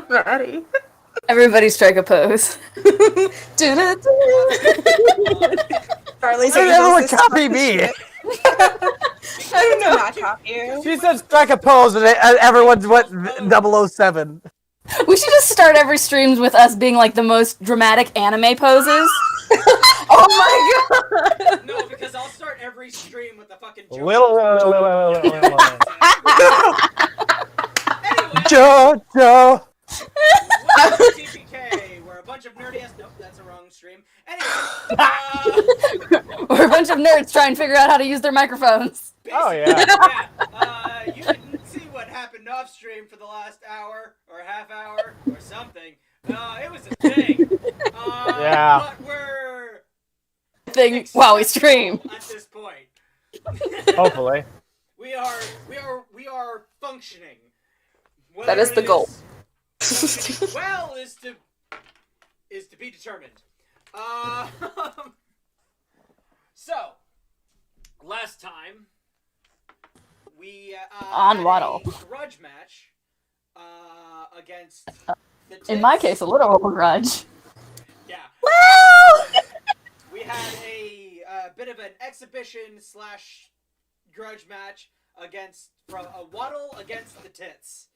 Maddie. Everybody strike a pose. Charlie's Everyone copy me. I don't know. Not copy you. She said strike a pose, and everyone's what 007. We should just start every stream with us being like the most dramatic anime poses. Oh my god! No, because I'll start every stream with the fucking joke. Jojo. Welcome to TPK, where a bunch of nerdy ass. Nope, that's a wrong stream. Anyway, We're a bunch of nerds trying to figure out how to use their microphones. Oh yeah. You didn't see what happened off stream for the last hour or half hour or something. It was a thing. Yeah. But we're While we stream. at this point. Hopefully. We are functioning. That is the goal. Functioning well is to be determined. So last time we On had Waddle. a grudge match against the Tits. In my case, a literal grudge. Yeah. Well! We had a bit of an exhibition / grudge match from a Waddle against the Tits.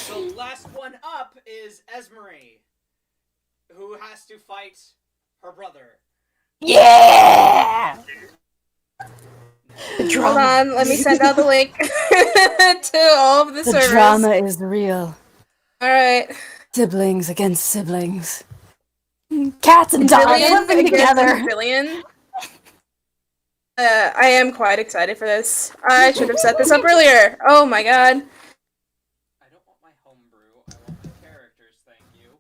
The last one up is Esmery, who has to fight her brother. Yeah! Hold on, let me send out the link to all of the servers. The drama is real. Alright. Siblings against siblings. Cats and dogs living together. Billion. I am quite excited for this. I should have set this up earlier. Oh my god. I don't want my homebrew. I want the characters, thank you.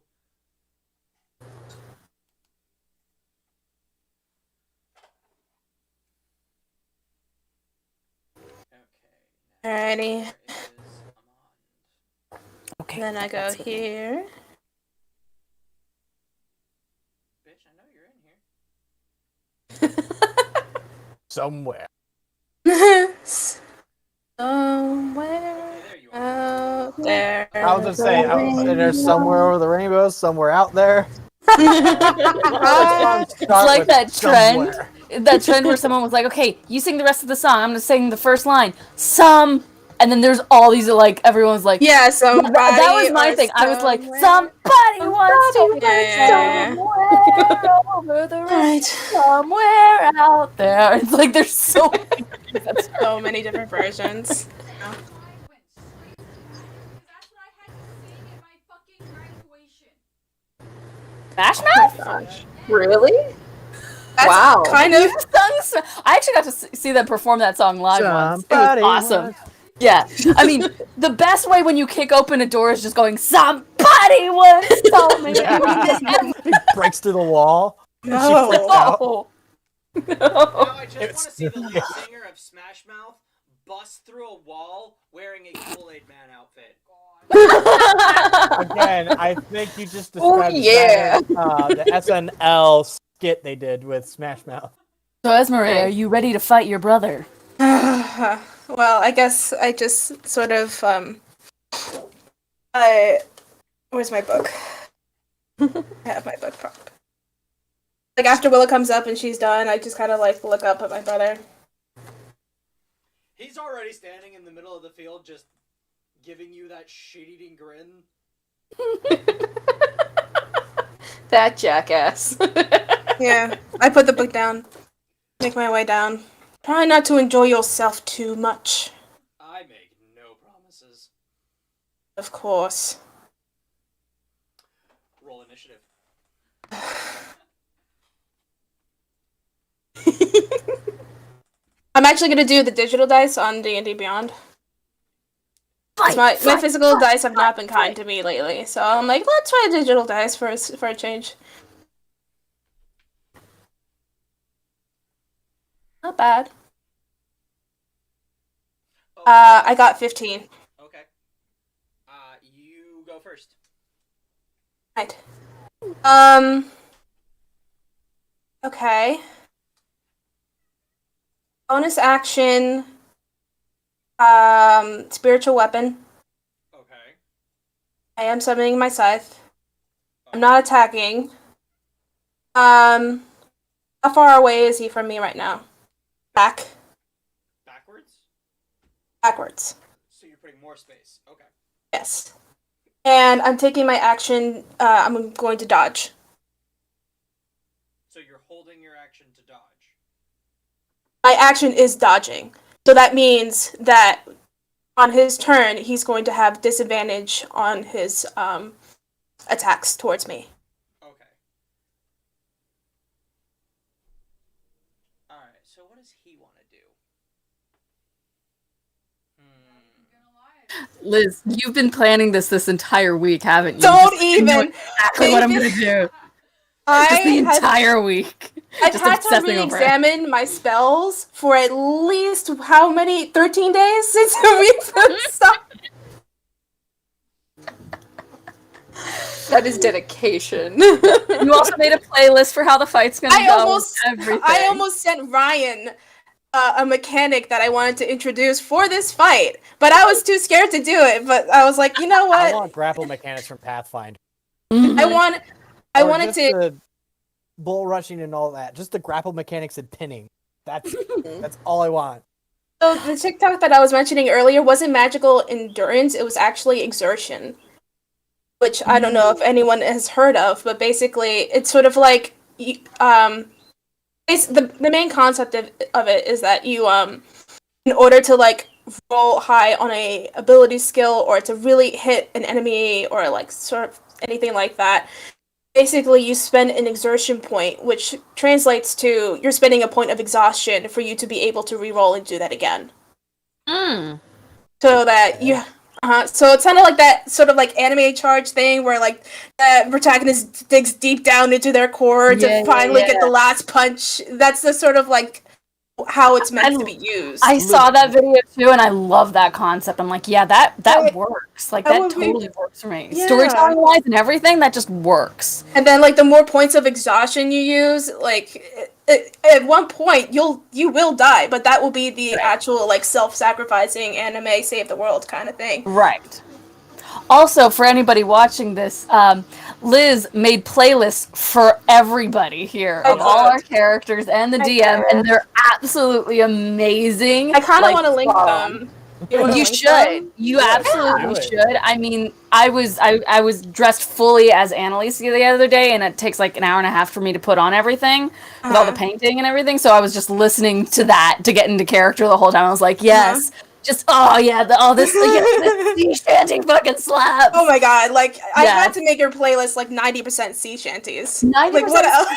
Okay. Alrighty. Okay. Then I go here. Bitch, I know you're in here. Somewhere. Somewhere There you are. out there. I was gonna say, there's somewhere over the rainbow, somewhere out there. It's like that trend. That trend where someone was like, okay, you sing the rest of the song, I'm gonna sing the first line. And then there's all these, like, everyone's like... Yeah, somebody. That was my thing. I was like, somebody wants to Yeah. somewhere over the rainbow, somewhere out there. It's like there's so many. So many different versions. Smash Mouth? Gosh. Really? That's Wow. kind of. I actually got to see them perform that song live once. It Somebody was awesome. wants- Yeah. I mean, the best way when you kick open a door is just going, somebody once told me. He breaks through the wall. No. She freaks out. Oh. Now I just want to see the lead singer of Smash Mouth bust through a wall wearing a Kool-Aid Man outfit. Again, I think you just described yeah. the SNL skit they did with Smash Mouth. So, Esmeralda, are you ready to fight your brother? Well, I guess I just sort of where's my book? I have my book prop. Like after Willa comes up and she's done, I just kind of like look up at my brother. He's already standing in the middle of the field just giving you that shit-eating grin. That jackass. Yeah, I put the book down. Make my way down. Try not to enjoy yourself too much. I make no promises. Of course. Roll initiative. I'm actually gonna do the digital dice on D&D Beyond. 'Cause my physical dice have not been kind to me lately, so I'm like, let's try digital dice for a change. Not bad. Oh, I got 15. Okay. You go first. Right. Okay. Bonus action. spiritual weapon. Okay. I am summoning my scythe. I'm not attacking. How far away is he from me right now? Back. Backwards? Backwards. So you're putting more space. Okay. Yes. And I'm taking my action. I'm going to dodge. So you're holding your action to dodge. My action is dodging. So that means that on his turn, he's going to have disadvantage on his attacks towards me. Okay. Alright, so what does he want to do? Liz, you've been planning this entire week, haven't you? Don't Just you know even! exactly what I'm gonna do. Just the entire week. I've Just had to obsessing over it. re-examine my spells for at least how many? 13 days since we've stopped. That is dedication. You also made a playlist for how the fight's gonna go. I almost sent Ryan a mechanic that I wanted to introduce for this fight, but I was too scared to do it. But I was like, you know what? I want grapple mechanics from Pathfinder. I wanted to. The bull rushing and all that. Just the grapple mechanics and pinning. That's all I want. So the TikTok that I was mentioning earlier wasn't magical endurance; it was actually exertion, which I don't know if anyone has heard of. But basically, it's sort of like the main concept of it is that you in order to like roll high on a ability skill or to really hit an enemy or like sort of anything like that. Basically, you spend an exertion point, which translates to you're spending a point of exhaustion for you to be able to re-roll and do that again. So that so it's kind of like that sort of like anime charge thing where like the protagonist digs deep down into their core to finally get the last punch. That's the sort of like how it's meant to be used. I saw that video too, and I love that concept. I'm like, yeah, that works. Like that totally works for me. Yeah. Storytelling wise and everything, that just works. And then like the more points of exhaustion you use, like at one point you will die, but that will be the actual like self-sacrificing anime save the world kind of thing. Right. Also, for anybody watching this, Liz made playlists for everybody here of all our characters and the DM, and they're absolutely amazing. I kind of want to link them. You should. You absolutely should. I mean, I was dressed fully as Annalise the other day, and it takes like an hour and a half for me to put on everything with all the painting and everything. So I was just listening to that to get into character the whole time. I was like, yes. Just this sea shanty fucking slaps. Oh my god! Like I had to make your playlist like 90% sea shanties. 90% like what else?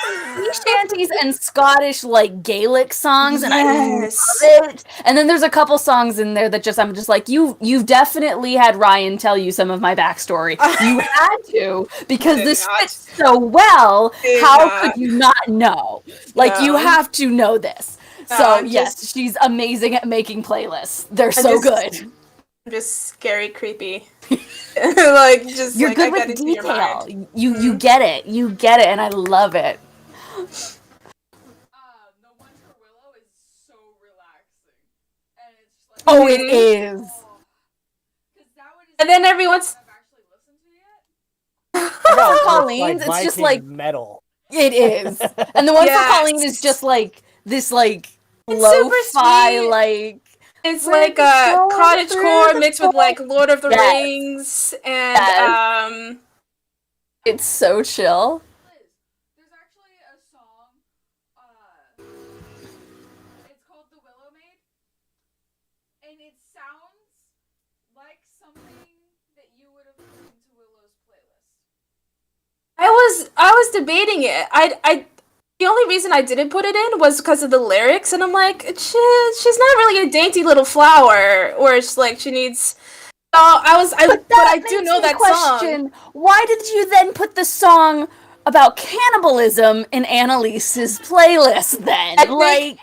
Sea shanties and Scottish like Gaelic songs, and I love it. And then there's a couple songs in there that I'm just like you've definitely had Ryan tell you some of my backstory. You had to because this fits so well. How could you not know? Like you have to know this. So yes, she's amazing at making playlists. They're so good. I'm just scary, creepy. Like just you're like, good I with get into detail. Your mind. You get it. You get it, and I love it. The one for Willow is so relaxing, and it's just like oh, it is. And then everyone's I've actually listened to yet. For Colleen's, it's just like metal. It is, and the one for Colleen is just like this, like lo-fi, like it's like a cottagecore mixed with like Lord of the Rings, and it's so chill. There's actually a song. It's called "The Willow Maid," and it sounds like something that you would have put into Willow's playlist. I was debating it. The only reason I didn't put it in was because of the lyrics, and I'm like, she's not really a dainty little flower, or it's like she needs. So I do know that song. Why did you then put the song about cannibalism in Annalise's playlist? Then, I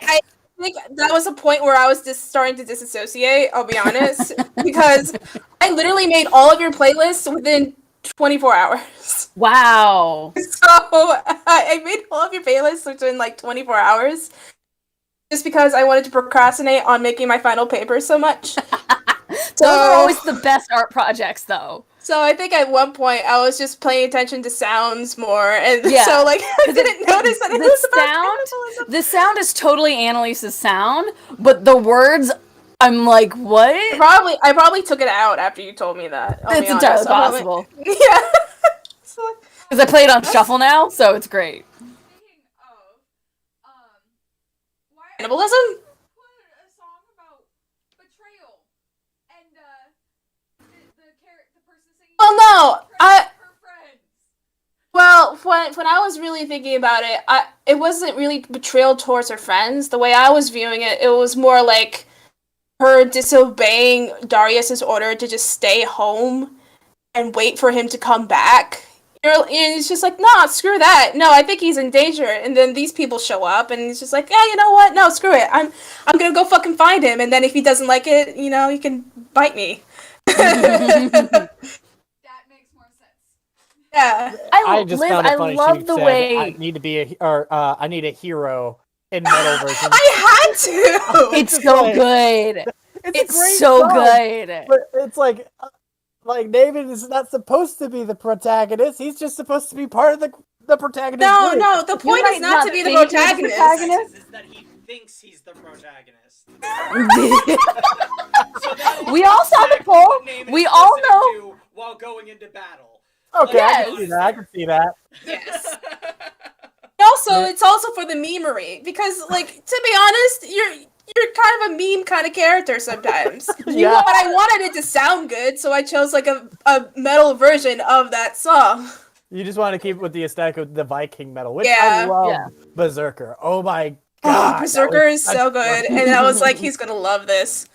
think that was a point where I was just starting to disassociate. I'll be honest, because I literally made all of your playlists within 24 hours. Wow. So I made all of your playlists within like 24 hours just because I wanted to procrastinate on making my final paper so much. Those are So- always the best art projects, though. So I think at one point I was just paying attention to sounds more, and Yeah. so like I didn't notice that it was about cannibalism. The sound is totally Annalise's sound, but the words, I'm like, what? I probably took it out after you told me that. I'll It's be entirely honest. possible. Yeah. So, Because I play it on shuffle now, so it's great. Speaking of, why Cannibalism? put a song about betrayal and the person singing? Well, no, her friends. Well, when I was really thinking about it, it wasn't really betrayal towards her friends. The way I was viewing it, it was more like her disobeying Darius's order to just stay home and wait for him to come back. And it's just like, nah, screw that. No, I think he's in danger. And then these people show up, and it's just like, yeah, you know what? No, screw it. I'm gonna go fucking find him. And then if he doesn't like it, you know, he can bite me. That makes more sense. Yeah. I just found it funny. love She the said, way I need to be I need a hero in metal version. I had to. it's so good. It's a great so song, good. But it's like David is not supposed to be the protagonist. He's just supposed to be part of the protagonist. No, group. no. The point might is not to not be the think he's the protagonist. protagonist. Is that he thinks he's the protagonist. We all saw the poll. We all know. While going into battle. Okay, I can Yes. see that. I can see that. Yes. Also, it's also for the memery because, like, to be honest, you're kind of a meme kind of character sometimes. Yeah. But I wanted it to sound good, so I chose like a metal version of that song. You just want to keep with the aesthetic of the Viking metal, which Yeah. I love. Yeah. Berserker. Oh my Oh, god. Berserker that was is such so fun. good, and I was like, he's gonna love this.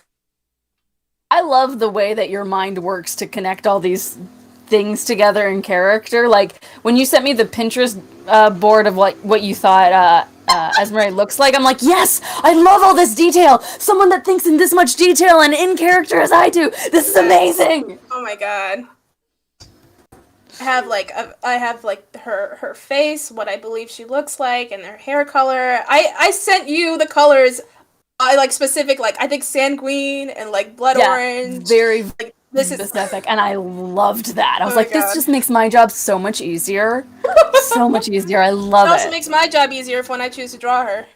I love the way that your mind works to connect all these things together in character. Like when you sent me the Pinterest board of what you thought Esmeralda looks like, I'm like, yes, I love all this detail. Someone that thinks in this much detail and in character as I do. This is amazing. Oh my god. I have like her face, what I believe she looks like, and her hair color. I sent you the colors. I like specific, like I think sanguine and like blood orange. Very Like this is specific, and I loved that. I was Oh my like, this God. just makes my job so much easier. So much easier. I love it also it. makes my job easier when I choose to draw her.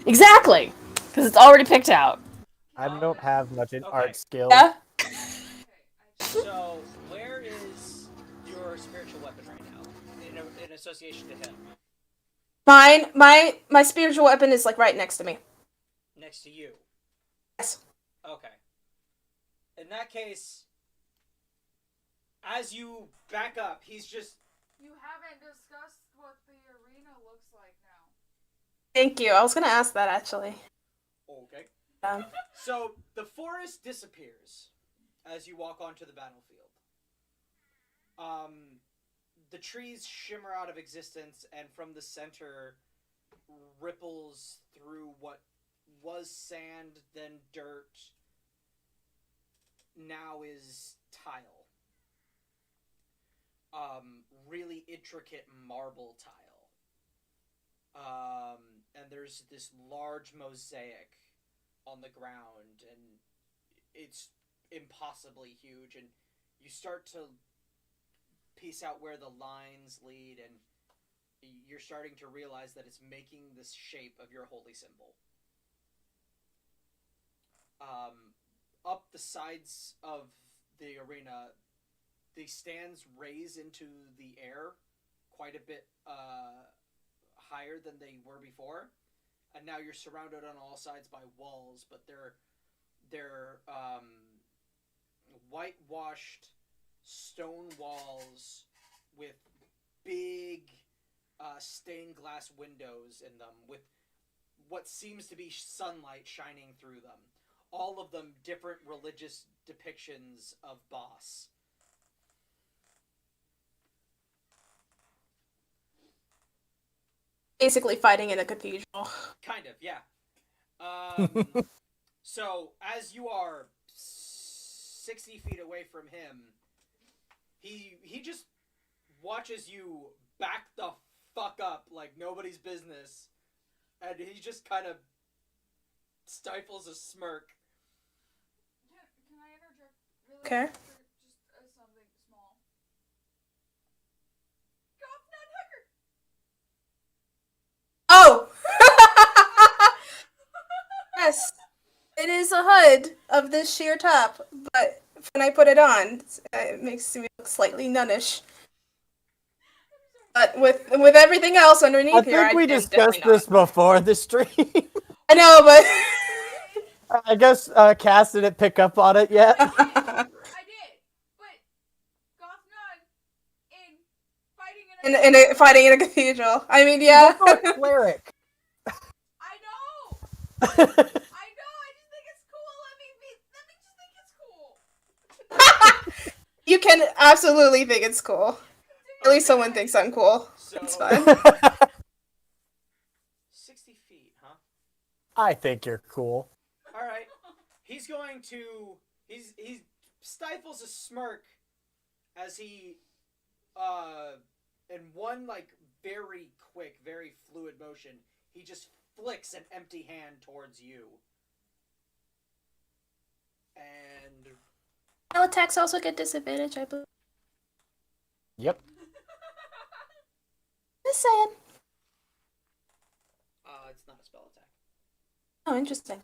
Exactly. Because it's already picked out. I don't have much in Okay. art skill. Yeah. So, where is your spiritual weapon right now? In association to him? My spiritual weapon is like right next to me. Next to you? Yes. Okay. In that case, as you back up, he's just... You haven't discussed what the arena looks like now. Thank you. I was gonna ask that actually. Okay. Um, So, the forest disappears as you walk onto the battlefield. The trees shimmer out of existence, and from the center ripples through what was sand, then dirt, now is tile. Really intricate marble tile. And there's this large mosaic on the ground, and it's impossibly huge, and you start to piece out where the lines lead, and you're starting to realize that it's making this shape of your holy symbol. Up the sides of the arena, the stands raise into the air quite a bit higher than they were before, and now you're surrounded on all sides by walls, but they're whitewashed stone walls with big stained glass windows in them with what seems to be sunlight shining through them. All of them different religious depictions of Boss. Basically fighting in a cathedral. Kind of, yeah. So, as you are 60 feet away from him, he just watches you back the fuck up like nobody's business, and he just kind of stifles a smirk. Can I interject Really Okay. for just something small. Goth Nuthucker! Oh! Yes. It is a hood of this sheer top, but when I put it on, it makes me look slightly nunnish. But with everything else I underneath here, think we am discussed definitely this before the stream. I know, but I guess Cass didn't pick up on it yet. I did. But Goth Nun in fighting in a fighting in a cathedral. I mean, He's yeah. also a cleric. I know. I know. I just think it's cool. Let me just think it's cool. You can absolutely think it's cool. At least someone thinks I'm cool. So It's fine. 60 feet, huh? I think you're cool. All right. He's going to. He stifles a smirk as he, in one like very quick, very fluid motion, he just flicks an empty hand towards you. And Spell attacks also get disadvantage, I believe. Yep. Just saying. it's not a spell attack. Oh, interesting.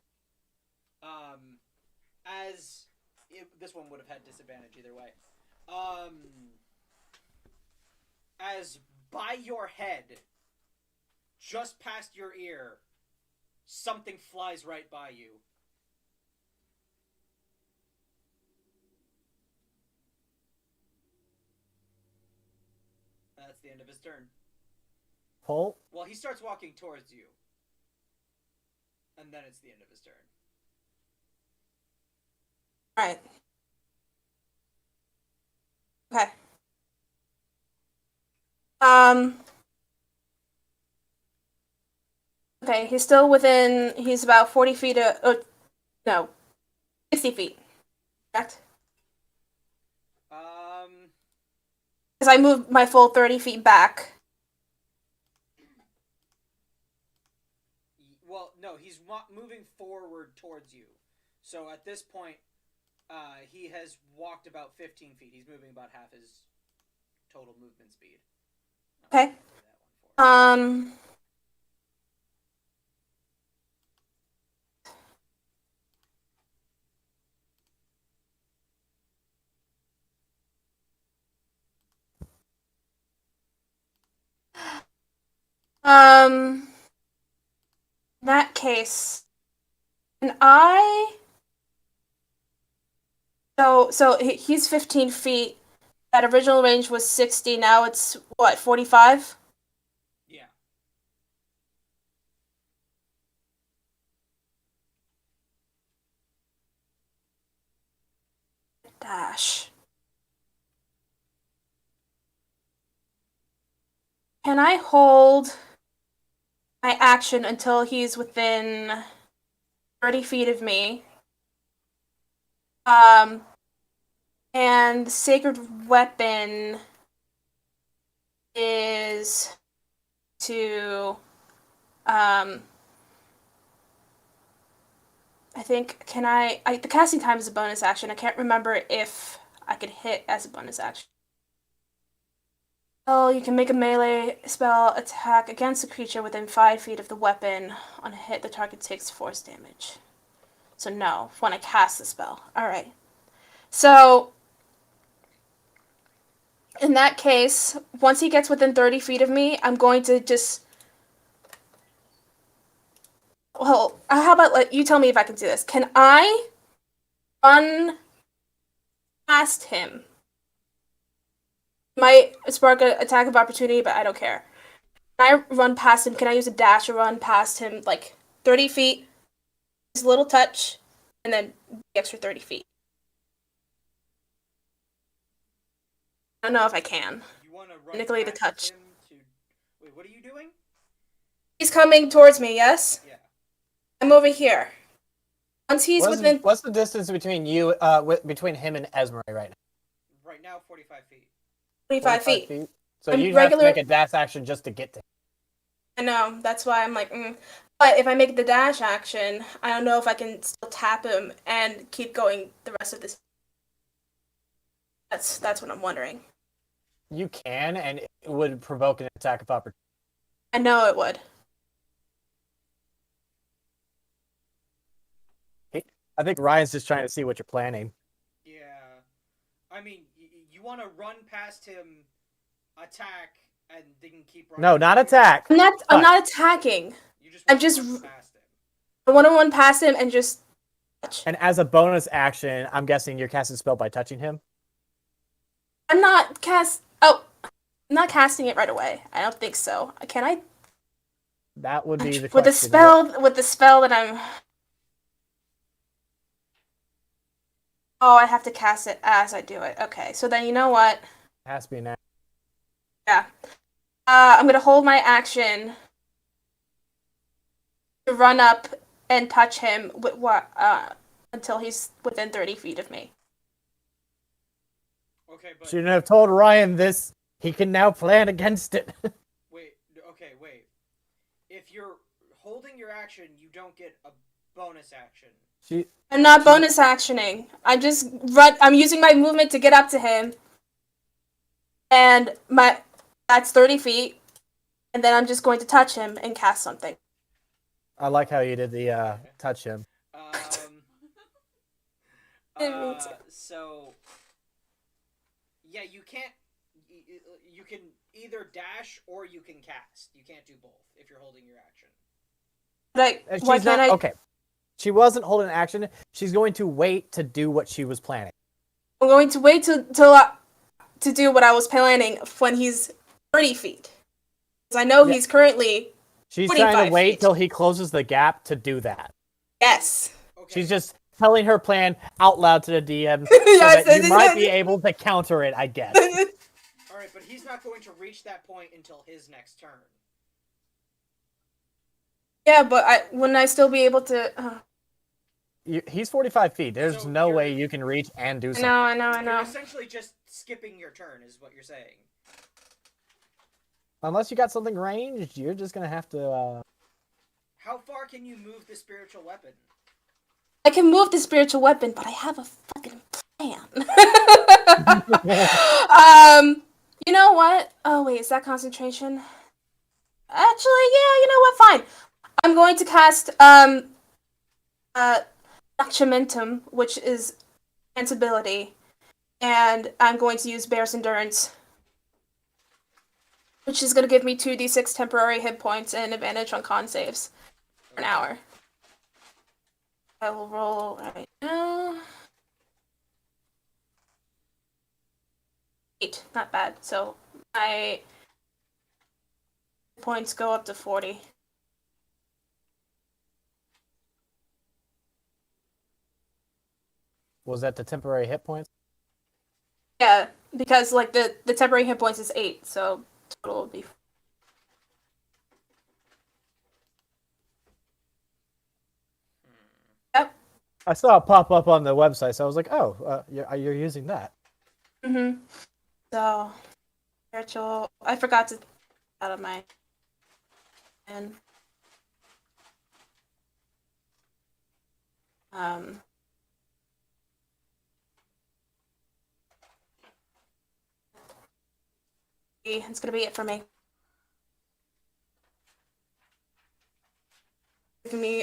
This one would have had disadvantage either way. As by your head, just past your ear, something flies right by you. That's the end of his turn. Pull. Well, he starts walking towards you. And then it's the end of his turn. Alright. Okay. Okay, he's still within, he's about 40 feet, no, 60 feet, correct? Because I moved my full 30 feet back. Well, no, he's moving forward towards you. So at this point, he has walked about 15 feet. He's moving about half his total movement speed. Okay. In that case, and he's 15 feet. That original range was 60. Now it's what, 45? Yeah. Dash. Can I hold my action until he's within 30 feet of me? And the sacred weapon is to, I think, the casting time is a bonus action. I can't remember if I could hit as a bonus action. Oh, you can make a melee spell attack against a creature within 5 feet of the weapon. On a hit, the target takes force damage. So no, when I cast the spell. Alright. So, in that case, once he gets within 30 feet of me, I'm going to just... Well, how about you tell me if I can do this. Can I run past him? Might spark an attack of opportunity, but I don't care. Can I run past him? Can I use a dash or run past him like 30 feet? Just a little touch, and then the extra 30 feet. I don't know if I can. You want to run Manipulate the past touch. him to... Wait, what are you doing? He's coming towards me, yes? Yeah. I'm over here. Once he's within... What's the distance between you, between him and Esmery right now? Right now, 45 feet. 25 feet. So I'm you have regular- to make a dash action just to get to him. I know, that's why I'm like, But if I make the dash action, I don't know if I can still tap him and keep going the rest of this. That's what I'm wondering. You can, and it would provoke an attack of opportunity. I know it would. I think Ryan's just trying to see what you're planning. Yeah. I mean, you want to run past him, attack, and then keep running. No, not attack. I'm not attacking. You just I'm want to just run past him. I want to run past him and just touch. And as a bonus action, I'm guessing you're casting a spell by touching him. I'm not casting it right away. I don't think so. Can I? That would be the With question. the spell that I'm. Oh, I have to cast it as I do it. Okay, so then you know what? It has to be an action. Yeah. I'm gonna hold my action to run up and touch him with until he's within 30 feet of me. Okay, but Shouldn't have told Ryan this. He can now plan against it. wait. If you're holding your action, you don't get a bonus action. I'm not bonus actioning. I'm using my movement to get up to him. And that's 30 feet. And then I'm just going to touch him and cast something. I like how you did the touch him. So yeah, you can't. You can either dash or you can cast. You can't do both if you're holding your action. Why can't I? Okay. She wasn't holding action. She's going to wait to do what she was planning. I'm going to wait to do what I was planning when he's 30 feet. Because I know he's currently. She's trying to wait feet. till he closes the gap to do that. Yes. Okay. She's just telling her plan out loud to the DM so Yes, that you might be able to counter it, I guess. All right, but he's not going to reach that point until his next turn. Yeah, but wouldn't I still be able to? He's 45 feet. There's So no you're- way you can reach and do something. I know. You're essentially just skipping your turn, is what you're saying. Unless you got something ranged, you're just gonna have to. How far can you move the spiritual weapon? I can move the spiritual weapon, but I have a fucking plan. You know what? Oh wait, is that concentration? Actually, yeah. You know what? Fine. I'm going to cast Documentum, which is sensibility, and I'm going to use Bear's Endurance, which is going to give me 2d6 temporary hit points and advantage on con saves for an hour. I will roll right now. 8, not bad. So my points go up to 40. Was that the temporary hit points? Yeah, because like the temporary hit points is 8, so total will be. Yep. I saw it pop up on the website, so I was like, "Oh, you're using that." Mhm. So, spiritual. I forgot to out of my. And. It's gonna be it for me.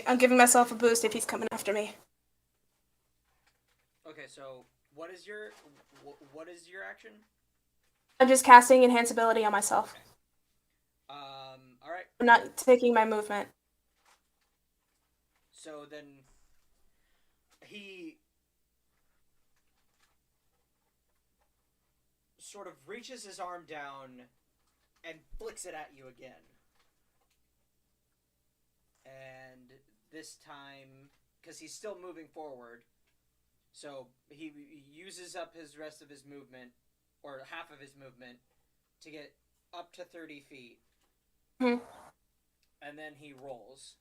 I'm giving myself a boost if he's coming after me. Okay, so what is your action? I'm just casting enhanceability on myself. Okay. All right. I'm not taking my movement. So then he sort of reaches his arm down and flicks it at you again. And this time, because he's still moving forward, so he uses up his rest of his movement, or half of his movement, to get up to 30 feet. Hmm. And then he rolls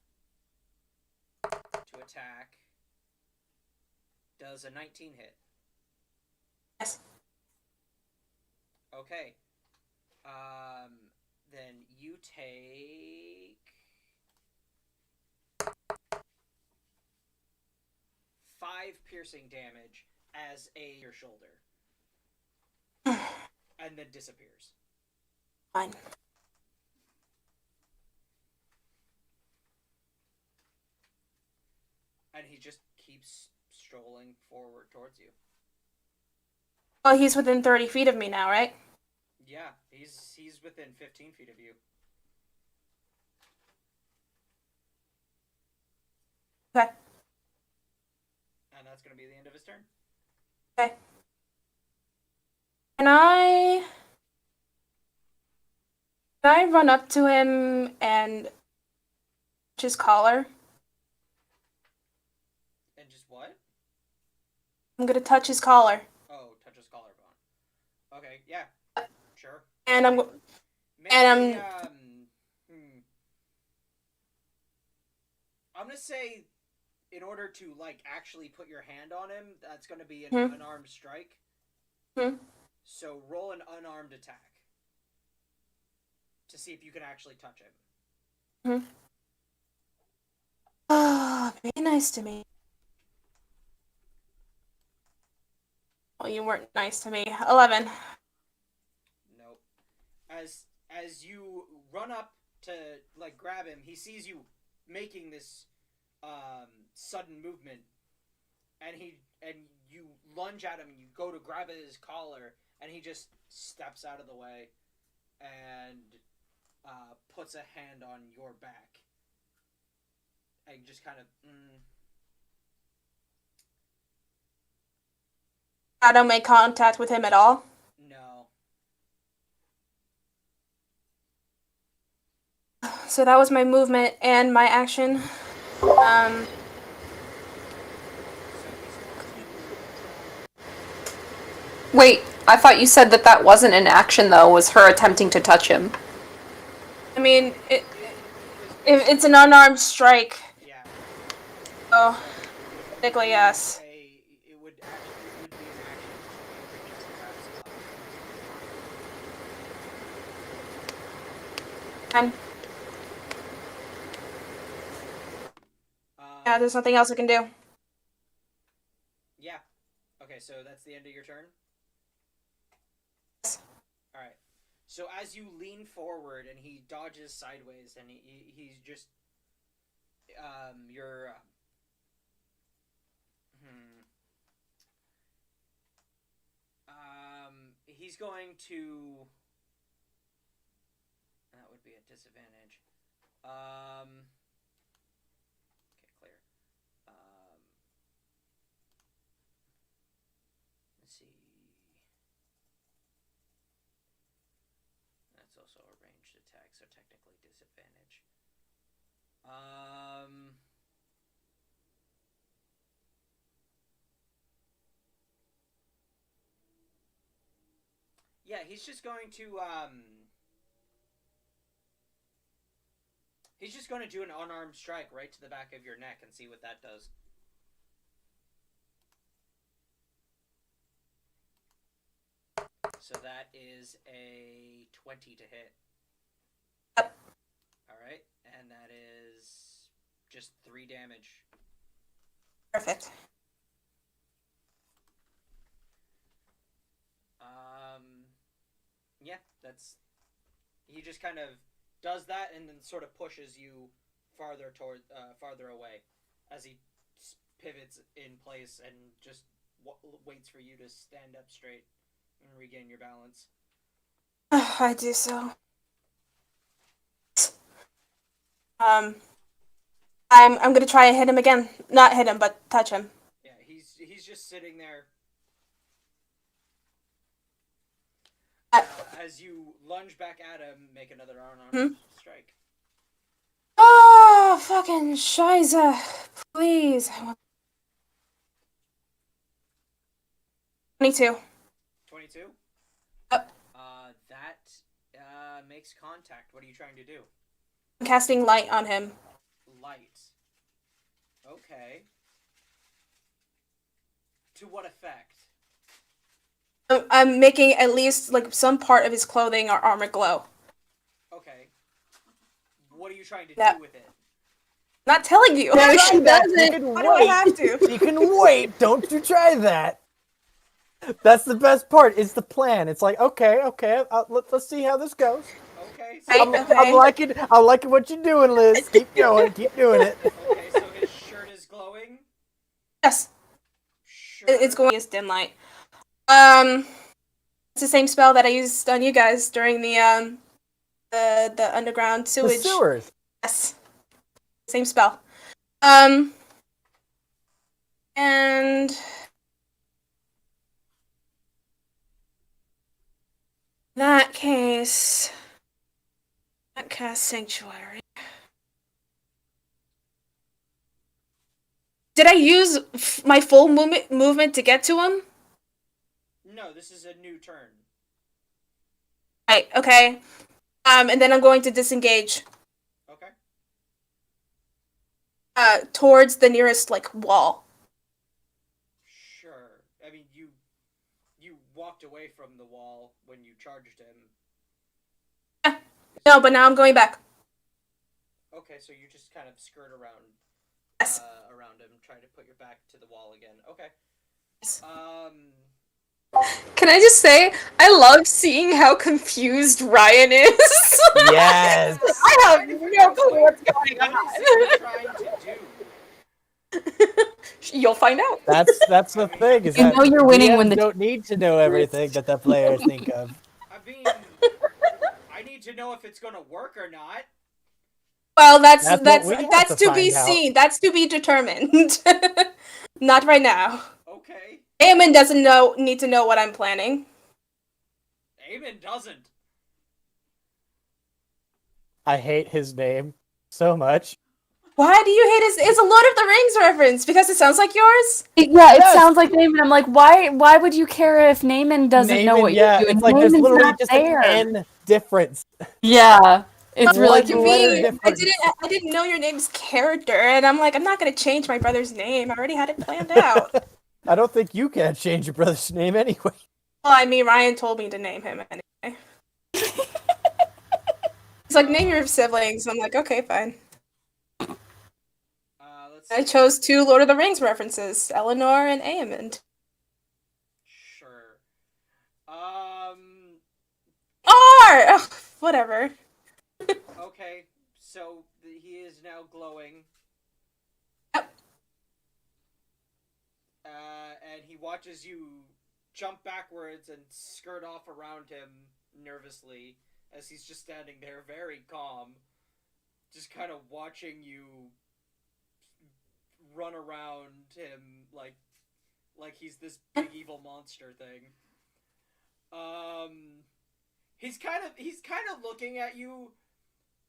to attack. Does a 19 hit? Yes. Okay. Then you take 5 piercing damage as your shoulder. and then disappears. Fine. And he just keeps strolling forward towards you. Well, he's within 30 feet of me now, right? Yeah, he's within 15 feet of you. Okay. And that's going to be the end of his turn. Okay. Can I run up to him and touch his collar? And just what? I'm gonna touch his collar. Oh, touch his collarbone. Okay, yeah. Sure. And I'm I'm gonna say, in order to like actually put your hand on him, that's gonna be an unarmed strike. So roll an unarmed attack to see if you can actually touch him. Oh, be nice to me. Well, you weren't nice to me. 11. Nope. As you run up to like grab him, he sees you making this sudden movement, and you lunge at him and you go to grab at his collar, and he just steps out of the way and puts a hand on your back and just kind of I don't make contact with him at all. no. So that was my movement and my action. Wait, I thought you said that wasn't an action, though, was her attempting to touch him. I mean, it's an unarmed strike. Yeah. Oh, technically, yes. It would be an action to just grab his body. Yeah, there's nothing else I can do. Yeah. Okay, so that's the end of your turn? Yes. Alright. So as you lean forward and he dodges sideways and he's just... he's going to... That would be a disadvantage. Okay, clear. Let's see. That's also a ranged attack, so technically disadvantage. Yeah, he's just going to, he's just going to do an unarmed strike right to the back of your neck and see what that does. So that is a 20 to hit. Yep. Alright, and that is just 3 damage. Perfect. Yeah, that's... He just kind of does that and then sort of pushes you farther away as he pivots in place and just waits for you to stand up straight and regain your balance. I do so. I'm gonna try and hit him again. Not hit him, but touch him. Yeah, he's just sitting there. As you lunge back at him, make another unarmed strike. Oh, fucking Shiza. Please. 22. 22? Yep. That makes contact. What are you trying to do? I'm casting light on him. Light. Okay. To what effect? I'm making at least like some part of his clothing or armor glow. Okay. What are you trying to That- do with it? Not telling you. No, she that. doesn't. You can Why do I wait. have to? You can wait. Don't you try that. That's the best part. It's the plan. It's like, okay, let's see how this goes. Okay, Right, so okay. I'm liking what you're doing, Liz. Keep going, keep doing it. okay, so his shirt is glowing. Yes, Sure. it's going to use dim light. It's the same spell that I used on you guys during the underground The sewage. sewers. Yes, same spell. And in that case, that cast Sanctuary. Did I use my full movement to get to him? No, this is a new turn. Right. Okay. And then I'm going to disengage. Okay. Towards the nearest wall. Sure. I mean, you walked away from the wall when you charged him. No, but now I'm going back. Okay, so you just kind of skirt around. Yes. Around him, trying to put your back to the wall again. Okay. Yes. Can I just say, I love seeing how confused Ryan is. Yes. I have no clue what's going What on. is he trying to do? You'll find out. That's the thing. Is You that know you're winning DMs when the don't need to know everything that the players think of. I mean, I need to know if it's gonna work or not. Well, that's That's what we have that's to to be find out. seen. That's to be determined. Not right now. Okay. Eamon doesn't need to know what I'm planning. Eamon doesn't. I hate his name so much. Why do you hate his? It's a Lord of the Rings reference because it sounds like yours. Yeah, it Yes. sounds like Naaman. I'm like, why would you care if Naaman doesn't know Naaman, what yeah, you're doing? it's like there's Naaman's literally not just there. an N difference. Yeah, it's really One To letter me, difference. I didn't know your name's character, and I'm like, I'm not gonna change my brother's name. I already had it planned out. Well, I don't think you can change your brother's name anyway. I mean, Ryan told me to name him anyway. He's like, name your siblings. I'm like, okay, fine. Let's I see. chose 2 Lord of the Rings references, Eleanor and Eamon. Sure. Ugh, whatever. Okay. So he is now glowing. Yep. And he watches you jump backwards and skirt off around him nervously as he's just standing there, very calm, just kind of watching you run around him like he's this big evil monster thing. He's kind of looking at you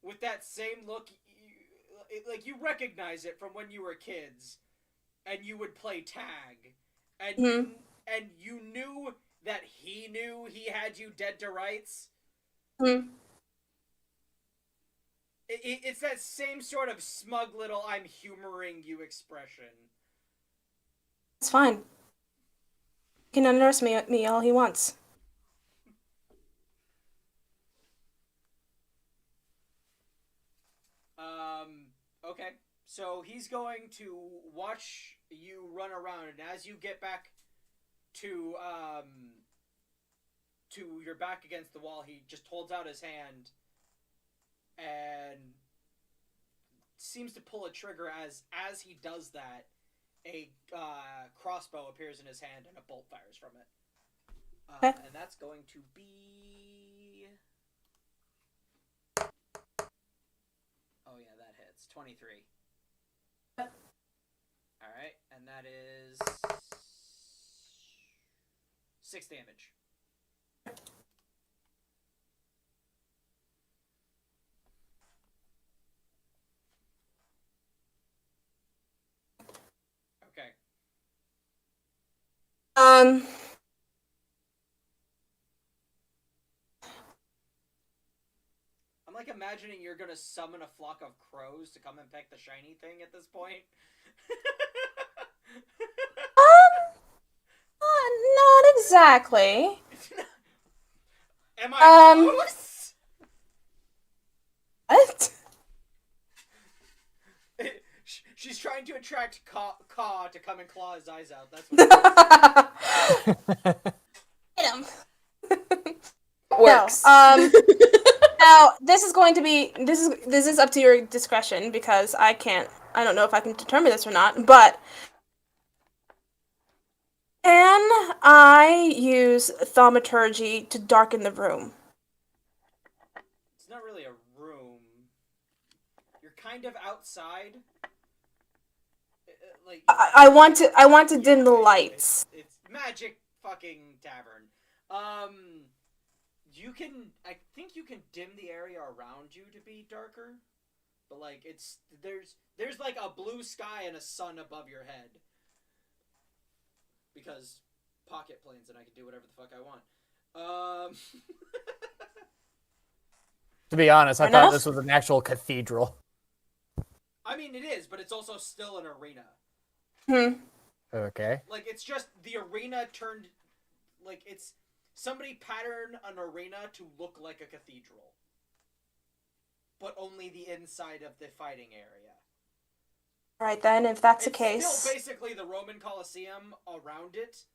with that same look, like you recognize it from when you were kids, and you would play tag, and and you knew that he knew he had you dead to rights. It's that same sort of smug little "I'm humoring you" expression. It's fine. He can underestimate me all he wants. Okay. So he's going to watch you run around, and as you get back to your back against the wall, he just holds out his hand and seems to pull a trigger. As he does that, a crossbow appears in his hand and a bolt fires from it. And that's going to be... Oh yeah, that hits. 23. Alright, and that is 6 damage. Okay. I'm like imagining you're gonna summon a flock of crows to come and peck the shiny thing at this point. Not exactly. Am I close? What? She's trying to attract Ka to come and claw his eyes out. That's what Hit him. Works. No, now this is going to be this is up to your discretion because I don't know if I can determine this or not, but can I use thaumaturgy to darken the room? It's not really a room. You're kind of outside. Like I want to dim the lights. It's magic fucking tavern. I think you can dim the area around you to be darker, but like there's like a blue sky and a sun above your head because pocket planes and I can do whatever the fuck I want. To be honest, I Fair enough. thought this was an actual cathedral. I mean it is, but it's also still an arena. Okay. Like it's just the arena turned like it's somebody patterned an arena to look like a cathedral. But only the inside of the fighting area. Alright then, if that's the It's case. still basically the Roman Colosseum around it.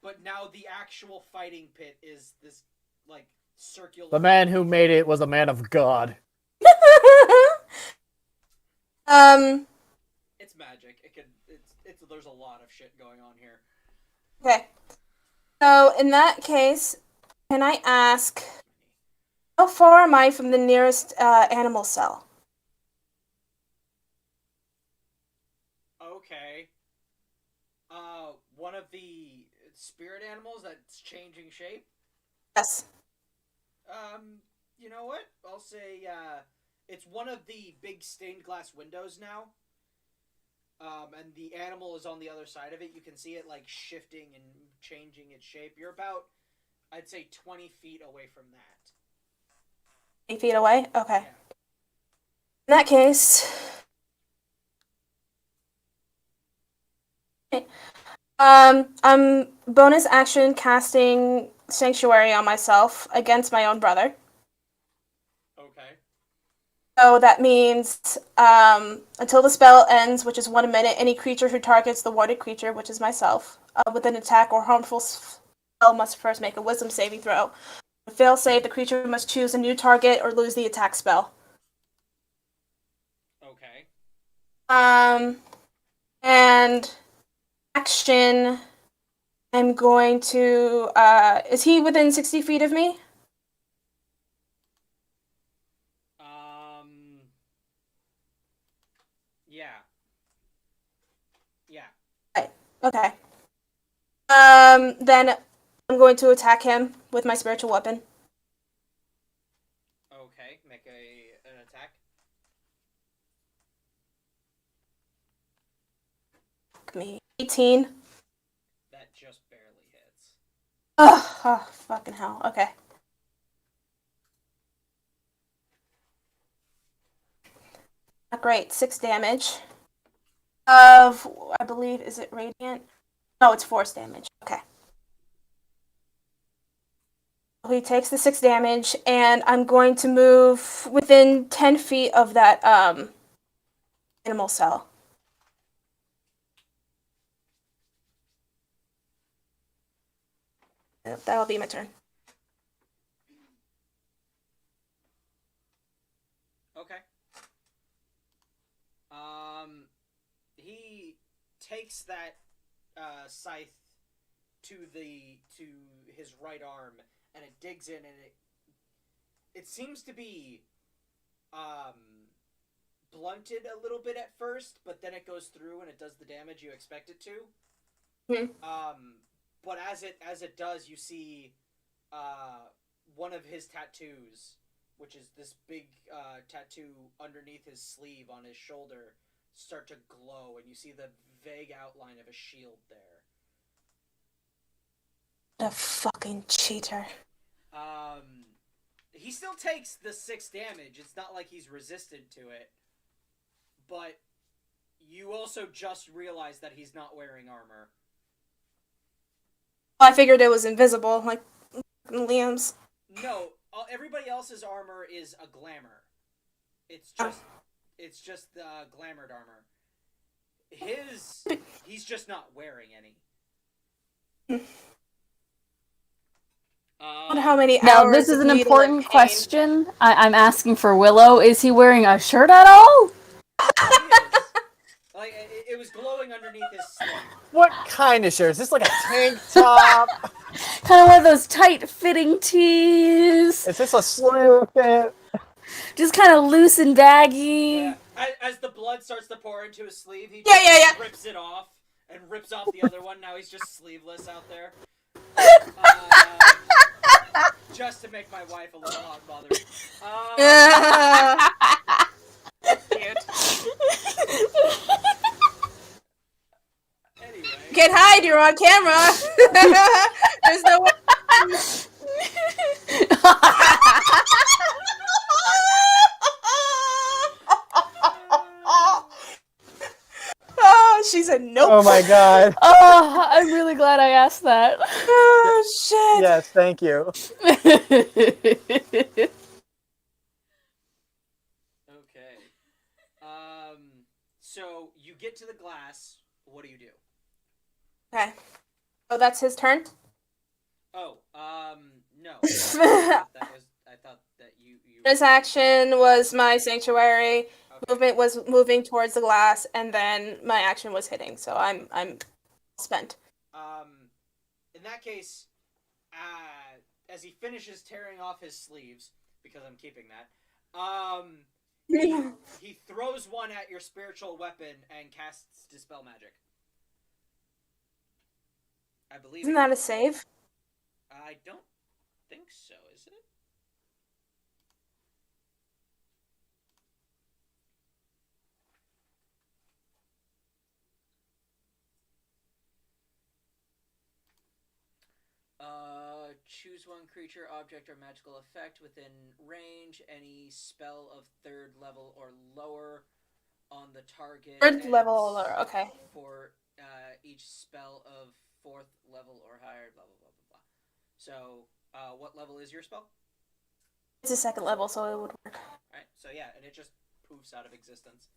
But now the actual fighting pit is this like circular. The man who made it was a man of God. It's magic. There's a lot of shit going on here. Okay. So in that case, can I ask, how far am I from the nearest animal cell? Okay. One of the spirit animals that's changing shape? Yes. You know what? I'll say, it's one of the big stained glass windows now. And the animal is on the other side of it. You can see it, like, shifting and changing its shape. You're about, I'd say, 20 feet away from that. 8 feet away? Okay. Yeah. In that case... Okay. I'm bonus action casting Sanctuary on myself against my own brother. Okay. So that means until the spell ends, which is 1 minute, any creature who targets the warded creature, which is myself, with an attack or harmful spell must first make a wisdom saving throw. If fail save, the creature must choose a new target or lose the attack spell. Okay. And action, I'm going to, is he within 60 feet of me? Yeah. Yeah. Right. Okay. Then I'm going to attack him with my spiritual weapon. Okay, make an attack. Me. 18. That just barely hits. Ugh, oh, fucking hell. Okay. Not great. 6 damage. Of, I believe, is it radiant? No, it's force damage. Okay. He takes the 6 damage, and I'm going to move within 10 feet of that, animal cell. Yep, that'll be my turn. Okay. He takes that scythe to his right arm, and it digs in, and it seems to be blunted a little bit at first, but then it goes through and it does the damage you expect it to. But as it does, you see one of his tattoos, which is this big tattoo underneath his sleeve on his shoulder, start to glow, and you see the vague outline of a shield there. The fucking cheater. He still takes the 6 damage. It's not like he's resisted to it. But you also just realized that he's not wearing armor. I figured it was invisible, like Liam's. No, everybody else's armor is a glamour. It's just the glamored armor. he's just not wearing any. I wonder how many Now, hours this is of an needle important and pain. question. I'm asking for Willow. Is he wearing a shirt at all? He is. Like, it was glowing underneath his sleeve. What kind of shirt? Is this like a tank top? Kind of one of those tight-fitting tees. Is this a slim fit? Just kind of loose and baggy. Yeah. As the blood starts to pour into his sleeve, he Yeah, yeah, yeah. rips it off and rips off the other one. Now he's just sleeveless out there. Just to make my wife a little hot and bothered. Cute. Anyway. You can't hide, you're on camera. There's no way. Oh, she said nope. Oh my god. Oh, I'm really glad I asked that. Oh, shit. Yes, thank you. Okay. So you get to the glass. What do you do? Okay. Oh, that's his turn? Oh, no. I thought that you. His action was my sanctuary. Okay. Movement was moving towards the glass, and then my action was hitting. So I'm spent. In that case, as he finishes tearing off his sleeves, because I'm keeping that, he throws one at your spiritual weapon and casts Dispel Magic. I believe. Isn't that a save? I don't think so, is it? Choose one creature, object, or magical effect within range. Any spell of 3rd level or lower on the target. 3rd level or lower, okay. For each spell of 4th level or higher, blah, blah, blah, blah, blah. So, what level is your spell? It's a 2nd level, so it would work. Alright, so yeah, and it just poofs out of existence.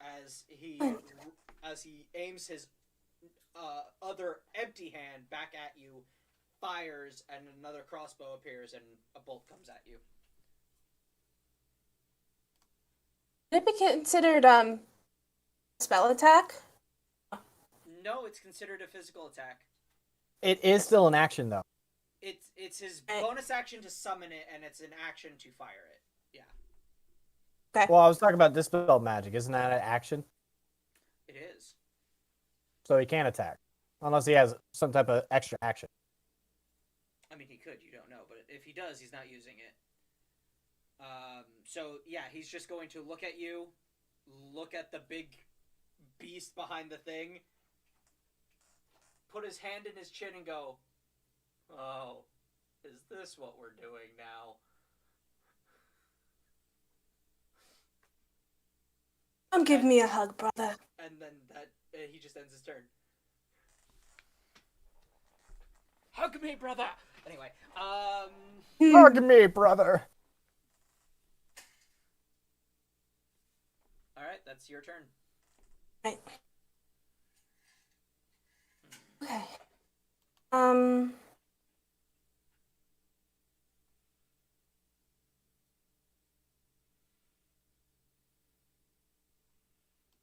As he aims his other empty hand back at you, fires, and another crossbow appears, and a bolt comes at you. Would it be considered spell attack? No, it's considered a physical attack. It is still an action, though. It's his bonus action to summon it, and it's an action to fire it. Yeah. Okay. Well, I was talking about Dispel Magic. Isn't that an action? It is. So he can't attack. Unless he has some type of extra action. I mean, he could. You don't know. But if he does, he's not using it. So, yeah, he's just going to look at you, look at the big beast behind the thing, put his hand in his chin and go, "Oh, is this what we're doing now?" Come give me a hug, brother. And then he just ends his turn. Hug me, brother! Anyway, Hug me, brother. Alright, that's your turn. Right. Okay.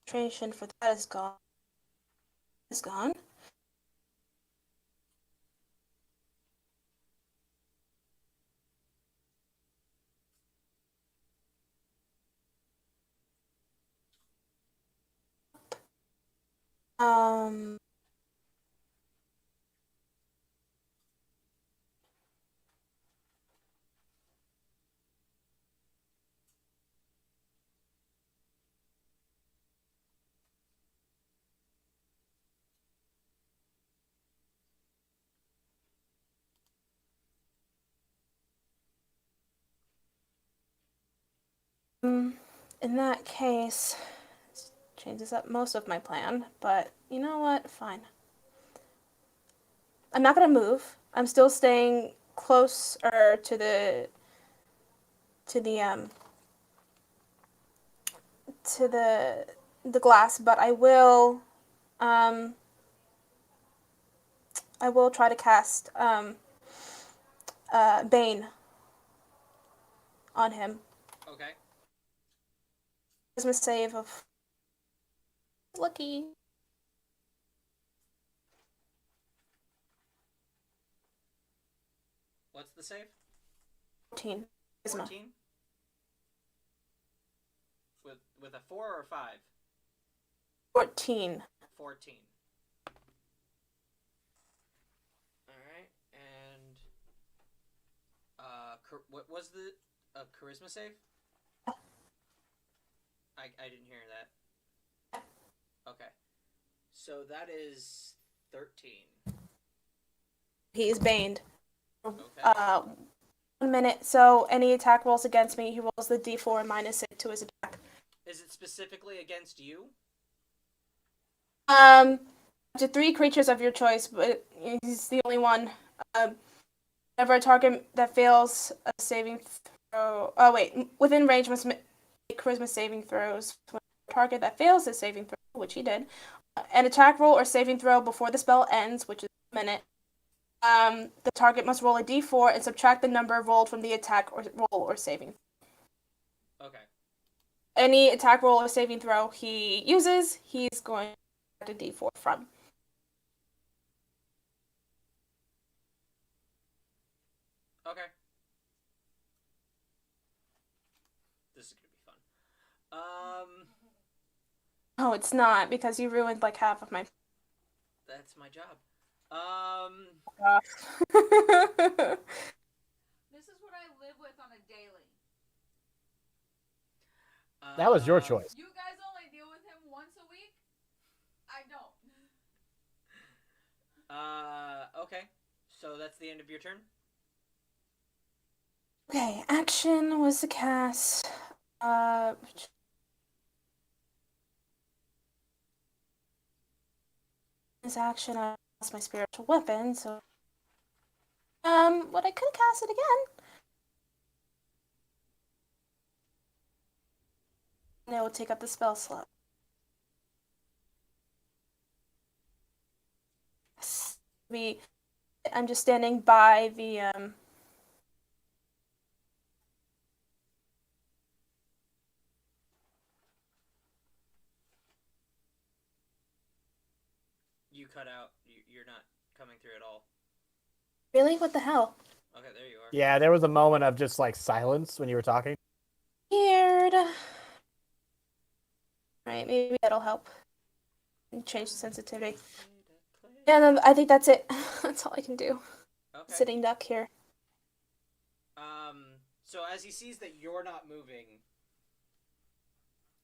Concentration for that is gone. Is gone. In that case, this changes up most of my plan, but you know what? Fine. I'm not gonna move. I'm still staying closer to the the glass, but I will try to cast Bane on him. Okay. Charisma save of lucky. What's the save? 14. Charisma. 14? With a 4 or a 5? 14. 14. Alright, and what was the charisma save? I didn't hear that. Okay. So that is 13. He is baned. Okay. 1 minute. So any attack rolls against me, he rolls the d4 and minus it to his attack. Is it specifically against you? To 3 creatures of your choice, but he's the only one. Whenever a target that fails a saving throw... Oh, wait. Within range must make charisma saving throws. When a target that fails a saving throw, which he did, an attack roll or saving throw before the spell ends, which is a minute, the target must roll a d4 and subtract the number rolled from the attack or roll or saving. Okay. Any attack roll or saving throw he uses, he's going to subtract a d4 from. Okay. This is gonna be fun. Oh, it's not, because you ruined like half of my... That's my job. This is what I live with on a daily. That was your choice. You guys only deal with him once a week? I don't. Okay. So that's the end of your turn? Okay, action was to cast, this action, I lost my spiritual weapon, so, but I could cast it again. And it will take up the spell slot. I'm just standing by the, You cut out. You're not coming through at all. Really? What the hell? Okay, there you are. Yeah, there was a moment of just like silence when you were talking. Weird. Alright, maybe that'll help. Change the sensitivity. Yeah, no, I think that's it. That's all I can do. Okay. Sitting duck here. So as he sees that you're not moving,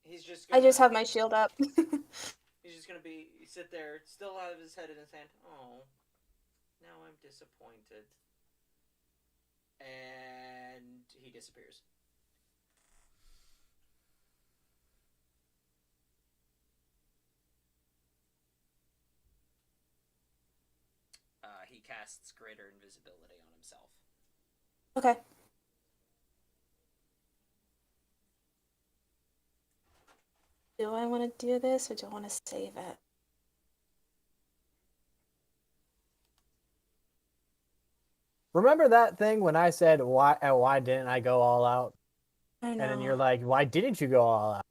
he's just I just have my shield up. He's just gonna sit there, still have his head in his hand. Oh, now I'm disappointed. And he disappears. He casts greater invisibility on himself. Okay. Do I want to do this or do I want to save it? Remember that thing when I said why didn't I go all out? I know. And then you're like, why didn't you go all out?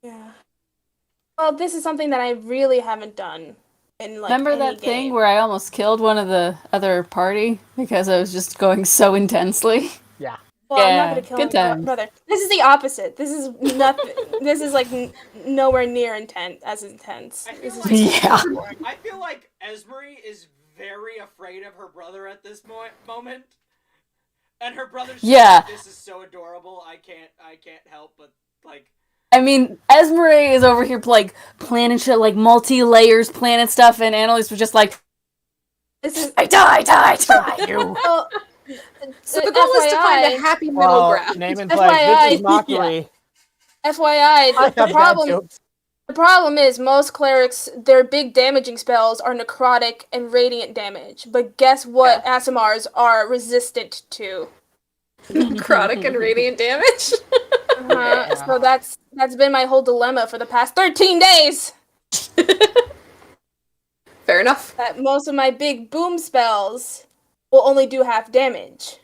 Yeah. Well, this is something that I really haven't done in like Remember any that thing game. where I almost killed one of the other party because I was just going so intensely? Yeah. Well, I'm Yeah, not gonna kill good my times. brother. This is the opposite. This is nothing. This is like nowhere near as intense. I feel This is like- just Yeah. boring. I feel like Esmery is very afraid of her brother at this moment, and her brother's just Yeah. like, this is so adorable. I can't help but like. I mean, Esmeralda is over here like planning shit, like multi-layers, planning stuff, and Annalise was just like, This is die, you. well, So the goal is to find a FYI, happy middle Well, ground. Naaman's like, this FYI, is mockery. FYI, I have the bad problem jokes. the problem is most clerics, their big damaging spells are necrotic and radiant damage. But guess what? Asimars are resistant to. Necrotic and radiant damage. Uh-huh. So that's been my whole dilemma for the past 13 days. Fair enough. That most of my big boom spells will only do half damage.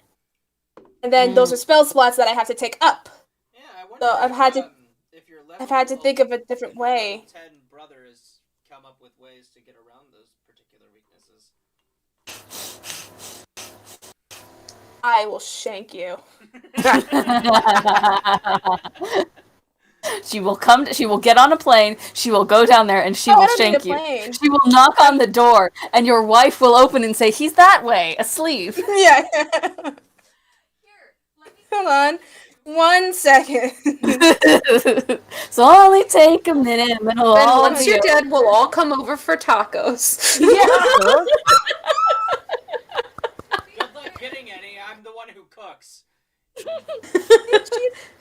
And then those are spell slots that I have to take up. Yeah, I wonder So if your I've had to think of a different way. 10 brother has come up with ways to get around those particular weaknesses. I will shank you. She will get on a plane, she will go down there, and she Oh, I will don't need shank a you. plane. She will knock on the door, and your wife will open and say, "He's that way, asleep." Yeah. Here, let me Hold on. 1 second. So only take a minute, and it'll Then all once be you're over. dead, we'll all come over for tacos. Yeah. Sure. Good luck getting any. I'm the one who cooks.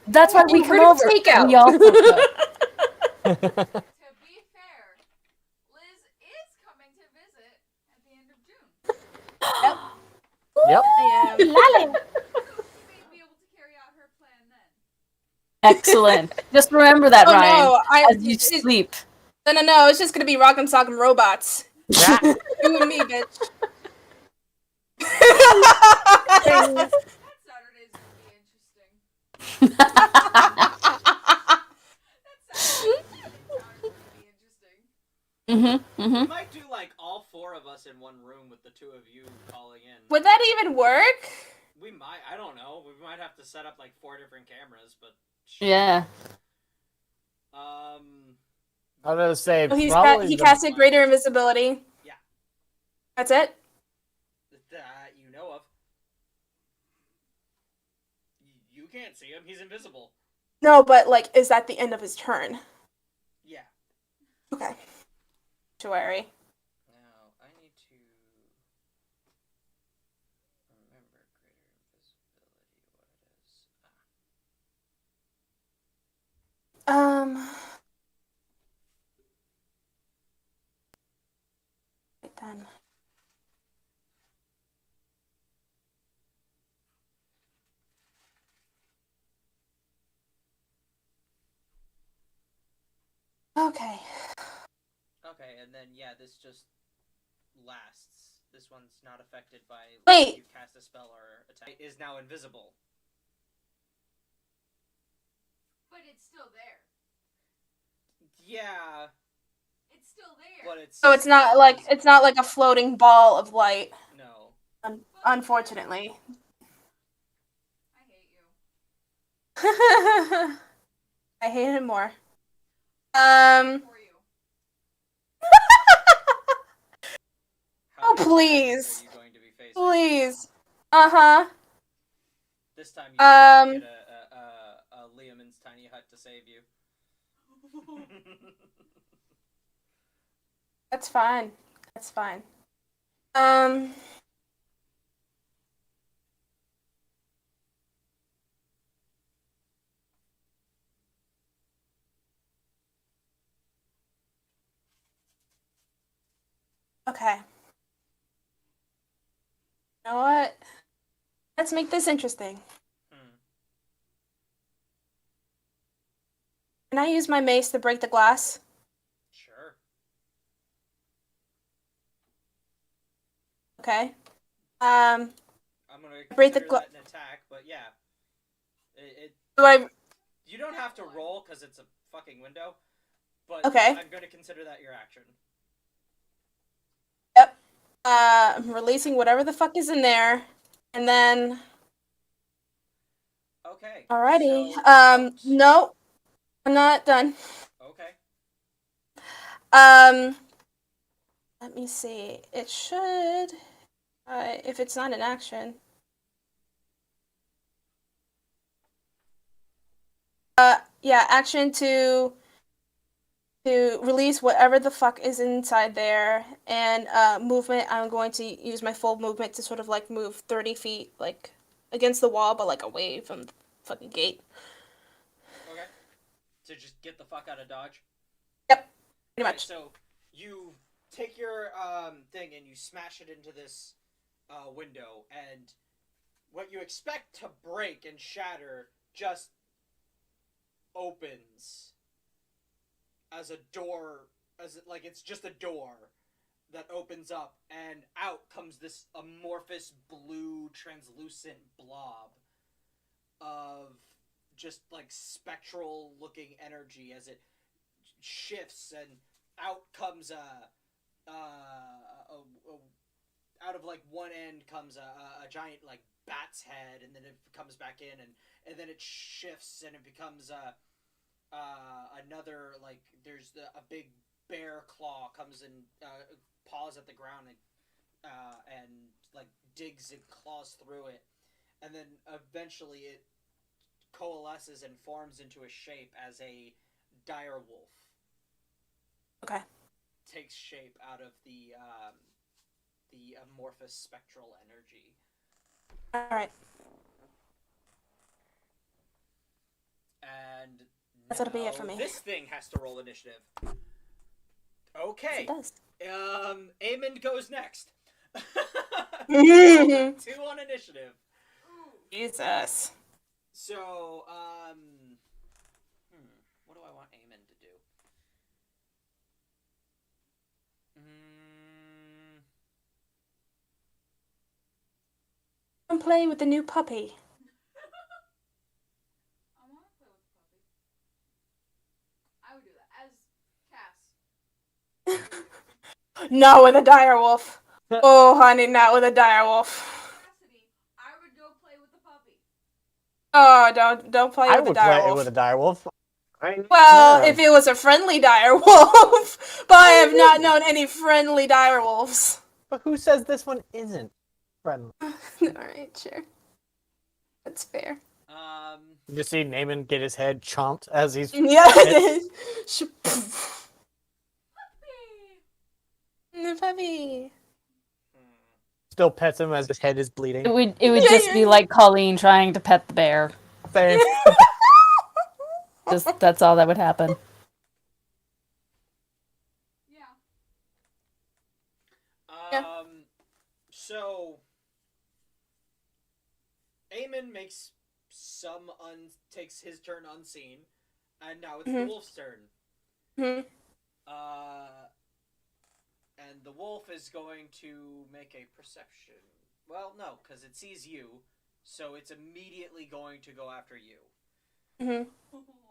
That's why we You come heard of over. takeout. We also cook. To be fair, Liz is coming to visit at the end of June. Yep. I am. You may be able to carry out her plan then. Excellent. Just remember that, Oh Ryan, no, as you sleep. no, it's just gonna be Rock'em Sock'em Robots. Yeah. You and me, bitch. That Saturday's gonna be interesting. That Saturday's gonna be interesting. We might do like all 4 of us in one room with the 2 of you calling in. Would that even work? We might. I don't know. We might have to set up like 4 different cameras, but. Yeah. I was gonna say Oh, probably he the- casted Greater Invisibility. Yeah. That's it? That you know of. You can't see him. He's invisible. No, but like, is that the end of his turn? Yeah. Okay. Actuary. Now I need to remember greater invisibility. What it is. Right then. Okay. Okay, and then yeah, this just lasts. This one's not affected by Wait. you cast a spell or attack. It is now invisible. But it's still there. Yeah, It's still there. but it's So it's not like a floating ball of light. no. Unfortunately. I hate you. I hate him more. For you. How Oh, many please. attacks are you going to be facing? Please. Uh-huh. This time you don't get a Liamon's tiny hut to save you. That's fine. That's fine. Okay. You know what? Let's make this interesting. Can I use my mace to break the glass? Sure. Okay. I'm gonna Break the consider that an attack, but yeah. Do I? You don't have to roll because it's a fucking window, but Okay. I'm gonna consider that your action. Yep. I'm releasing whatever the fuck is in there, and then. Okay. Alrighty. So, No, I'm not done. Okay. Let me see. It should, if it's not an action. Yeah, action to release whatever the fuck is inside there, and movement. I'm going to use my full movement to sort of like move 30 feet, like against the wall, but like away from the fucking gate. Okay. To just get the fuck out of Dodge. Yep, pretty Right, much. so you take your thing and you smash it into this window, and what you expect to break and shatter just opens as a door, it's just a door that opens up, and out comes this amorphous blue translucent blob of just like spectral looking energy as it shifts, and out comes out of like one end comes a giant like bat's head, and then it comes back in, and then it shifts and it becomes another, like there's a big bear claw comes and paws at the ground and like digs and claws through it, and then eventually it coalesces and forms into a shape as a dire wolf. Okay. Takes shape out of the amorphous spectral energy. All right. And That'll be it for me. This thing has to roll initiative. Okay. Yes, it does. Eamon goes next. 2 on initiative. Jesus. So, what do I want Eamon to do? I'm playing with the new puppy. I want to play with the puppy. I would do that as Cass. Not with a dire wolf. Oh, honey, not with a dire wolf. Cassidy, I would go play with the puppy. Oh, don't play I with a would dire play wolf. with a direwolf. Well, if it was a friendly dire wolf, but I have not known any friendly dire wolves. But who says this one isn't friendly? Alright, sure. That's fair. You just see Naaman get his head chomped as he's... Yeah, it is. The puppy. Still pets him as his head is bleeding. It would just be like Colleen trying to pet the bear. Same. Just that's all that would happen. Yeah. So Eamon takes his turn unseen, and now it's the wolf's turn. Mhm. And the wolf is going to make a perception. Well, no, because it sees you, so it's immediately going to go after you. Mhm.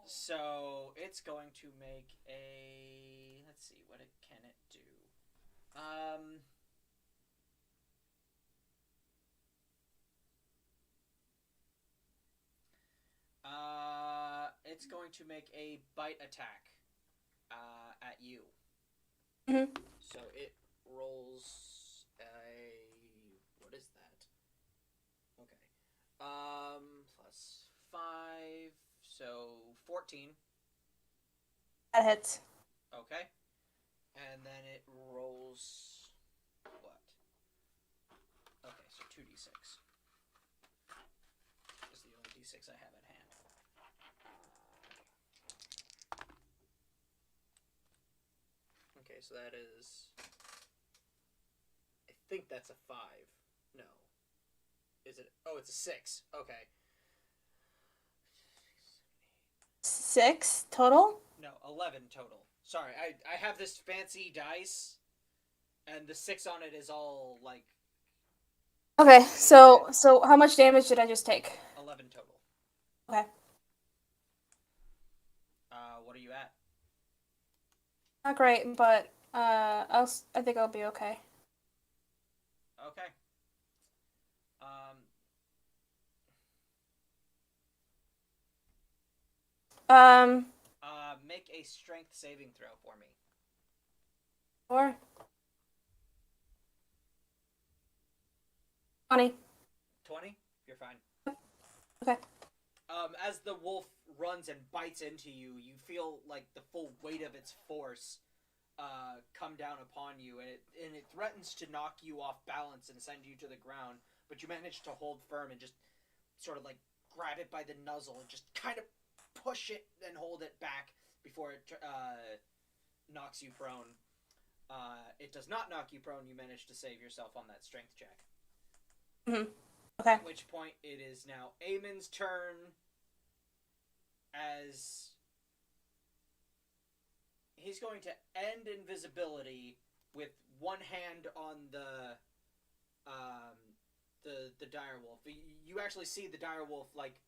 So it's going to make a... Let's see, what can it do? It's going to make a bite attack at you. Mhm. So it rolls a... What is that? Okay. Plus 5, so 14. That hits. Okay. And then it rolls... What? Okay, so 2d6. This is the only d6 I have at hand. Okay, so that is... I think that's a 5. No. Is it? Oh, it's a 6. Okay. 6 total? No, 11 total. Sorry, I have this fancy dice, and the 6 on it is all, like... Okay, so how much damage did I just take? 11 total. Okay. What are you at? Not great, but I think I'll be okay. Okay. Make a strength saving throw for me. Or 20. 20? You're fine. Okay. As the wolf runs and bites into you, you feel like the full weight of its force come down upon you, and it threatens to knock you off balance and send you to the ground, but you manage to hold firm and just sort of like grab it by the nuzzle and just kind of push it and hold it back before it knocks you prone. It does not knock you prone. You manage to save yourself on that strength check. Mm-hmm. Okay. At which point it is now Eamon's turn as he's going to end invisibility with one hand on the direwolf. You actually see the direwolf like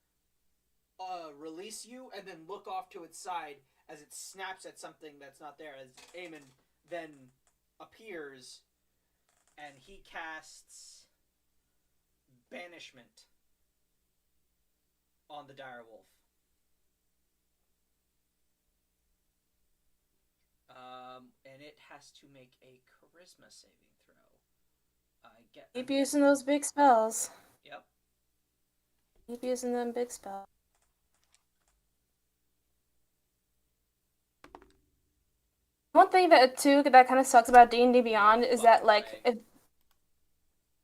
release you and then look off to its side as it snaps at something that's not there. As Eamon then appears and he casts banishment on the direwolf. And it has to make a charisma saving throw. Keep using those big spells. Yep. Keep using them big spells. One thing that kind of sucks about D&D Beyond is that like it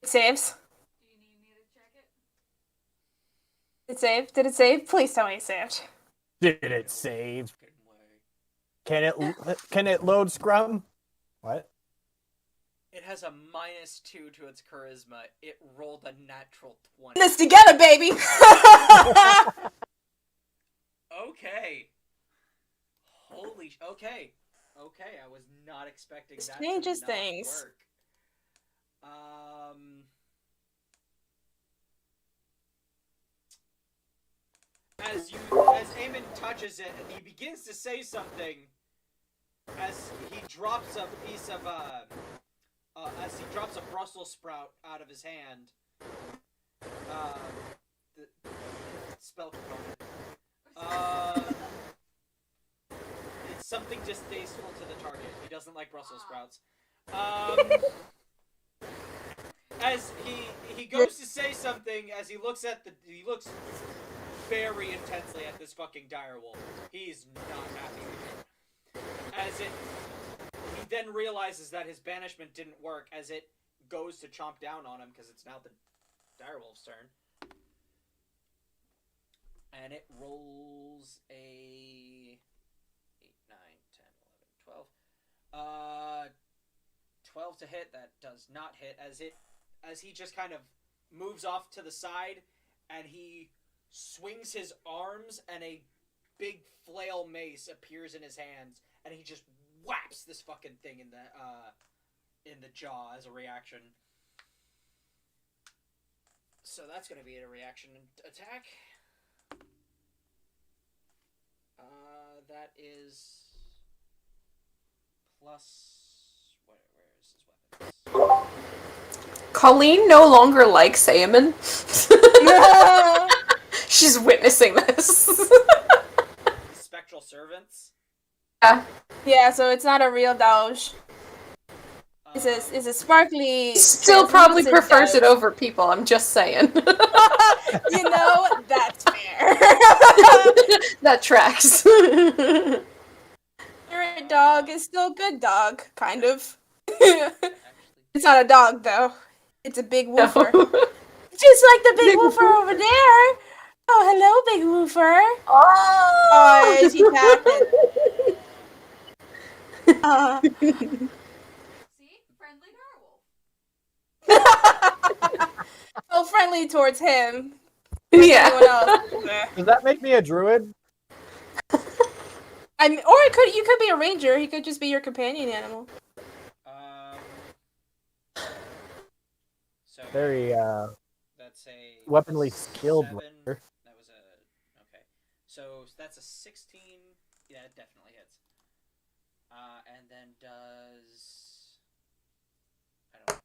saves. Do you need me to check it? It saved. Did it save? Please tell me it saved. Did it save? Can it load Scrum? What? It has a -2 to its charisma. It rolled a natural 20. This together, baby. Okay. Holy. Okay. Okay. I was not expecting This that. changes to not things. Work. As Eamon touches it, and he begins to say something. As he drops a piece of as he drops a Brussels sprout out of his hand. The spell component. It's something distasteful to the target. He doesn't like Brussels sprouts. As he goes to say something, as he looks very intensely at this fucking direwolf. He's not happy with it. He then realizes that his banishment didn't work as it goes to chomp down on him because it's now the direwolf's turn. And it rolls a 8, 9, 10, 11, 12. 12 to hit. That does not hit as he just kind of moves off to the side and he swings his arms and a big flail mace appears in his hands and he just whaps this fucking thing in the jaw as a reaction. So that's going to be a reaction attack. That is plus... Where is his weapons? Colleen no longer likes Eamon. She's witnessing this. Spectral servants? Yeah, so it's not a real Doge. It's a sparkly... Still probably translucent prefers it Doge. over people, I'm just saying. You know, that's fair. That tracks. Spirit dog is still good dog, kind of. It's not a dog, though. It's a big woofer. Just like the big woofer over there. Oh, hello, big woofer. Oh, is he packing? See? Friendly direwolf. So friendly towards him. Yeah. Anyone else? Does that make me a druid? You could be a ranger. He could just be your companion animal. So Very that's a weaponly skilled. 7. Warrior. That was okay. So that's a 16. Yeah, it definitely hits. And then does I don't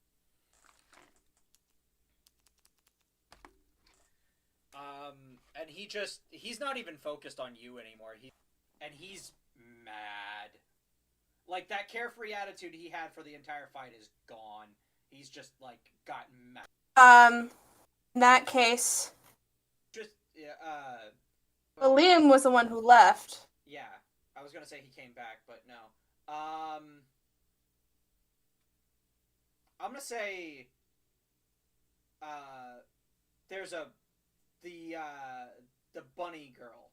know. And he's not even focused on you anymore. He's mad. Like that carefree attitude he had for the entire fight is gone. He's just like gotten mad. In that case, Just well, Liam was the one who left. yeah. I was gonna say he came back, but no. I'm gonna say there's the bunny girl,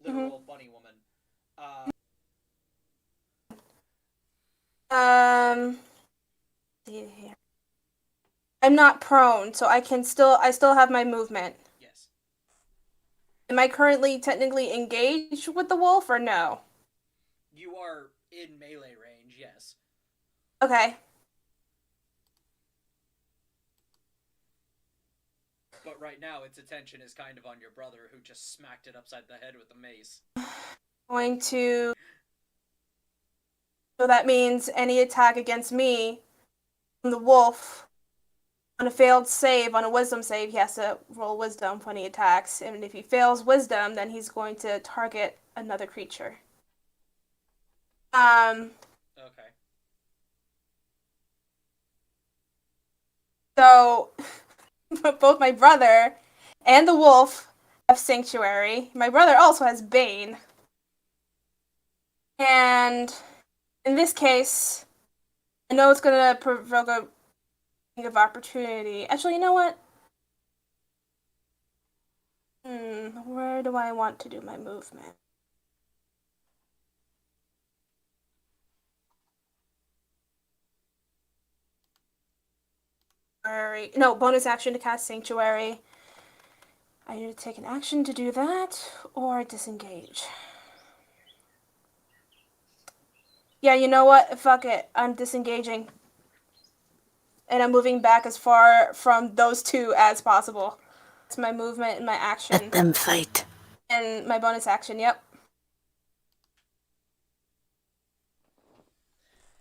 literal bunny woman. See here. I'm not prone, so I still have my movement. Yes. Am I currently technically engaged with the wolf or no? You are in melee range, yes. Okay. But right now, its attention is kind of on your brother, who just smacked it upside the head with a mace. Going to... So that means any attack against me from the wolf, on a failed save, on a wisdom save, he has to roll wisdom when he attacks. And if he fails wisdom, then he's going to target another creature. Okay. So, both my brother and the wolf have Sanctuary. My brother also has Bane. And in this case, I know it's gonna provoke a thing of opportunity. Actually, you know what? Where do I want to do my movement? No, bonus action to cast Sanctuary. I need to take an action to do that, or disengage. Yeah, you know what? Fuck it. I'm disengaging. And I'm moving back as far from those two as possible. It's my movement and my action. Let them fight. And my bonus action, yep.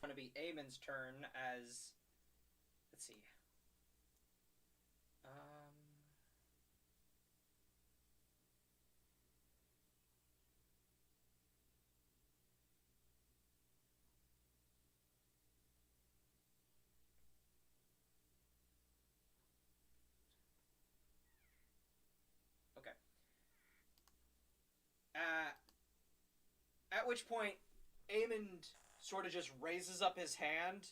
Going to be Eamon's turn as... Let's see. Okay. At which point, Eamon sort of just raises up his hand,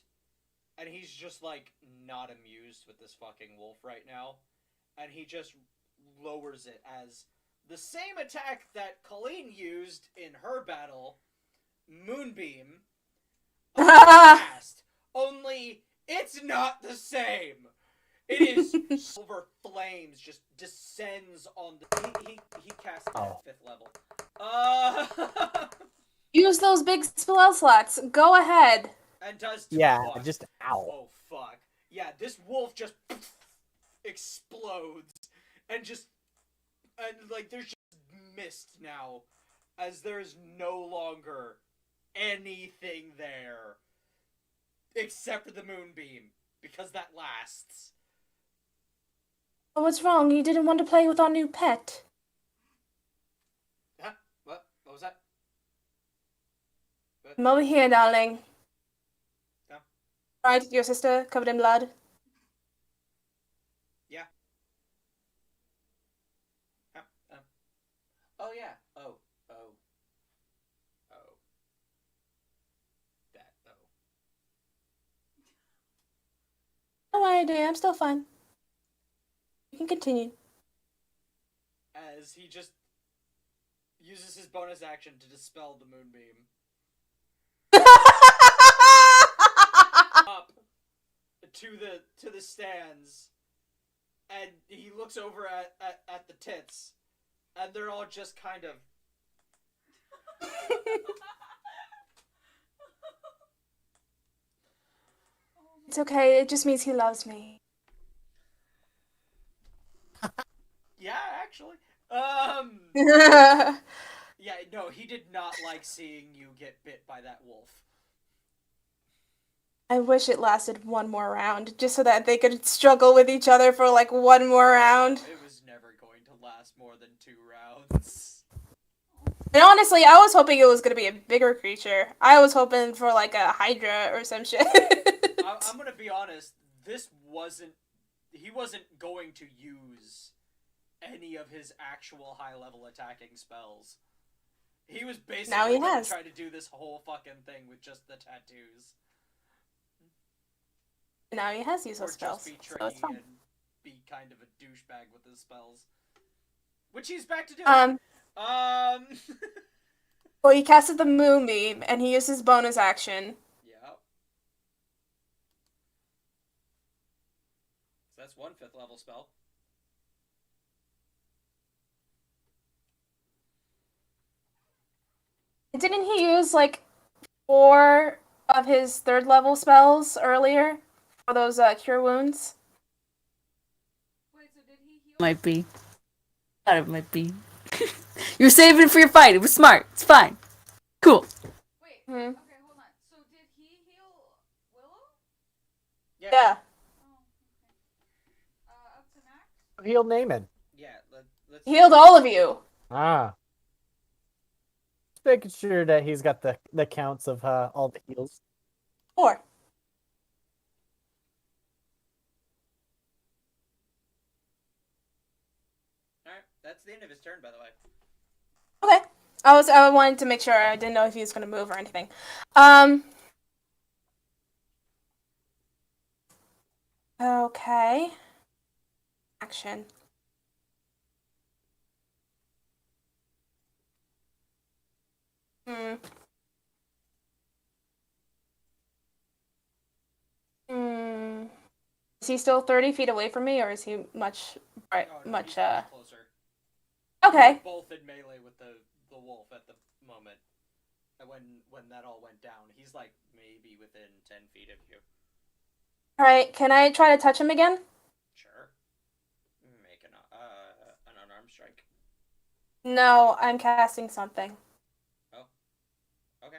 and he's just, like, not amused with this fucking wolf right now. And he just lowers it as the same attack that Colleen used in her battle, Moonbeam, cast. Only it's not the same. It is silver flames just descends on the... He cast it at 5th level. Use those big spell slots. Go ahead. And does Yeah, just ow. Oh, fuck. Yeah, this wolf just explodes. And just... And, like, there's just mist now. As there's no longer anything there. Except for the moonbeam. Because that lasts. Oh, what's wrong? You didn't want to play with our new pet. Huh? What? What was that? What? I'm over here, darling. Yeah. Right, your sister covered in blood. Yeah. Oh, yeah. Oh. That, Don't worry, dear. I'm still fine. You can continue. As he just uses his bonus action to dispel the moonbeam. Up to the stands, and he looks over at the tits, and they're all just kind of... It's okay. It just means he loves me. Yeah, actually. Yeah, no, he did not like seeing you get bit by that wolf. I wish it lasted one more round, just so that they could struggle with each other for like one more round. It was never going to last more than 2 rounds. And honestly, I was hoping it was gonna be a bigger creature. I was hoping for like a Hydra or some shit. I'm gonna be honest, he wasn't going to use any of his actual high-level attacking spells. He was basically going to try to do this whole fucking thing with just the tattoos. Now he has useless spells, Or just be so it's tricky fine. and be kind of a douchebag with his spells. Which he's back to doing. Well, he casted the Moonbeam, and he used his bonus action. Yeah. So that's one 5th level spell. Didn't he use like 4 of his 3rd level spells earlier for those cure wounds. Wait, so did he heal? Might be. Thought it might be. You're saving it for your fight. It was smart. It's fine. Cool. Wait, Hmm. okay, hold on. So did he heal Willow? Yeah. Oh, okay. Up to max? Healed Naaman. Yeah, let's Healed all of you. Ah. Just making sure that he's got the counts of all the heals. 4. Alright, that's the end of his turn, by the way. Okay. I wanted to make sure. I didn't know if he was going to move or anything. Okay. Action. Hmm. Hmm. Is he still 30 feet away from me, or is he much, Oh, no, much, he's much closer. Okay. You're both in melee with the wolf at the moment. And when that all went down, he's like maybe within 10 feet of you. Alright, can I try to touch him again? Sure. Make an unarmed strike. No, I'm casting something. Oh. Okay.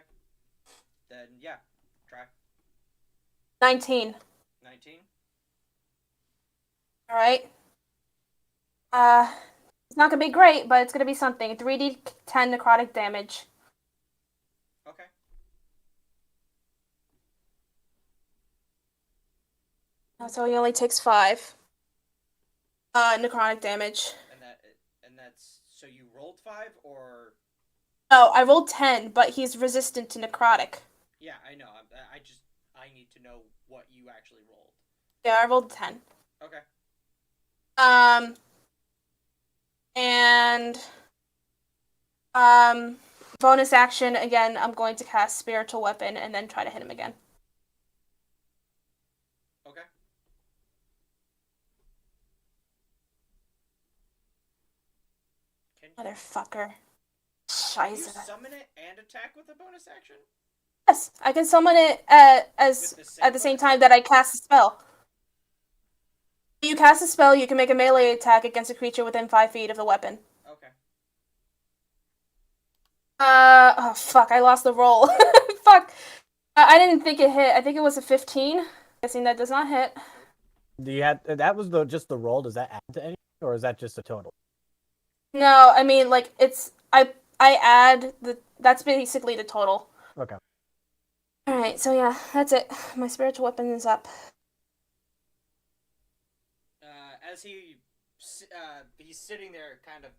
Then yeah, try. 19. 19. Alright. It's not gonna be great, but it's gonna be something. 3d10 necrotic damage. Okay. So he only takes 5. Necrotic damage. And that's so you rolled 5 or Oh, I rolled 10, but he's resistant to necrotic. yeah, I know. I need to know what you actually rolled. Yeah, I rolled 10. Okay. And bonus action again, I'm going to cast spiritual weapon and then try to hit him again. Okay. Motherfucker. Can you Scheiße. summon it and attack with a bonus action? Yes, I can summon it as at the same time that I cast a spell. When you cast a spell, you can make a melee attack against a creature within 5 feet of the weapon. Okay. Oh fuck, I lost the roll. Fuck. I didn't think it hit. I think it was a 15. Guessing that does not hit. Do you have that was just the roll? Does that add to anything, or is that just a total? No, I mean like it's I add that's basically the total. Okay. Alright, so yeah, that's it. My spiritual weapon is up. As he's sitting there kind of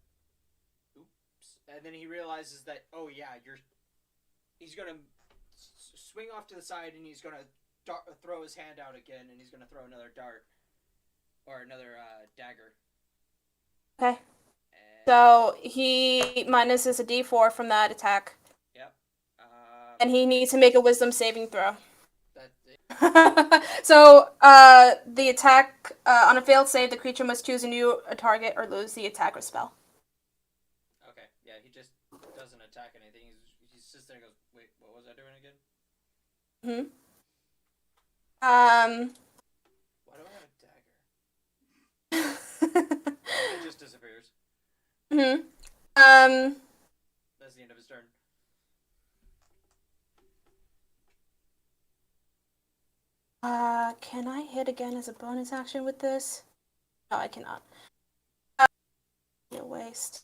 oops, and then he realizes that oh yeah, he's gonna swing off to the side and he's gonna throw his hand out again and he's gonna throw another dart or another dagger. Okay. And, So he minuses a d4 from that attack. yep. And he needs to make a wisdom saving throw. That's it. So, the attack, on a failed save, the creature must choose a new target or lose the attack or spell. Okay, yeah, he just doesn't attack anything. He sits there and goes, wait, what was I doing again? Why do I have a dagger? It just disappears. That's the end of his turn. Can I hit again as a bonus action with this? No, I cannot. Be a waste.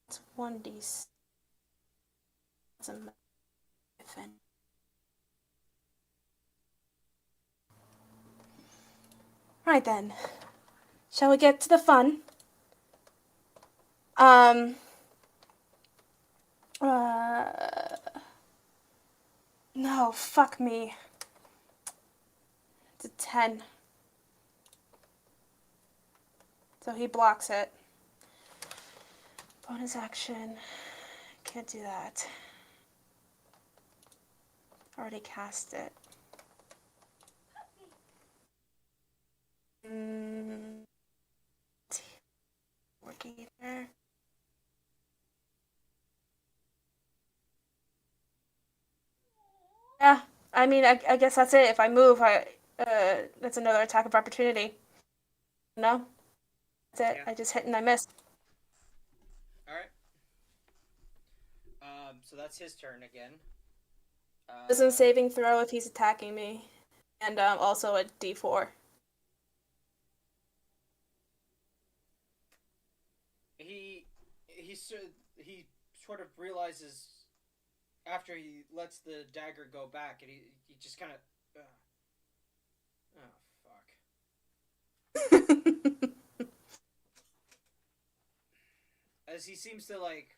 It's 1d. Doesn't matter if any. Alright then. Shall we get to the fun? No, fuck me. It's a 10. So he blocks it. Bonus action. Can't do that. Already cast it. Yeah, I mean, I guess that's it. If I move, that's another attack of opportunity. No, that's it. Yeah. I just hit and I missed. All right. So that's his turn again. Wisdom saving throw if he's attacking me, and also a D4. He sort of realizes after he lets the dagger go back, and he just kind of. Oh fuck! As he seems to like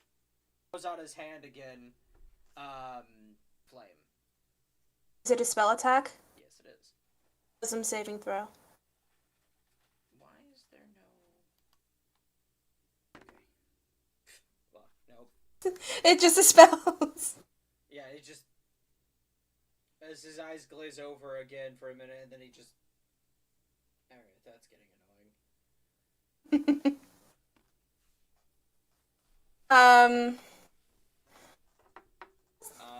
goes out his hand again. Flame. Is it a spell attack? Yes, it is. Wisdom saving throw. Why is there no? Okay. Well, nope. It just dispels. Yeah, it just as his eyes glaze over again for a minute, and then he just. All right, that's getting annoying.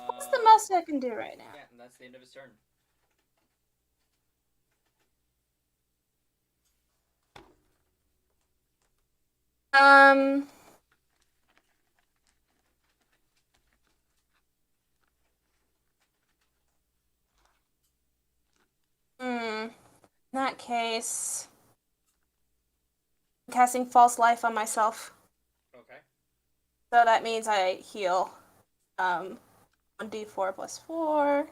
What's the most I can do right now? Yeah, and that's the end of his turn. Um. In that case, I'm casting false life on myself. Okay. So that means I heal. 1d4 plus 4.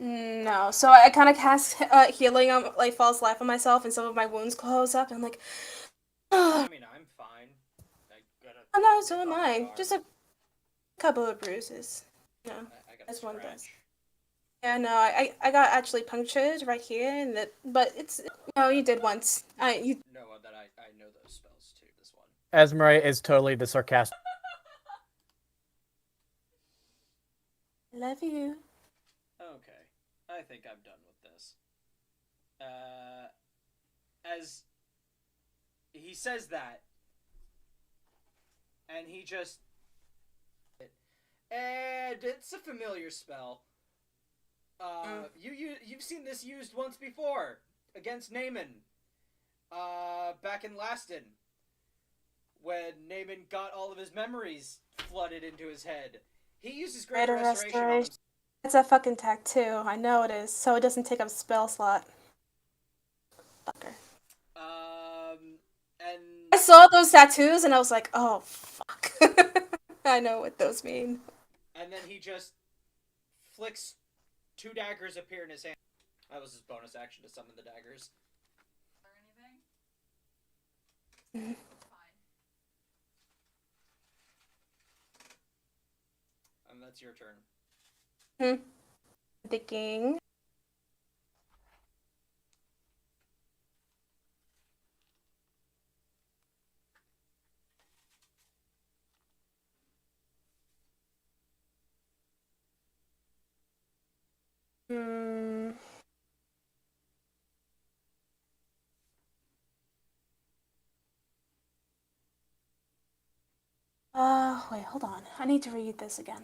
No, so I kind of cast healing on like false life on myself, and some of my wounds close up. And I'm like, I mean, I'm fine. I gotta. oh no, so am nip on I. the car. Just a couple of bruises. You know, I got a as one scratch. does. Yeah, no, I got actually punctured right here, and but it's no, you did once. You No, that I know those spells too. This one. Esmeralda is totally the sarcastic. love you. Okay, I think I'm done with this. As he says that, and he just. And it's a familiar spell. You've seen this used once before against Naaman. Back in Laston, when Naaman got all of his memories flooded into his head, he uses Greater Restoration on himself. It's a fucking tattoo. I know it is. So it doesn't take up a spell slot. Fucker. And I saw those tattoos and I was like, oh fuck. I know what those mean. and then he just flicks 2 daggers appear in his hand. That was his bonus action to summon the daggers. Or anything? Fine. And that's your turn. Thinking. Wait, hold on. I need to read this again.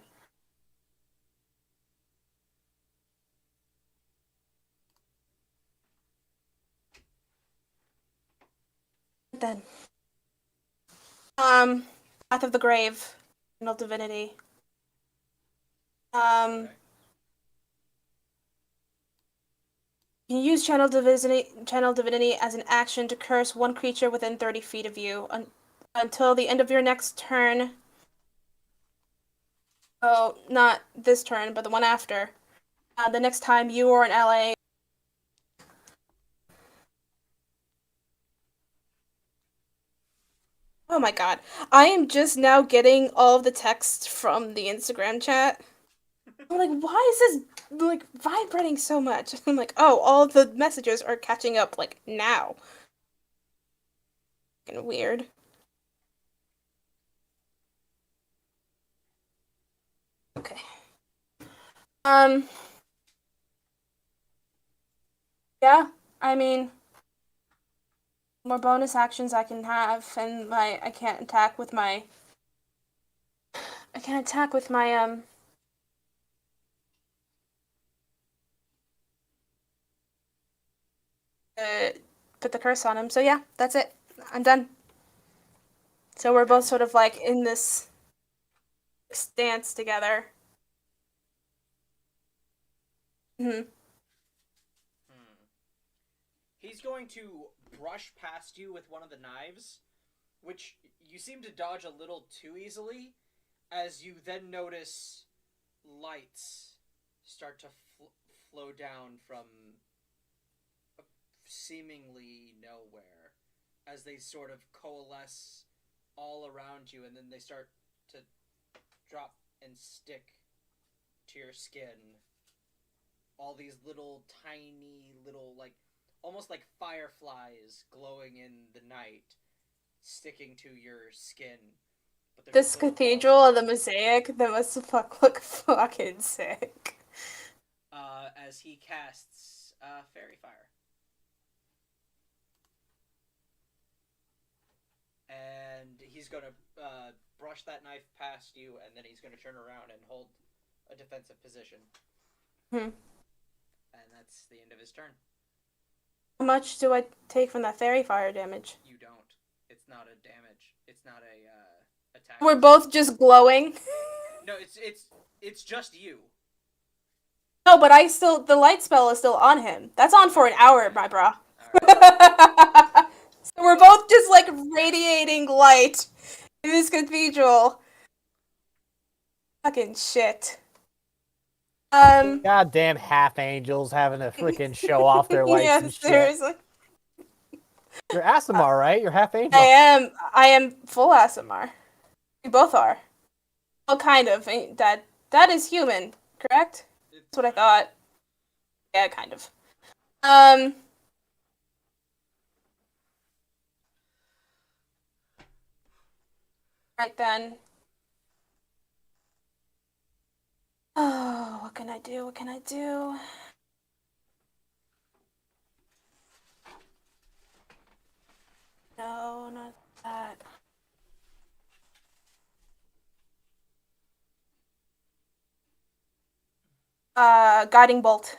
Then. Path of the Grave. Channel Divinity. Okay. You can use Channel Divinity as an action to curse one creature within 30 feet of you until the end of your next turn. Oh, not this turn, but the one after. The next time you or an ally. Oh my god. I am just now getting all of the text from the Instagram chat. I'm like, why is this like vibrating so much? I'm like, oh, all of the messages are catching up like now. Kind of weird. Okay. Um, yeah, I mean, more bonus actions I can have, and I can't attack with my, I can't attack with my, uh, put the curse on him. So yeah, that's it. I'm done. So we're both sort of like in this stance together. Hmm. He's going to brush past you with one of the knives, which you seem to dodge a little too easily, as you then notice lights start to flow down from seemingly nowhere as they sort of coalesce all around you, and then they start to drop and stick to your skin. All these little tiny little, like, almost like fireflies glowing in the night, sticking to your skin. But This cathedral and the mosaic, that must look fucking sick. As he casts Fairy Fire. And he's going to brush that knife past you, and then he's going to turn around and hold a defensive position. Hmm. And that's the end of his turn. How much do I take from that fairy fire damage? You don't. It's not a damage. It's not a attack. We're both just glowing. No, it's just you. No, but the light spell is still on him. That's on for an hour, my bra. Right. So we're both just like radiating light in this cathedral. Fucking shit. Goddamn half angels having to freaking show off their lights yeah, and shit. seriously. You're Asimar, right? You're half angel. I am full ASMR. We both are. Well, kind of. That is human, correct? That's what I thought. Yeah, kind of. Right then. Oh, what can I do? What can I do? No, not that. Guiding bolt.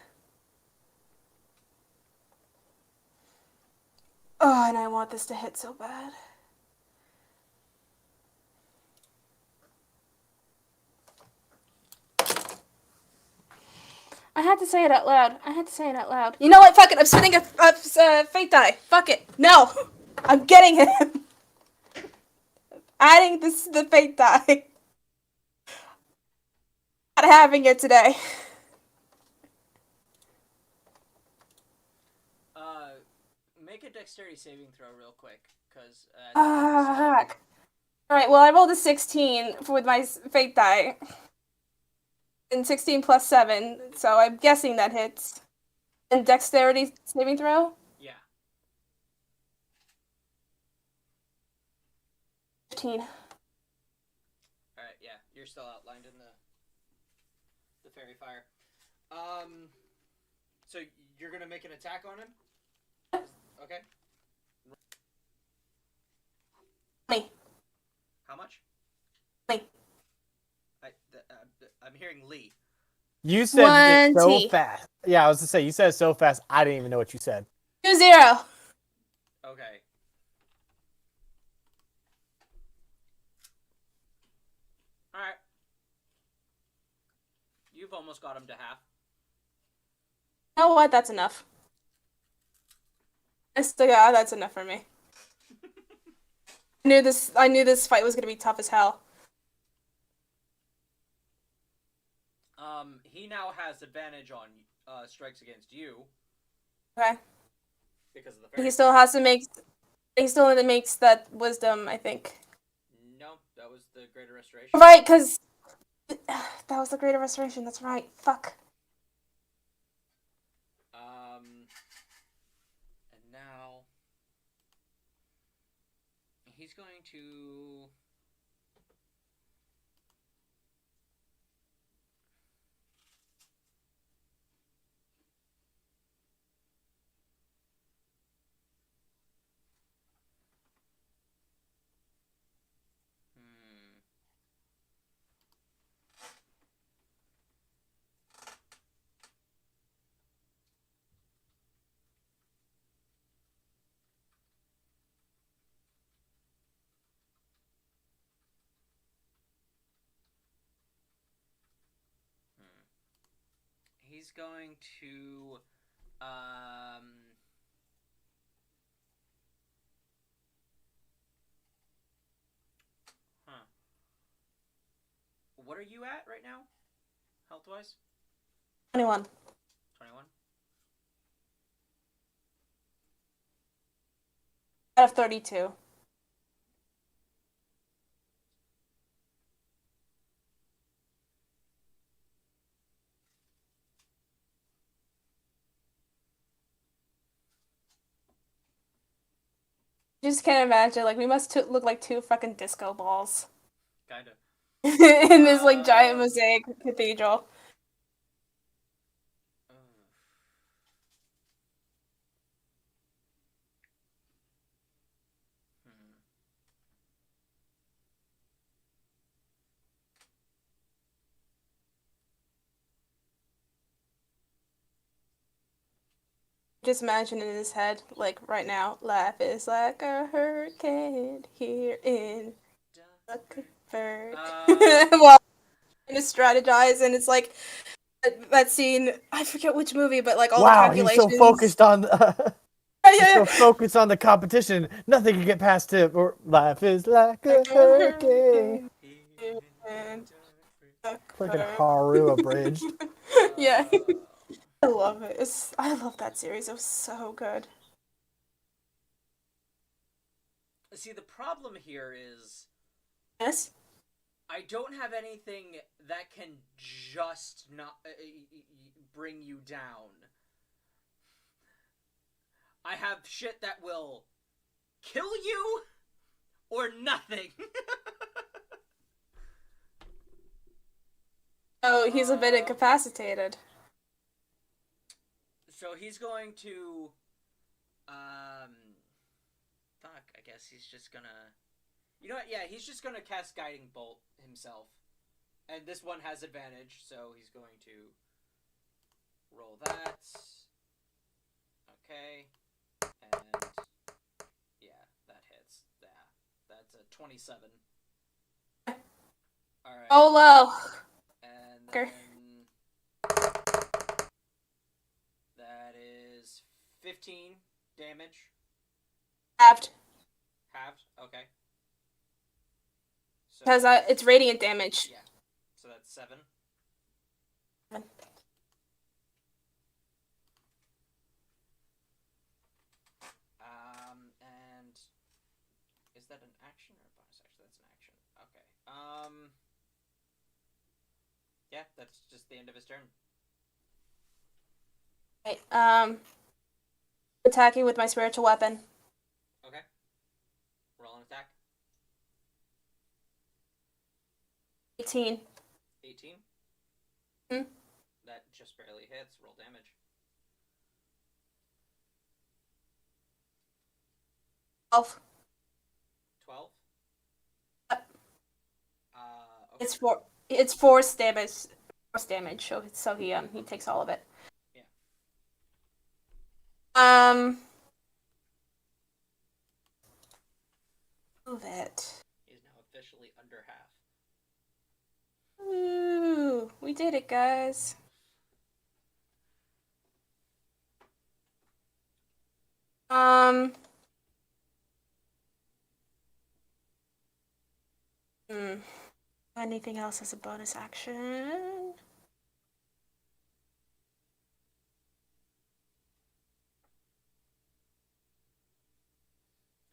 Oh, and I want this to hit so bad. I had to say it out loud. I had to say it out loud. You know what? Fuck it. I'm spinning a fate die. Fuck it. No. I'm getting him. Adding this to the fate die. Not having it today. Make a dexterity saving throw real quick, because Fuck. Alright, well, I rolled a 16 with my fate die. And 16 plus 7, so I'm guessing that hits. And dexterity saving throw? Yeah. 15. Alright, yeah. You're still outlined in the fairy fire. So you're gonna make an attack on him? Okay. 20. How much? 20. I'm hearing Lee. You said it so 20. fast. Yeah, I was to say, you said it so fast, I didn't even know what you said. 2-0. Okay. Alright. You've almost got him to half. You know what? That's enough. That's enough for me. I knew this fight was gonna be tough as hell. He now has advantage on strikes against you. Okay. Because of the fairy. He still has to make. He still makes that wisdom, I think. No, that was the Greater Restoration. Right, because that was the Greater Restoration. That's right. Fuck. And now he's going to. he's going to what are you at right now? Health wise? 21. 21? Out of 32. Just can't imagine. Like, we must look like two fucking disco balls Kinda. in this like giant mosaic cathedral. Just imagine in his head, like right now, life is like a hurricane here in Luckford. Well, and to strategize, and it's like that scene. I forget which movie, but like all the Wow, he's calculations. so focused on he's Yeah. so focused on the competition, nothing can get past him. Or life is like a hurricane. Freaking Haru abridged. Yeah. I love it. I love that series. It was so good. See, the problem here is Yes. I don't have anything that can just not bring you down. I have shit that will kill you or nothing. Oh, he's a bit incapacitated. So he's going to I guess he's just gonna, you know what, yeah, he's just gonna cast Guiding Bolt himself. And this one has advantage, so he's going to roll that. Okay. And yeah, that hits. Yeah. That's a 27. Alright. Oh, low. And Okay. then that is 15 damage. Halved. Halved? Okay. So Because it's radiant damage. yeah. So that's 7. And is that an action or a bonus action? That's an action. Okay. Yeah, that's just the end of his turn. Okay, attacking with my spiritual weapon. Okay. Roll an attack. 18. 18. Hmm. That just barely hits. Roll damage. 12. 12. Yep. Okay. It's force damage. Force damage. So he takes all of it. Yeah. Move it. He's now officially under half. Ooh, we did it, guys. Anything else as a bonus action?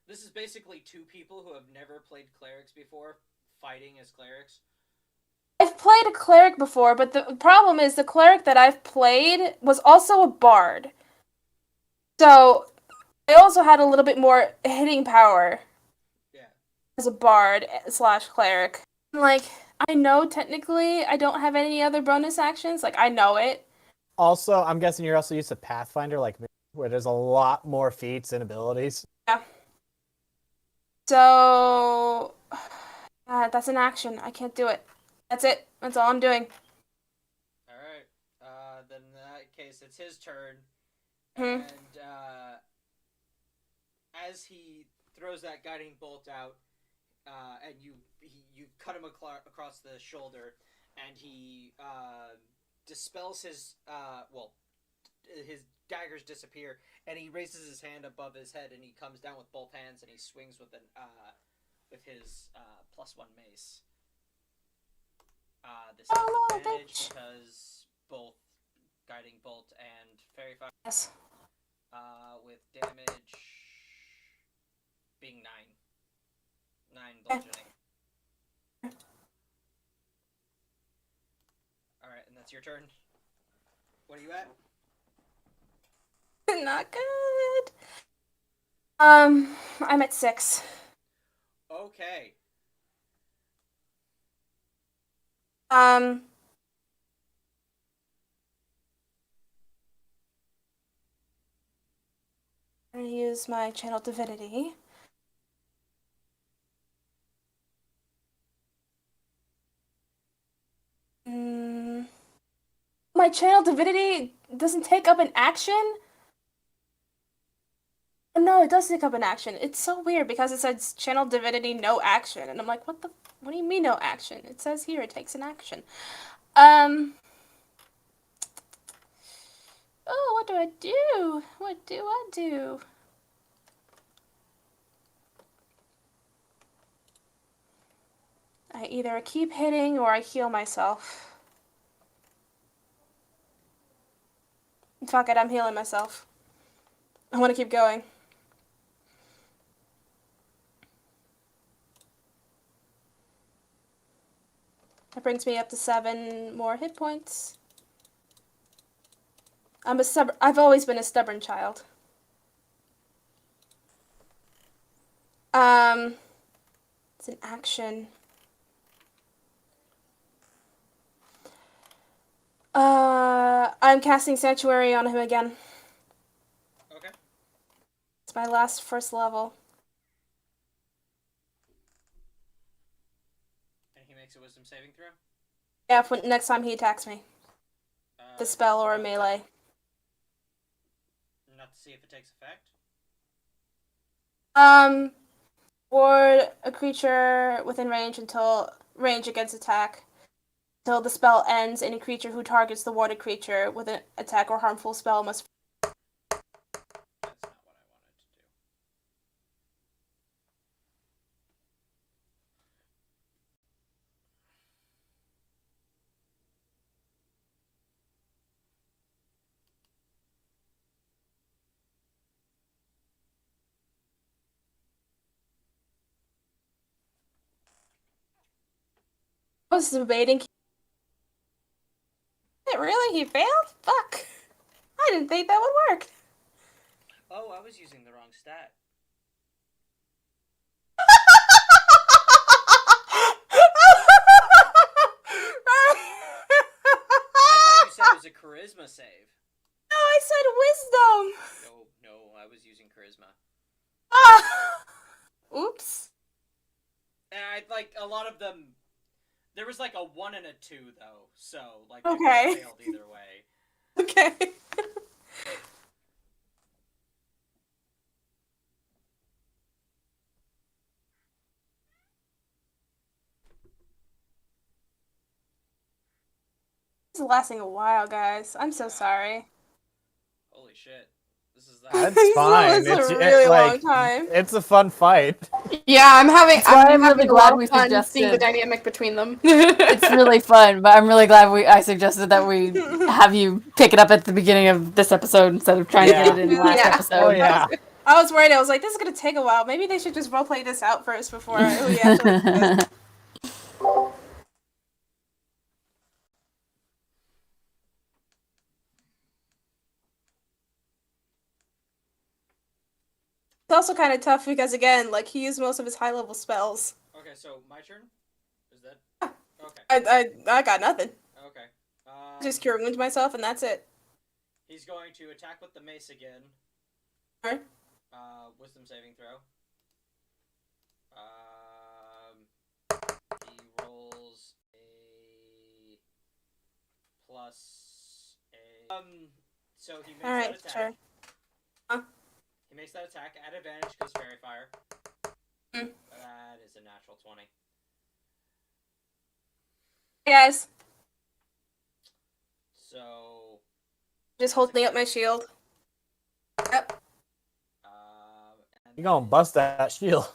This is basically two people who have never played clerics before fighting as clerics. I've played a cleric before, but the problem is the cleric that I've played was also a bard. So I also had a little bit more hitting power. Yeah. As a bard / cleric. Like, I know technically I don't have any other bonus actions. Like, I know it. Also, I'm guessing you're also used to Pathfinder, like me, where there's a lot more feats and abilities. Yeah. So, that's an action. I can't do it. That's it. That's all I'm doing. Alright. Then in that case, it's his turn. Hmm. And, as he throws that guiding bolt out, and you cut him across the shoulder, and he dispels his his daggers disappear, and he raises his hand above his head, and he comes down with both hands, and he swings with his +1 mace. This has advantage because both guiding bolt and fairy fire. Yes. With damage being 9 bludgeoning. All right, and that's your turn. What are you at? Not good. I'm at 6. Okay. I'm gonna use my channel divinity. My channel divinity doesn't take up an action? Oh, no, it does take up an action. It's so weird because it says channel divinity no action, and I'm like, what do you mean no action? It says here it takes an action. Oh, what do I do? What do I do? I either keep hitting or I heal myself. Fuck it, I'm healing myself. I want to keep going. That brings me up to 7 more hit points. I've always been a stubborn child. It's an action. I'm casting Sanctuary on him again. Okay. It's my last first level. And he makes a wisdom saving throw? Yeah, next time he attacks me. The spell or a melee. Not to see if it takes effect? Ward a creature within range against attack. Until the spell ends, any creature who targets the warded creature with an attack or harmful spell must... That's not what I wanted to do. I was debating... Really? He failed? Fuck. I didn't think that would work. Oh, I was using the wrong stat. I thought you said it was a charisma save. No, I said wisdom. No, I was using charisma. Oops. And a lot of them... There was like a 1 and a 2, though, so, like, Okay. they failed either way. Okay. This is lasting a while, guys. I'm so sorry. Holy shit. This is That's fine. It's a really long time. It's a fun fight. Yeah, I'm having really a glad lot we of fun seeing the suggested- dynamic between them. It's really fun, but I'm really glad I suggested that we have you pick it up at the beginning of this episode instead of trying to get it in the last Yeah. episode. Oh yeah. I was worried. I was like, this is gonna take a while. Maybe they should just roleplay this out first before we actually do this. It's also kind of tough because, again, like, he used most of his high-level spells. Okay, so my turn? Is that... Okay. I got nothing. Okay. Just cure wound myself, and that's it. He's going to attack with the mace again. Alright. Wisdom saving throw. He rolls a plus a... So he makes that attack. Sure. He makes that attack at advantage because fairy fire. Mm. That is a natural 20. Hey, guys. Just holding up my shield. Yep. And You gonna bust that shield.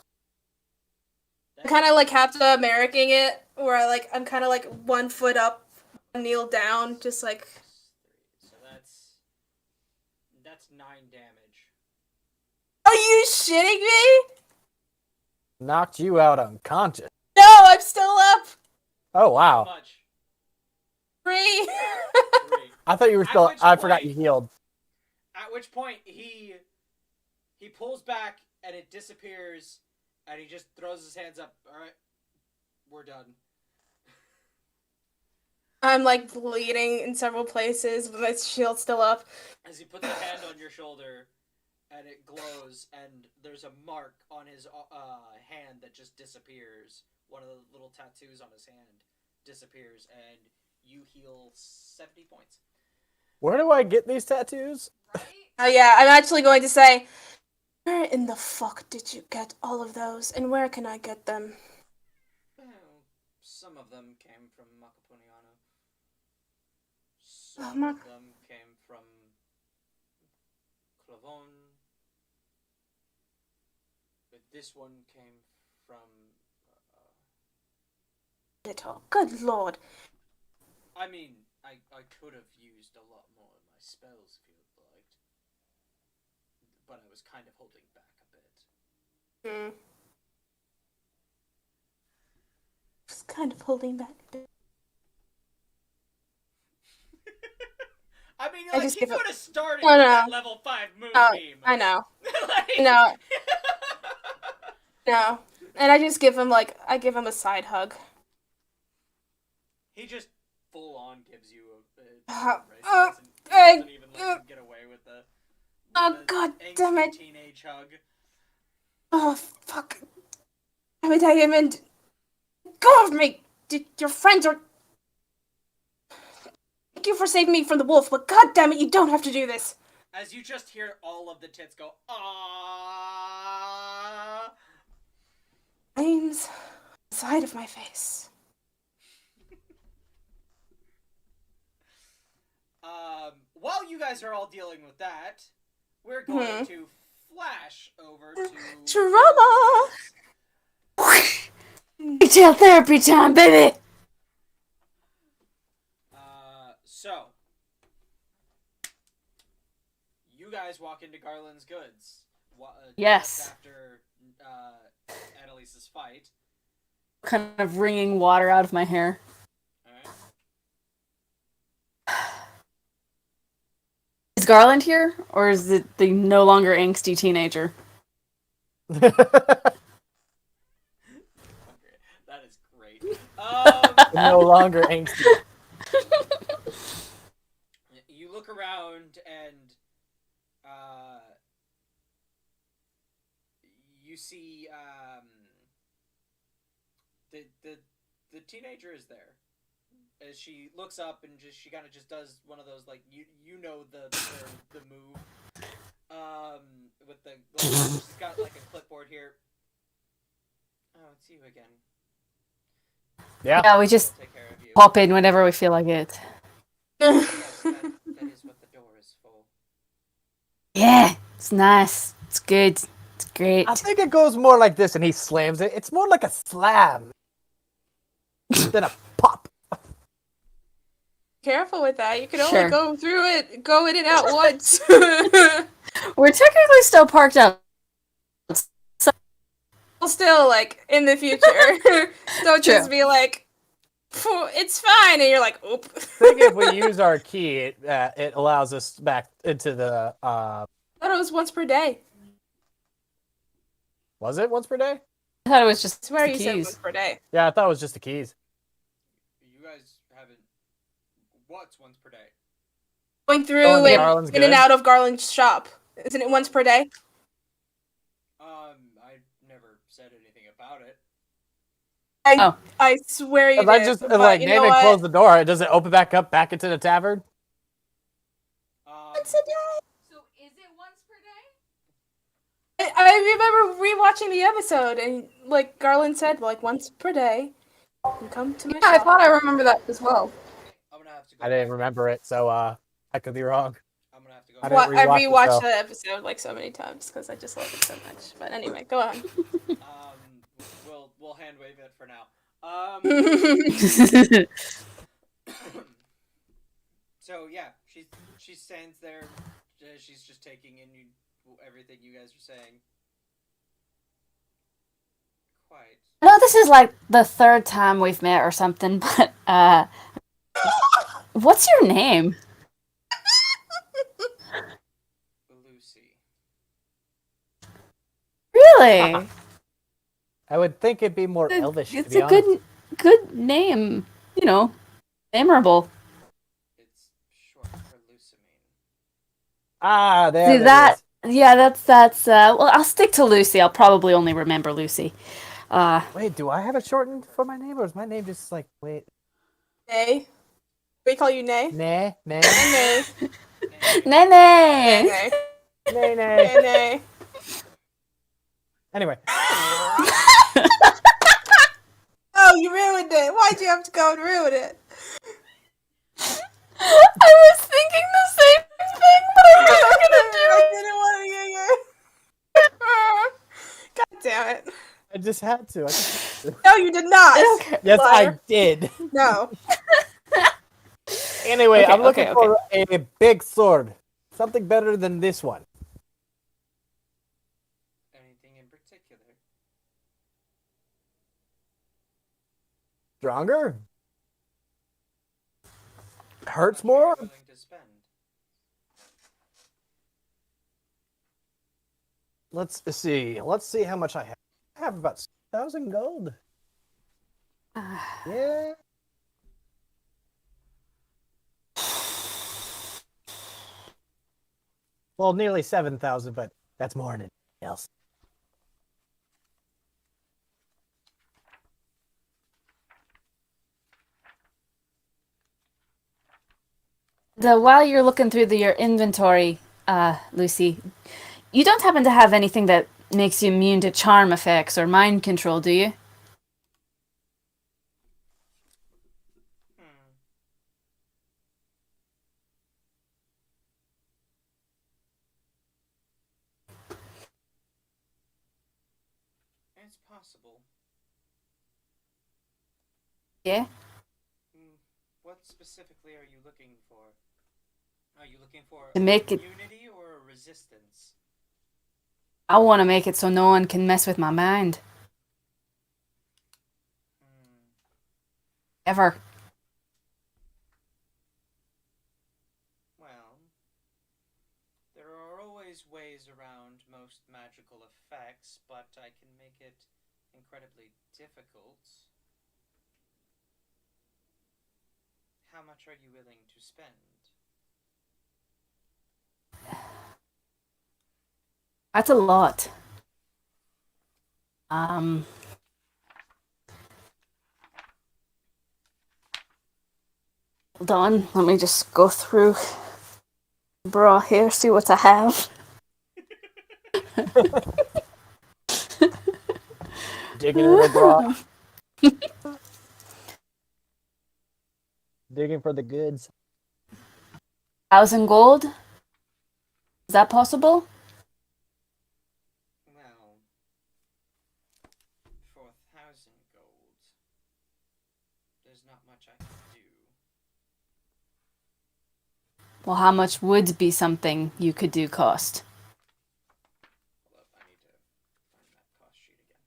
I'm kind of like Captain Americaing it, where I'm kind of like 1 foot up, kneel down, just like. So that's 9 damage. Are you shitting me? Knocked you out unconscious. No, I'm still up. Oh, How wow. much? 3. 3. I thought you were At still... which I forgot point- you healed. At which point he pulls back and it disappears, and he just throws his hands up. All right, we're done. I'm like bleeding in several places, but my shield's still up. As he puts a hand on your shoulder, and it glows, and there's a mark on his hand that just disappears. One of the little tattoos on his hand disappears, and you heal 70 points. Where do I get these tattoos? Right? Oh yeah, I'm actually going to say, where in the fuck did you get all of those, and where can I get them? Well, some of them came from Macaponiano. Oh, Some of them came from Clavon. But this one came from... Little. Good lord. I mean, I could have used a lot more of my spells if you had liked. But I was kind of holding back a bit. Just kind of holding back. I mean, I like, just you give could it- have started No, with no. that level 5 moonbeam. I know. Like... No. No. And I just give him I give him a side hug. He just full on gives you a Uh, he uh, doesn't even let you get away with the Oh, god damn angsty it. teenage hug. Oh, fuck. Damn it, Diamond. Go off me! Your friends are... Thank you for saving me from the wolf, but god damn it, you don't have to do this. As you just hear all of the tits go, ah. Flames on the side of my face. While you guys are all dealing with that, we're going to flash over to Drama! Retail therapy time, baby! So you guys walk into Garland's Goods. Yes. Just after Annalise's fight. Kind of wringing water out of my hair. Alright. Is Garland here? Or is it the no longer angsty teenager? That is great. No longer angsty. You look around and you see the teenager is there. As she looks up and she kind of just does one of those like you know the move with the she's got like a clipboard here. Oh, it's you again. Yeah, we just I'll take care of you. pop in whenever we feel like it. Yes, that is what the door is for. Yeah, it's nice. It's good. It's great. I think it goes more like this, and he slams it. It's more like a slam than a pop. Careful with that. You can only Sure. go through it, go in and out once. We're technically still parked out. Well, still, in the future. Don't True. just be like, "Phew, it's fine," and you're like, oop. I think if we use our key, it allows us back into the. I thought it was once per day. Was it once per day? I thought it was just I swear the you said once keys. per day. Yeah, I thought it was just the keys. You guys haven't. What's once per day? Going through Going to and Garland's in and Goods? out of Garland's shop. Isn't it once per day? I never said anything about it. I swear you If I did. just but like you name know and what? close the door, does it open back up back into the tavern? Once a day. So is it once per day? I remember rewatching the episode, and like Garland said, once per day, you come to my Yeah, I shop. thought I remember that as well. I'm gonna have to go I didn't back. remember it, so I could be wrong. gonna have to go. I didn't I rewatch the rewatched show. the episode like so many times because I just love it so much. But anyway, go on. We'll hand wave it for now. So yeah, she stands there. She's just taking in everything you guys are saying. Quite. I know this is like the third time we've met or something, but what's your name? Lucy. Really? I would think it'd be more elvish, It's to be a honest. good name. You know, memorable. It's short for Lucamine. Ah, there See it that? is. Yeah, that's. Well, I'll stick to Lucy. I'll probably only remember Lucy. Wait, do I have it shortened for my name, or is my name just like, wait? Nay. We call you Nay? Nay, nay, Nay. Nene. Nay. nay, nay. Nay. Nay. Anyway, Oh, you ruined it. Why'd you have to go and ruin it? I was thinking the same thing, but I wasn't gonna do I it. didn't want to hear you. God damn it. I just had to. I just had to. No, you did not. Okay. Yes, I Liar. did. No. Anyway, Okay, I'm looking okay. for a big sword. Something better than this one. Anything in particular? Stronger? Hurts How much are more? you willing to spend? Let's see. Let's see how much I have. I have about 6,000 gold. Yeah. Well, nearly 7,000, but that's more than anything else. While you're looking through your inventory, Lucy, you don't happen to have anything that makes you immune to charm effects or mind control, do you? Hmm. It's possible. Yeah. What specifically are you looking for? Are you looking for To make it- immunity or a resistance? I want to make it so no one can mess with my mind. Hmm. Ever. Well, there are always ways around most magical effects, but I can make it incredibly difficult. How much are you willing to spend? That's a lot. Hold on. Let me just go through the bra here, see what I have. Digging in the bra. Digging for the goods. 1,000 gold? Is that possible? Well, for 1,000 gold, there's not much I can do. Well, how much would be something you could do cost? Hold up, I need to find that cost sheet again.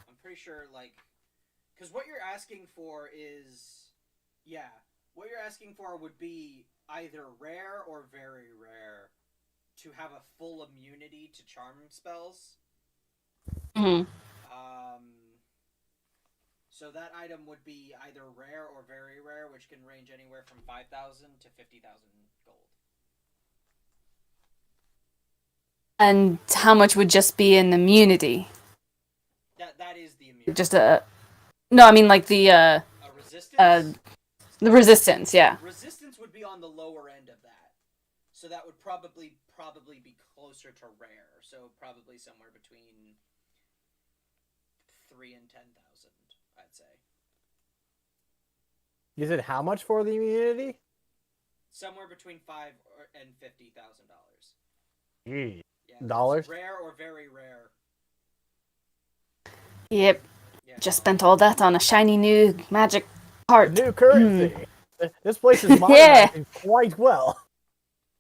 I'm pretty sure, like, because what you're asking for is, yeah, what you're asking for would be either rare or very rare to have a full immunity to charm spells. Mm-hmm. So that item would be either rare or very rare, which can range anywhere from 5,000 to 50,000 gold. And how much would just be an immunity? That is the immunity. Just a... No, I mean like the A resistance? the resistance, yeah. Resistance would be on the lower end of that. So that would probably be closer to rare. So probably somewhere between 3 and 10,000, I'd say. You said how much for the immunity? somewhere between and $50,000. Yeah, Dollars? rare or very rare. Yep. Yeah, Just spent all that on a shiny new magic heart. New currency. This place is Yeah. modernizing quite well.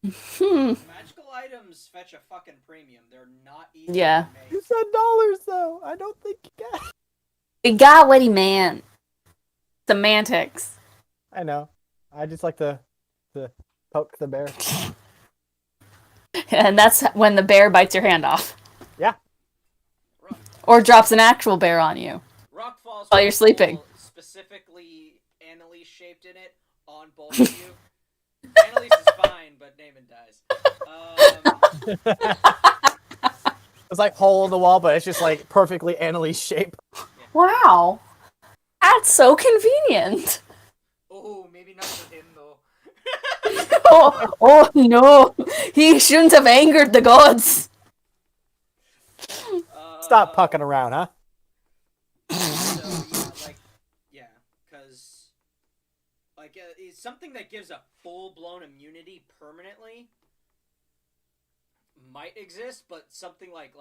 Magical items fetch a fucking premium. They're not easy Yeah. to make. You said dollars, though. I don't think you got. He got what he meant. Semantics. I know. I just like to poke the bear. And that's when the bear bites your hand off. Yeah. Or drops an actual bear on you. Rockfall's while you're sleeping. Specifically, Annalise shaped in it on both of you. Annalise is fine, but Naaman dies. It's like hole in the wall, but it's just like perfectly Annalise shape. Wow. That's so convenient. Oh, maybe not for him though. Oh no. He shouldn't have angered the gods. Stop pucking around, huh? So because it's something that gives a full-blown immunity permanently might exist, but something like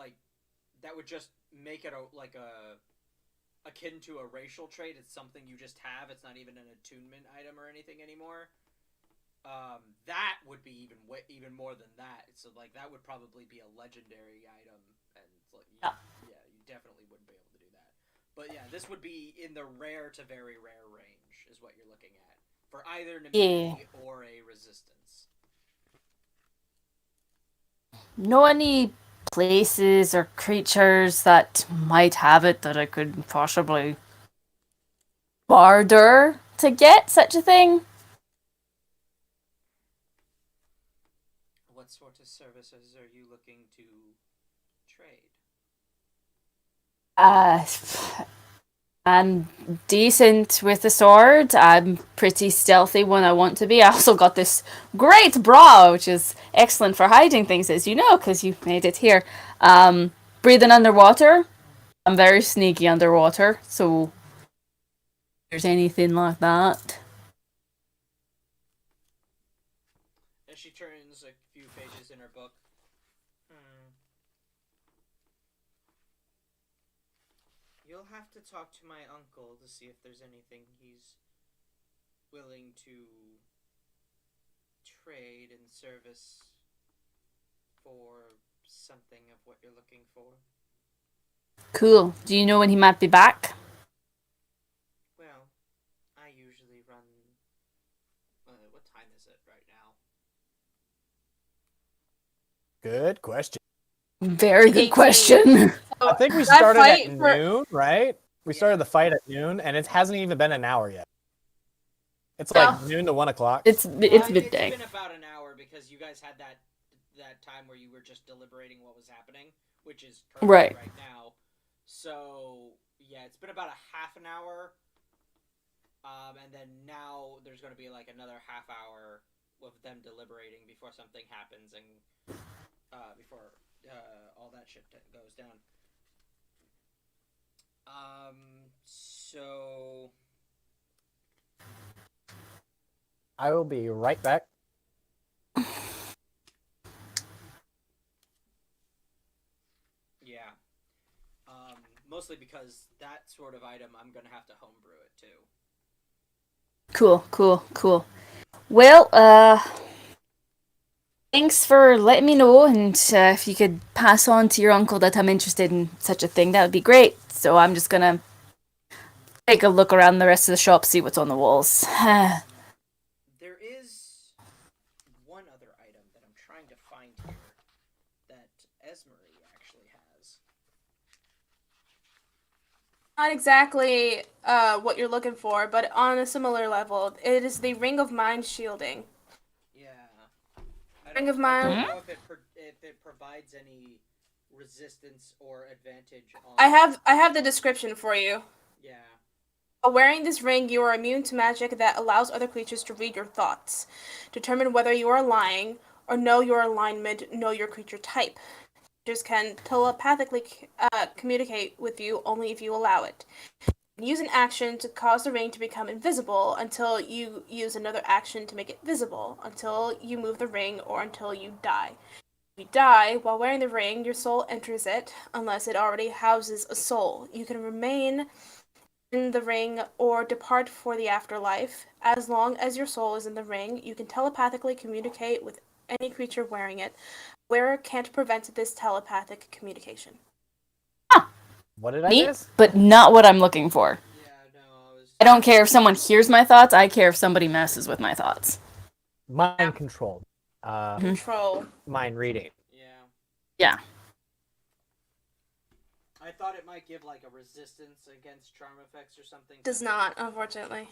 that would just make it akin to a racial trait. It's something you just have. It's not even an attunement item or anything anymore. That would be even more than that. So that would probably be a legendary item, and you definitely wouldn't be able to do that. But yeah, this would be in the rare to very rare range, is what you're looking at for either an immunity or a resistance. Know any places or creatures that might have it that I could possibly barter to get such a thing? What sort of services are you looking to trade? I'm decent with the sword. I'm pretty stealthy when I want to be. I also got this great bra, which is excellent for hiding things, as you know, because you made it here. Breathing underwater. I'm very sneaky underwater, so if there's anything like that. As she turns a few pages in her book. You'll have to talk to my uncle to see if there's anything he's willing to trade in service for something of what you're looking for. Cool. Do you know when he might be back? Well, I usually run... what time is it right now? Good question. Very good 18. question. I think we That started fight at for- noon, right? We started the fight at noon, and it hasn't even been an hour yet. It's like noon to 1 o'clock. It's midday. It's been about an hour because you guys had that time where you were just deliberating what was happening, which is right now. So yeah, it's been about a half an hour, and then now there's going to be like another half hour of them deliberating before something happens and before all that shit goes down. So I will be right back. yeah, mostly because that sort of item I'm gonna have to homebrew it too. Cool. Well, thanks for letting me know, and if you could pass on to your uncle that I'm interested in such a thing, that would be great. So I'm just gonna take a look around the rest of the shop, see what's on the walls. There is one other item that I'm trying to find here that Esmery actually has. Not exactly what you're looking for, but on a similar level. It is the Ring of Mind shielding. Yeah. Ring of I Mind. don't know if it provides any resistance or advantage on... I have the description for you. Yeah. While wearing this ring, you are immune to magic that allows other creatures to read your thoughts, determine whether you are lying, or know your alignment, know your creature type. Creatures can telepathically communicate with you only if you allow it. Use an action to cause the ring to become invisible until you use another action to make it visible, until you move the ring, or until you die. If you die while wearing the ring, your soul enters it, unless it already houses a soul. You can remain in the ring or depart for the afterlife. As long as your soul is in the ring, you can telepathically communicate with any creature wearing it. Wearer can't prevent this telepathic communication. What did I Neat, miss? but not what I'm looking for. Yeah, no, I don't care if someone hears my thoughts. I care if somebody messes with my thoughts. Mind controlled. Control. Mind reading. Yeah. I thought it might give like a resistance against charm effects or something. Does not, unfortunately.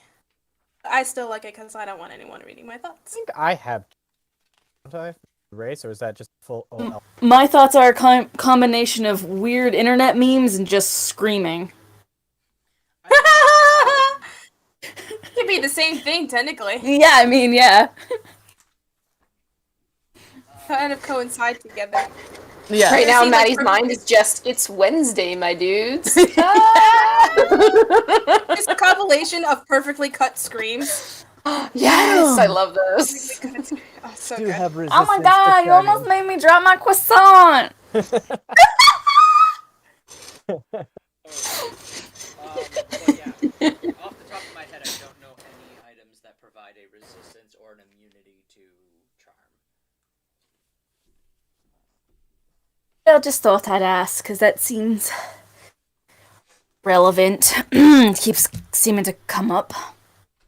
I still like it because I don't want anyone reading my I thoughts. think I have. Don't I? Race, or is that just full? Oh, My thoughts are a combination of weird internet memes and just screaming. Could be the same thing, technically. Yeah, I mean, yeah. Kind of coincide together. Yeah. Right It now, seems like Maddie's perfect- mind is just, it's Wednesday, my dudes. It's a compilation of perfectly cut screams. Yes, I love those. Oh, so do good. have resistance. Oh my god, you almost made me drop my croissant! But yeah, off the top of my head, I don't know any items that provide a resistance or an immunity to charm. I just thought I'd ask, because that seems relevant. Keeps seeming to come up.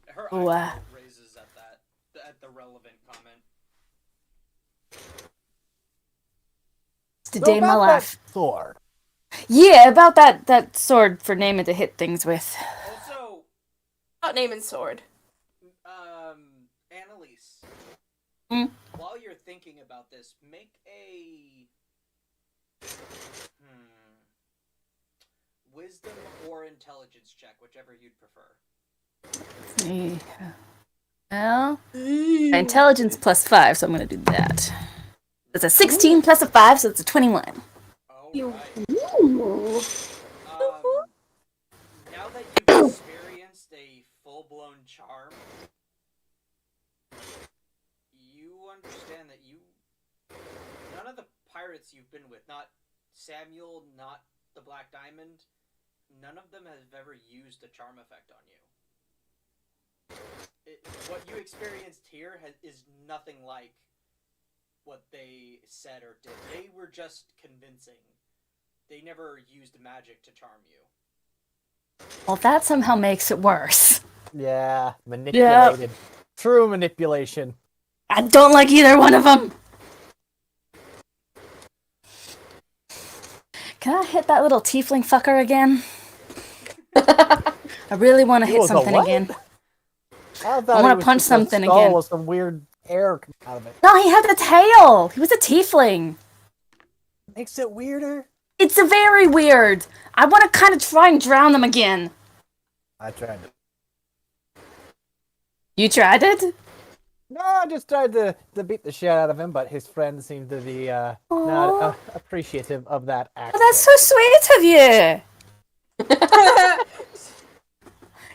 Her Oh, eyebrow raises at the relevant comment. It's the day of my life. Sword. Yeah, about that sword for Naaman to hit things with. Also, Not name and sword. Annalise, Hmm? while you're thinking about this, make a wisdom or intelligence check, whichever you'd prefer. Well, my intelligence plus 5, so I'm gonna do that. It's a 16 plus a 5, so it's a 21. Alright. Now that you've experienced a full-blown charm, you understand that none of the pirates you've been with, not Samuel, not the Black Diamond, none of them have ever used a charm effect on you. What you experienced here is nothing like what they said or did. They were just convincing. They never used magic to charm you. Well, that somehow makes it worse. Yeah, manipulated. True manipulation. I don't like either one of them. Can I hit that little tiefling fucker again? I really want to He hit was a something what? again. I wanna punch something again. With some weird air coming out of it. No, he had the tail. He was a tiefling. Makes it weirder. It's a very weird. I want to kind of try and drown them again. I tried to. You tried it? No, I just tried to beat the shit out of him, but his friends seem to be not Aw. appreciative of that act. Oh, that's so sweet of you.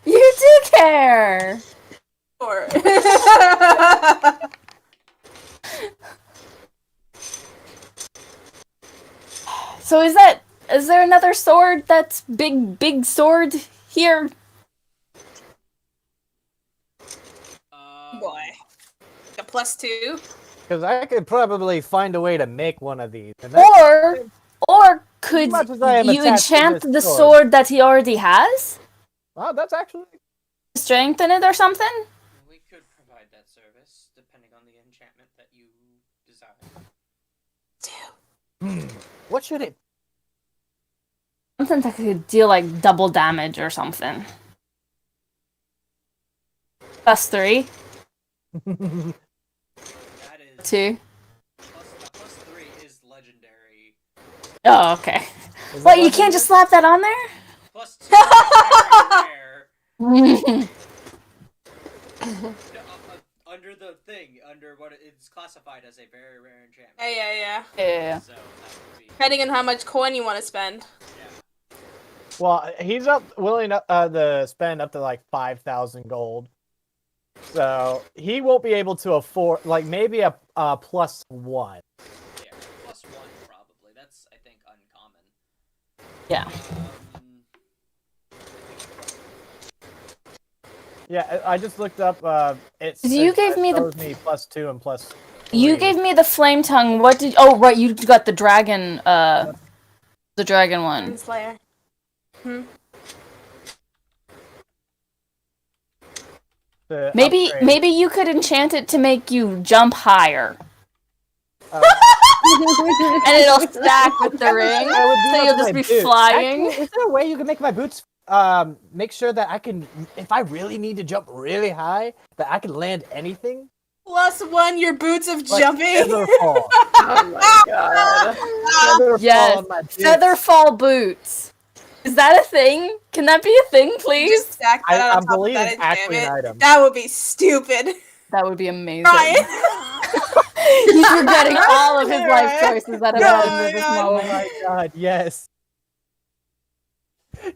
You do care. Or So is there another sword that's big sword here? boy. A +2. Because I could probably find a way to make one of these. And that's- Or could much as I am you attached to enchant this the sword. sword that he already has? Oh, that's actually. Strengthen it or something? We could provide that service, depending on the enchantment that you desire. What should it? Something that could deal like double damage or something. +3. That is 2. +3 is legendary. Oh, okay. Is it What, you legendary? can't just slap that on there? +2 is very rare. Under the thing, under what it's classified as a very rare enchantment. Yeah. Yeah. So that would be Depending on how much coin you want to spend. yeah. Well, he's willing to spend up to like 5,000 gold. So he won't be able to afford maybe a +1. Yeah, +1 probably. That's, I think, uncommon. Yeah. Yeah, I just looked up. You gave me shows me +2 and +3. You gave me the flame tongue. What did? Oh, right. You got the dragon. The dragon one. Slayer. Maybe you could enchant it to make you jump higher. And it'll stack with the ring, so you'll just be flying. Actually, is there a way you can make my boots make sure that I can, if I really need to jump really high, that I can land anything? +1 your boots of Like jumping. Featherfall. Oh my god. Featherfall Yes, on my boots. featherfall boots. Is that a thing? Can that be a thing, please? Just stack that I on top believe of that it's actually an item. That would be stupid. That would be amazing. Ryan. He's regretting all of his life choices that have Oh happened my at this God. Oh moment. my god, yes.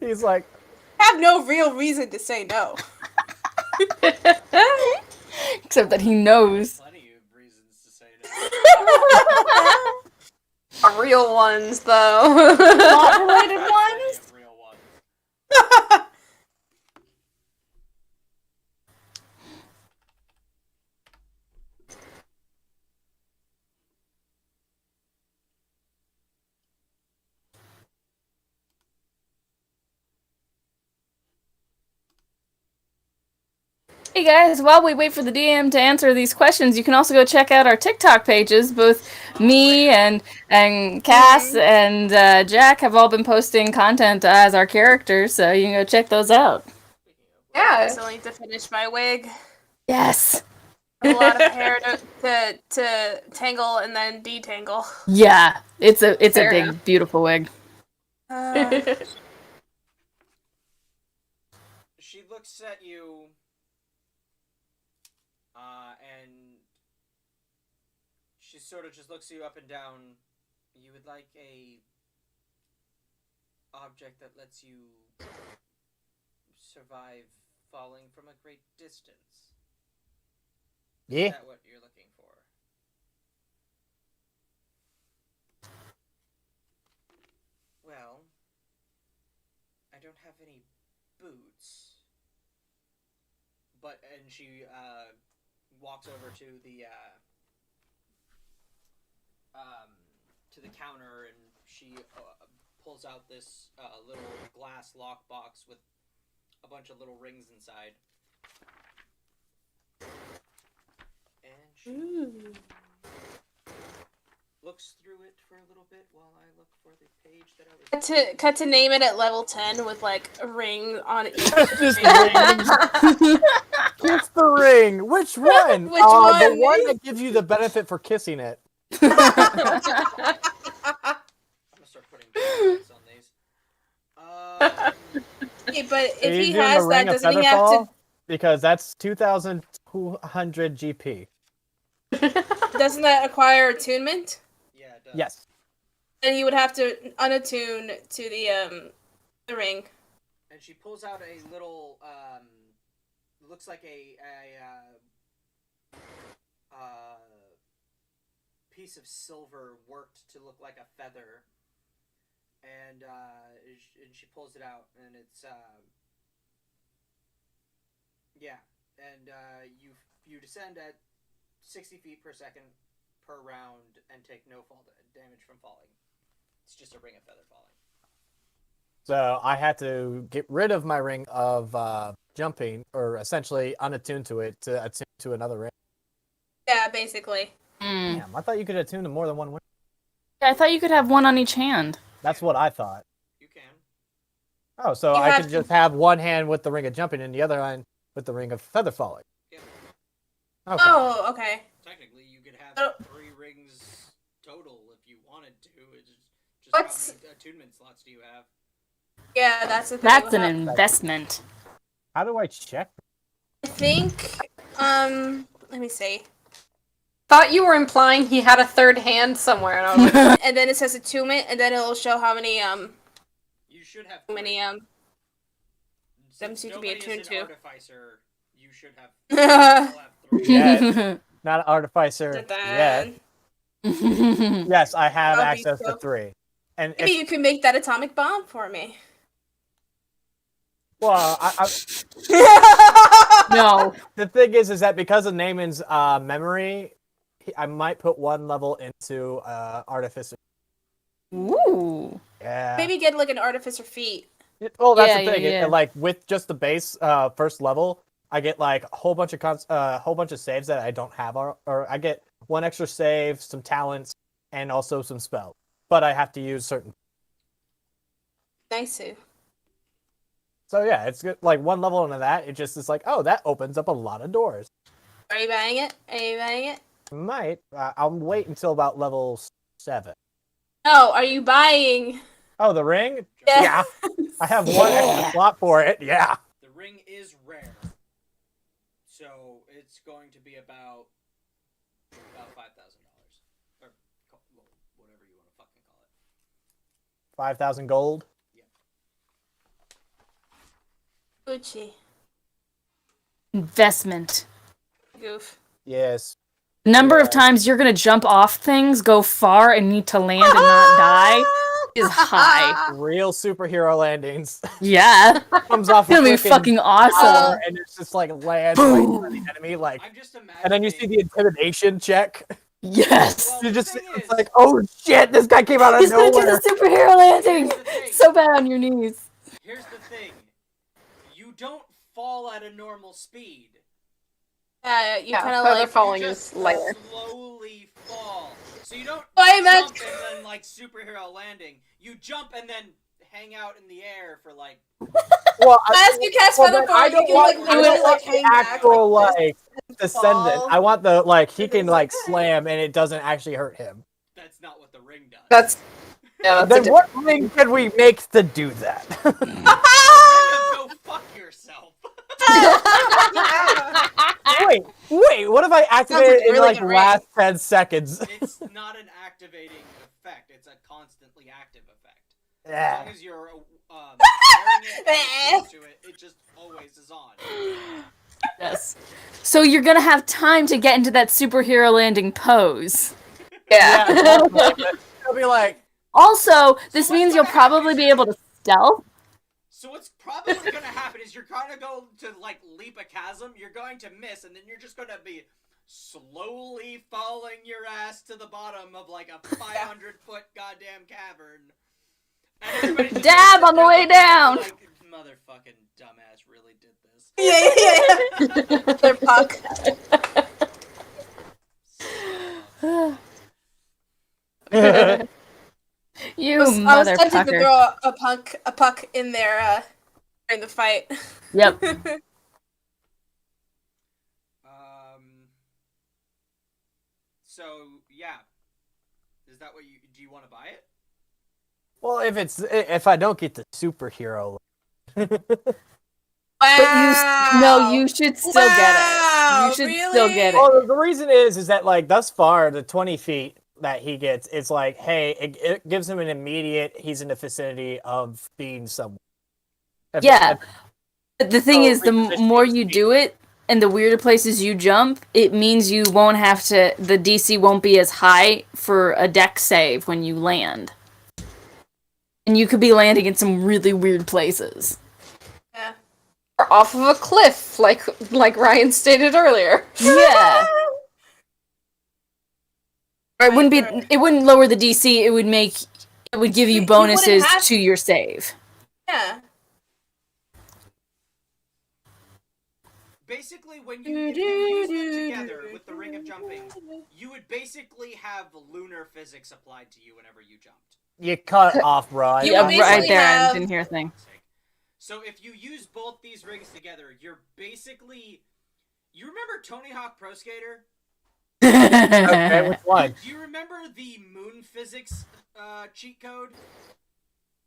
He's like, Have no real reason to say no. Except that he knows. Plenty of reasons to say no. Real ones, though. Not related ones? Real ones. Hey guys, while we wait for the DM to answer these questions, you can also go check out our TikTok pages. Both me and Cass and Jack have all been posting content as our characters, so you can go check those out. Yeah. I still need to finish my wig. Yes. A lot of hair to tangle and then detangle. Yeah, it's a Fair big, enough. beautiful wig. She looks at you, and she sort of just looks you up and down. You would like a object that lets you survive falling from a great distance. yeah. Is that what you're looking for? Well, I don't have any boots. And she walks over to the counter, and she pulls out this little glass lockbox with a bunch of little rings inside. And she looks through it for a little bit while I look for the page that I was... Cut to name it at level 10 with like a ring on each. Just rings. Kiss the ring. Which one? Which one? The one that gives you the benefit for kissing it. I'm gonna start putting points on these. Okay, but Are if you he doing has the that, ring of doesn't he have Featherfall? to? Because that's 2,200 GP. Doesn't that acquire attunement? Yeah, it does. Yes. Then you would have to unattune to the ring. And she pulls out a little, looks like a piece of silver worked to look like a feather. And she pulls it out, and it's, yeah. And you descend at 60 feet per second per round and take no fall damage from falling. It's just a ring of feather falling. So I had to get rid of my ring of jumping, or essentially unattune to it to attune to another ring. Yeah, basically. Damn, I thought you could attune to more than one ring. Yeah, I thought you could have one on each hand. That's what I thought. You can. Oh, so You I have could just have one hand with the ring of jumping and the other hand with the ring of feather falling. Yeah. Okay. Oh, okay. Technically, you could have Oh. 3 rings total if you wanted to. It's just What's- how many attunement slots do you have? Yeah, that's the thing. That's an about- investment. How do I check? I think. Let me see. Thought you were implying he had a third hand somewhere. And I was like, And then it says attunement, and then it'll show how many You should have Too many them seem to be attuned to. Artificer, you should have. All have 3. Yeah. Not an artificer yet. Then Yes, I have That'll be access to so- 3. And maybe you can make that atomic bomb for me. well, No. the thing is that because of Naaman's memory, I might put 1 level into artificer. Ooh. Yeah. Maybe get like an artificer feat. Well, that's Yeah, the thing. yeah. Like with just the base first level, I get like a whole bunch of saves that I don't have, or I get 1 extra save, some talents, and also some spells. But I have to use certain. Nice. So yeah, it's good. Like 1 level into that, it just is like, oh, that opens up a lot of doors. Are you buying it? Are you buying it? Might. I'll wait until about level 7. No, are you buying? Oh, the ring? Yeah. I have 1 extra slot for it. Yeah. The ring is rare, so it's going to be about $5,000, or whatever you want to fucking call it. 5,000 gold. Gucci. Investment. Goof. Yes. Number of Yeah. times you're gonna jump off things, go far, and need to land and not die is high. Real superhero landings. Yeah. Comes off It's a gonna be frickin' fucking awesome. tower, and it's just like land right on the enemy, like, I'm just imagining. and then you see the intimidation check. Yes. Well, You the just thing it's is- like, oh shit, this guy came out of He's gonna do nowhere. the superhero landing. Here's the thing. So bad on your knees. Here's the thing. You don't fall at a normal speed. You Yeah, kind of feather like. falling You is just layer. slowly fall. So you don't I jump meant- and then like superhero landing. You jump and then hang out in the air for like. Well, As you cast well, feather then fall, I you don't can want, like I literally don't want like the hang back. actual Like, like this descendant. fall. I want the like he And can it's like like, slam and it doesn't actually hurt him. That's not what the ring does. That's a Then different- what ring can we make to do that? Go fuck yourself. wait, what if I activate it in really like good last 10 seconds? It's not an activating effect. It's a constantly active effect. As Yeah. long as you're wearing it, and attuned to it, it just always is on. Yes. So you're gonna have time to get into that superhero landing pose. Yeah. It'll be like, Also, this means you'll probably be able to stealth. So what's probably gonna happen is you're gonna go to like leap a chasm, you're going to miss, and then you're just gonna be slowly falling your ass to the bottom of like a 500-foot goddamn cavern. And everybody just Dab sits on the there way looking at down. you like, motherfucking dumbass really did this. Yeah. They're puck. You I was tempted to motherfucker. throw a puck in there during the fight. Yep. So yeah, is that what you do? You want to buy it? well, if I don't get the superhero, Wow. You should still get it. Wow, You should really? still get it. well, the reason is that like thus far the 20 feet that he gets, it's like, hey, it gives him an immediate. He's in the vicinity of being someone. Yeah. But the thing So is, the more you do it, and the weirder places you jump, it means you won't have to. The DC won't be as high for a deck save when you land, and you could be landing in some really weird places. Yeah. Or off of a cliff, like Ryan stated earlier. Yeah. Or it wouldn't be. It wouldn't lower the DC. It would make. It would give you You wouldn't bonuses have- to your save. Yeah. Basically, when you if you use them together with the ring of jumping, you would basically have lunar physics applied to you whenever you jumped. You cut off, Rod. You Yeah, would right basically there. I have- didn't hear a thing. So if you use both these rings together, you're basically. You remember Tony Hawk Pro Skater? Okay, which one? Do you remember the moon physics cheat code?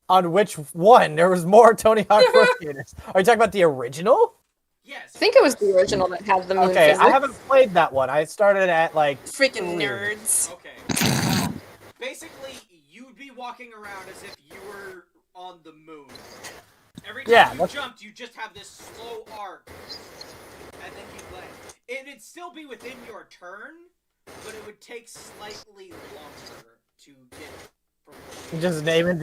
On which one? There was more Tony Hawk Pro Skaters. Are you talking about the original? Yes. I think it was the original that had the moon Okay, physics. I haven't played that one. I started at like Freaking Weird. nerds. Okay. Basically, you'd be walking around as if you were on the moon. Every time you jumped, you just have this slow arc, and then you land. It'd still be within your turn, but it would take slightly longer to get from. Just name it.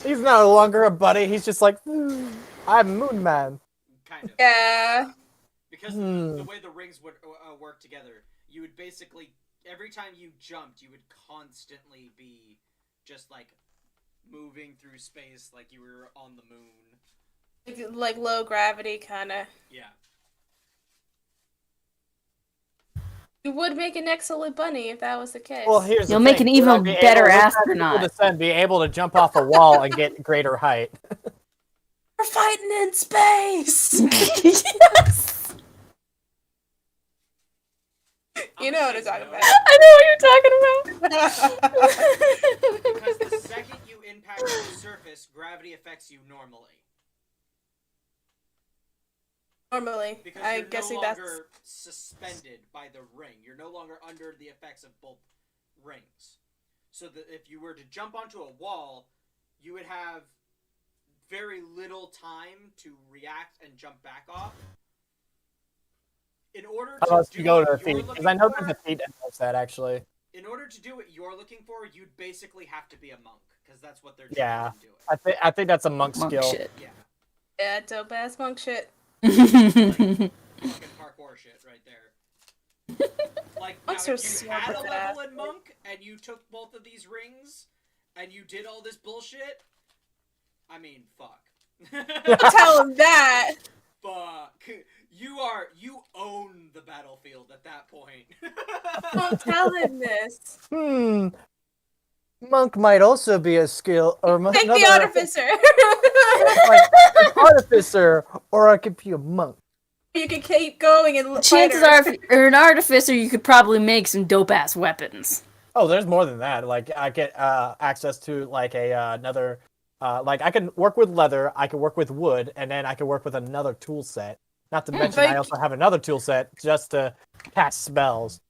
He's no longer a buddy. He's just like, I'm Moon Man. Kind of. Yeah. Because the way the rings would work together, you would basically every time you jumped, you would constantly be just like moving through space like you were on the moon. Like low gravity, kind of. Yeah. You would make an excellent bunny if that was the case. Well, here's You'll the make thing. an even better Would astronaut. descend, be able to jump off a wall and get greater height. We're fighting in space! Yes! You know what I'm talking about. I know what you're talking about. Because the second you impact the surface, gravity affects you normally. Normally. Because I'm you're guessing no that's... longer suspended by the ring. You're no longer under the effects of both rings. So that if you were to jump onto a wall, you would have very little time to react and jump back off. In order to Unless do you go what to the you're feet, looking because I know for, there's a feat that does that actually. in order to do what you're looking for, you'd basically have to be a monk, because that's what they're Yeah. trying to do. I think that's a monk skill. Shit. Yeah. Yeah, dope ass monk shit. Fucking parkour shit right there. Like, now, Monks are if you so had a badass. level in monk, and you took both of these rings, and you did all this bullshit, I mean, fuck. Tell him that! Fuck. You own the battlefield at that point. Don't tell him this. Monk might also be a skill, or Take the artificer! like an artificer, or I could be a monk. You can keep going and fight Chances her. are, if you're an artificer, you could probably make some dope-ass weapons. Oh, there's more than that. Like I get access to like another. Like I can work with leather, I can work with wood, and then I can work with another tool set. Not to mention, I also have another tool set just to cast spells.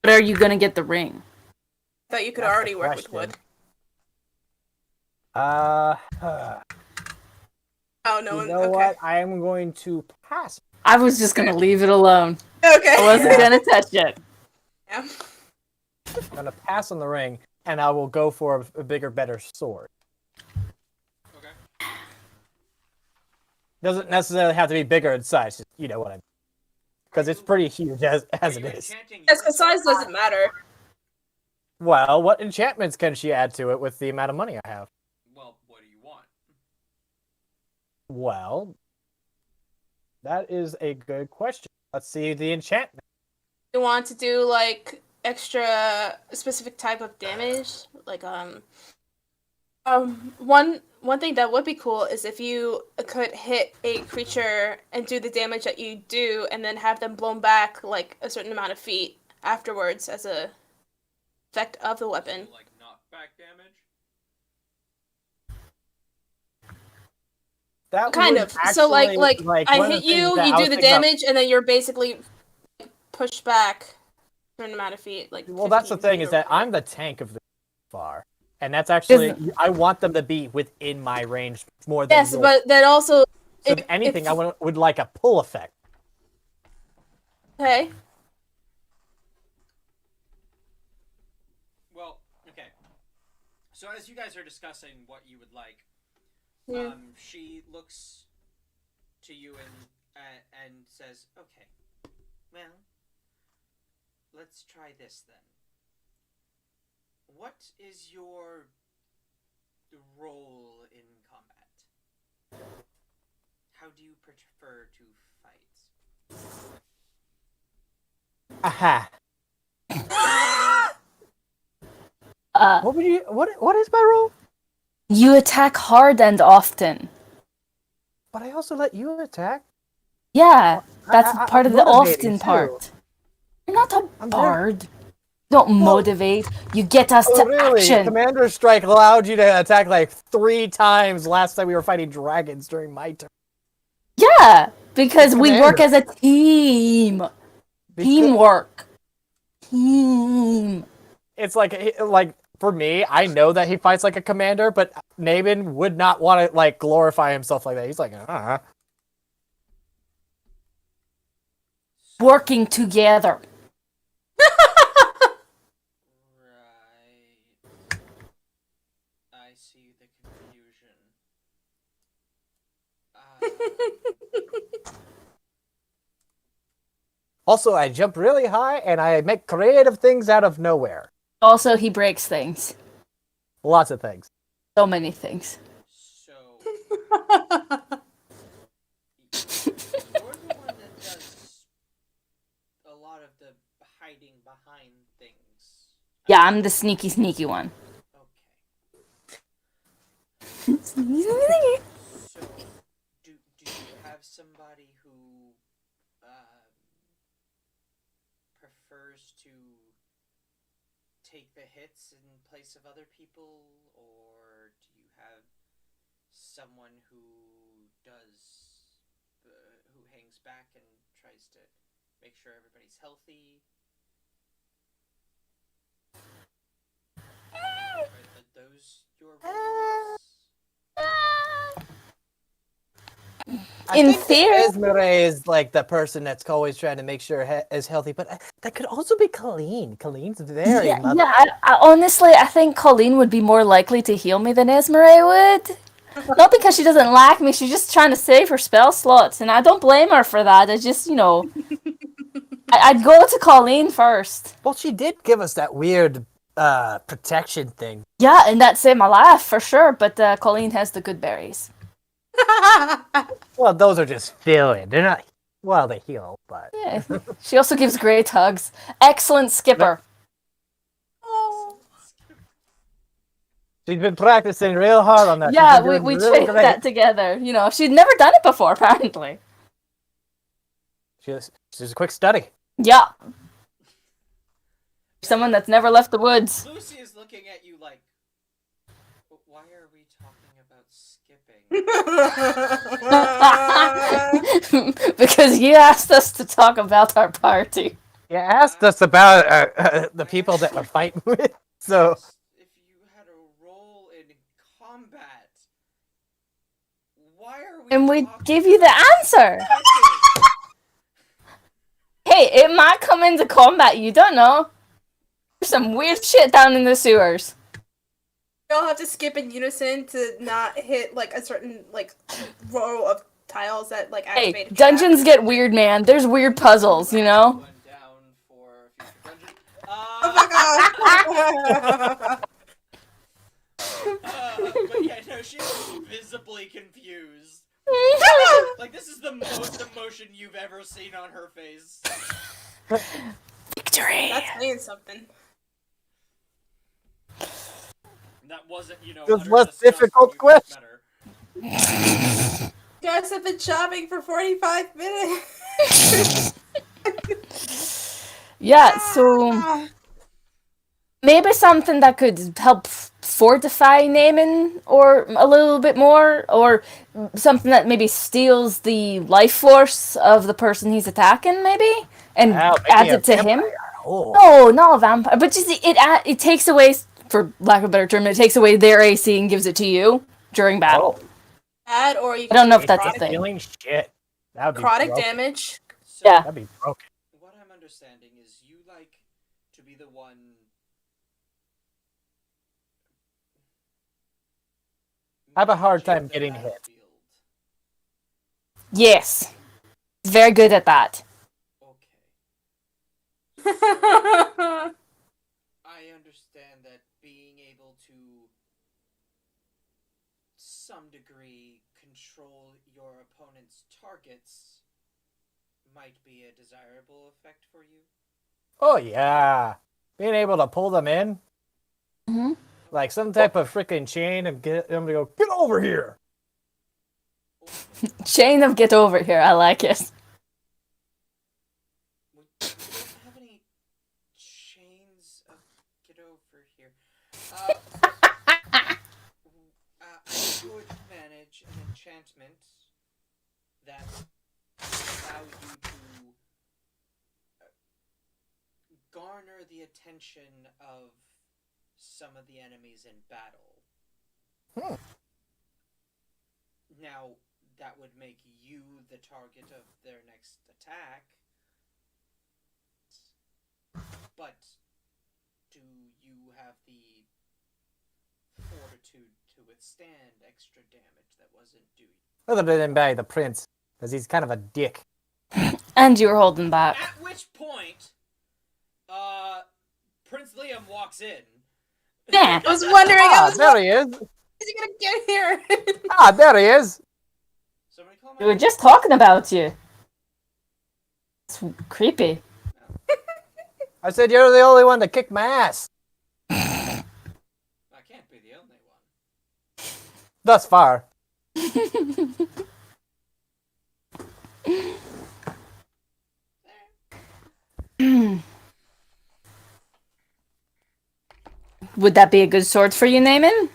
But are you gonna get the ring? I thought you could That's already the work with question. wood. Uh, Oh, no you one. know Okay. what? I am going to pass. I was just gonna leave it alone. Okay. I wasn't gonna touch it. Yeah. I'm gonna pass on the ring, and I will go for a bigger, better sword. Okay. Doesn't necessarily have to be bigger in size. Just, you know what I mean? Because it's pretty huge as Are it you is. enchanting Yes, your because size sword? doesn't matter. Well, what enchantments can she add to it with the amount of money I have? Well, what do you want? Well, that is a good question. Let's see the enchantment. You want to do like extra specific type of damage, like one thing that would be cool is if you could hit a creature and do the damage that you do, and then have them blown back like a certain amount of feet afterwards as a effect of the weapon. Like knockback damage? That Kind would of. So like actually, I one of hit the things you, that you I do was the thinking about- damage, and then you're basically pushed back a certain amount of feet. Like Well, that's the 15 thing feet is or that whatever. I'm the tank of the far, and that's actually I want them to be within my range more than Yes, yours. but that also. So if anything, I would like a pull effect. Okay. Well, okay. So as you guys are discussing what you would like, Yeah. she looks to you and says, "Okay, well, let's try this then. What is your role in combat? How do you prefer to fight?" Aha. Uh, What would you? What is my role? you attack hard and often. But I also let you attack. Yeah, that's I'm part of the motivating, often too. part. You're not a I'm bard. Don't motivate. You get us Oh, to really? action. Commander Strike allowed you to attack like 3 times last time we were fighting dragons during my turn. Yeah, because we work Commander. as a team. Because Teamwork. Team. It's like for me, I know that he fights like a commander, but Naaman would not want to like glorify himself like that. He's like, Working together. Right. I see the confusion. Also, I jump really high and I make creative things out of nowhere. Also, he breaks things. Lots of things. So many things. So you're the one that does a lot of the hiding behind things. Yeah, I'm the sneaky one. Okay. So do you have somebody who prefers to take the hits in place of other people, or do you have someone who does who hangs back and tries to make sure everybody's healthy? Are those your roles? In theory, Esmeralda is like the person that's always trying to make sure is healthy, but that could also be Colleen. Colleen's very I honestly, I think Colleen would be more likely to heal me than Esmeralda would. Not because she doesn't like me, she's just trying to save her spell slots, and I don't blame her for that. I just, I'd go to Colleen first. Well, she did give us that weird protection thing. Yeah, and that saved my life for sure, but Colleen has the good berries. Well, those are just filling. They're not. Well, they heal, but Yeah. She also gives great hugs. Excellent skipper. she's been practicing real hard on that. Yeah, She's been we doing really trained great. that together. She'd never done it before, apparently. She's a quick study. Yeah. Someone that's never left the woods. Lucy is looking at you like, why are we talking about skipping? Because you asked us to talk about our party. You asked us about the people that we're fighting with, so If you had a role in combat, why are we? And we talking give you the about answer. skipping? Hey, it might come into combat, you don't know. There's some weird shit down in the sewers. We all have to skip in unison to not hit like a certain like row of tiles that like activate. Hey, if you dungeons have- get weird, man. There's weird puzzles, One down for future dungeon. Oh my god! But yeah, no, she's visibly confused. Like, this is the most emotion you've ever seen on her face. Victory. That's saying something. And that wasn't, This utter was disgust difficult when you first met her. You guys have been shopping for 45 minutes. Yeah, so maybe something that could help fortify Naaman or a little bit more, or something that maybe steals the life force of the person he's attacking, maybe, and Wow, adds maybe a it to him. vampire. Oh. No, not a vampire, but just it takes away, for lack of a better term, it takes away their AC and gives it to you during battle. Add or you I don't know if do that's a necrotic- thing. Healing shit. That would be Necrotic broken. damage. So, Yeah. That'd be broken. what I'm understanding is you like to be the one. I have a hard managing time the getting hit. battlefield. Yes, very good at that. Okay. I understand that being able to some degree control your opponent's targets might be a desirable effect for you. Oh yeah, being able to pull them in, Mhm. like some type of freaking chain, and get them to go get over here. Chain of get over here. I like it. We don't have any chains of get over here. I would manage an enchantment that allow you to garner the attention of some of the enemies in battle. Hmm. Now, that would make you the target of their next attack. But do you have the fortitude to withstand extra damage that wasn't due? Other than by the prince, because he's kind of a dick. And you were holding back. At which point, Prince Liam walks in. Yeah. I was wondering, There he is. is he gonna get here? There he is. Somebody call We my were just talking about you. It's creepy. I said you're the only one to kick my ass. I can't be the only one. Thus far. Would that be a good sword for you, Naaman?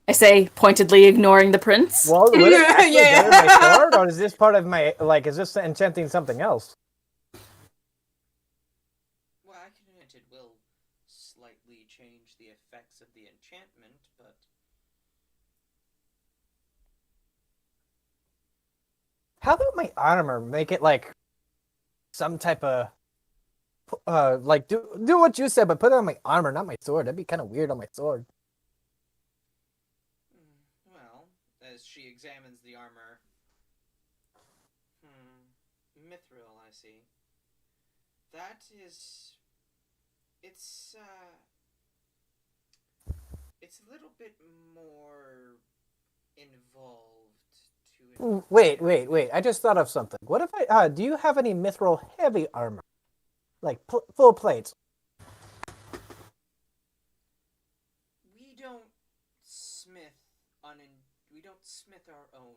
I say, pointedly ignoring the prince. Well, would it actually Yeah. go in my sword, or is this part of my, is this enchanting something else? Well, I can admit it will slightly change the effects of the enchantment, but How about my armor? Make it some type of, do what you said, but put it on my armor, not my sword. That'd be kind of weird on my sword. well, as she examines the armor, mithril, I see. That is, it's a little bit more involved to it. Wait. I just thought of something. What if do you have any mithril heavy armor? Like full plates? We don't smith we don't smith our own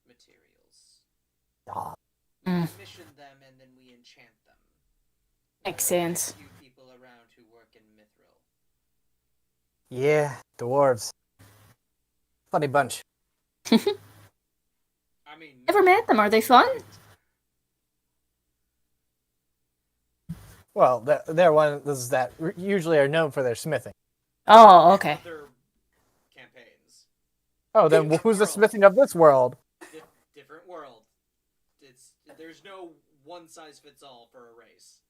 materials. Ah, We commission them and then we enchant them. Makes There are sense. a few people around who work in mithril. yeah, dwarves. Funny bunch. I mean, Never met them. Are they fun? Well, they're ones that usually are known for their smithing. Oh, okay. Other campaigns. Oh, then who's the smithing of this world? Different world. There's no one size fits all for a race.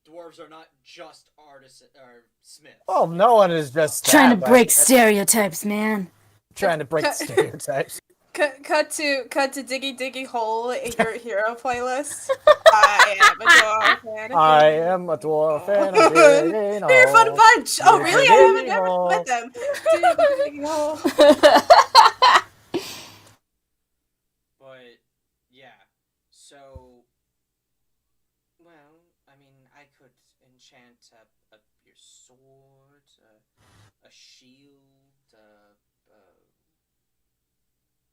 Dwarves are not just artists or smiths. Well, no one is just Trying that, to but break stereotypes, man. trying to break stereotypes. Cut to Diggy Diggy Hole in your hero playlist. I am a dwarf and a I king. am a dwarf and a digging They're a fun hole. bunch. Oh, Diggy really? I haven't diggy never hole. met them. Diggy Diggy Hole. But yeah, so well, I mean, I could enchant your sword, a shield,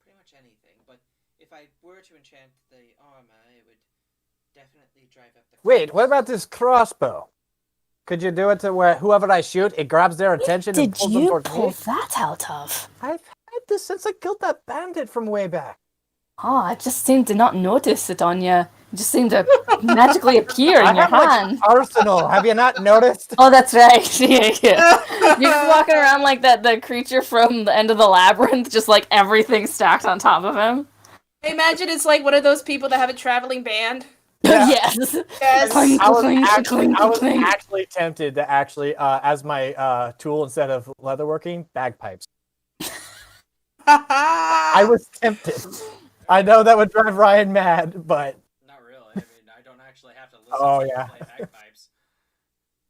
pretty much anything. But if I were to enchant the armor, it would definitely drive up the. Wait, what cost. about this crossbow? Could you do it to where whoever I shoot, it grabs their attention and Did pulls them you towards pull me? that out of? I've had this since I killed that bandit from way back. Oh, I just seemed to not notice it on you. It just seemed to magically appear I in your have hand. an arsenal. Have you not noticed? Oh, that's right. Yeah. You're just walking around like the creature from the end of the labyrinth, just like everything stacked on top of him. I imagine it's like one of those people that have a traveling band. Yeah. Yes. Yes. Clink, I was clink, actually, clink. tempted to as my tool instead of leatherworking, bagpipes. I was tempted. I know that would drive Ryan mad, but Not really. I mean, I don't actually have to listen Oh, to yeah. you play bagpipes.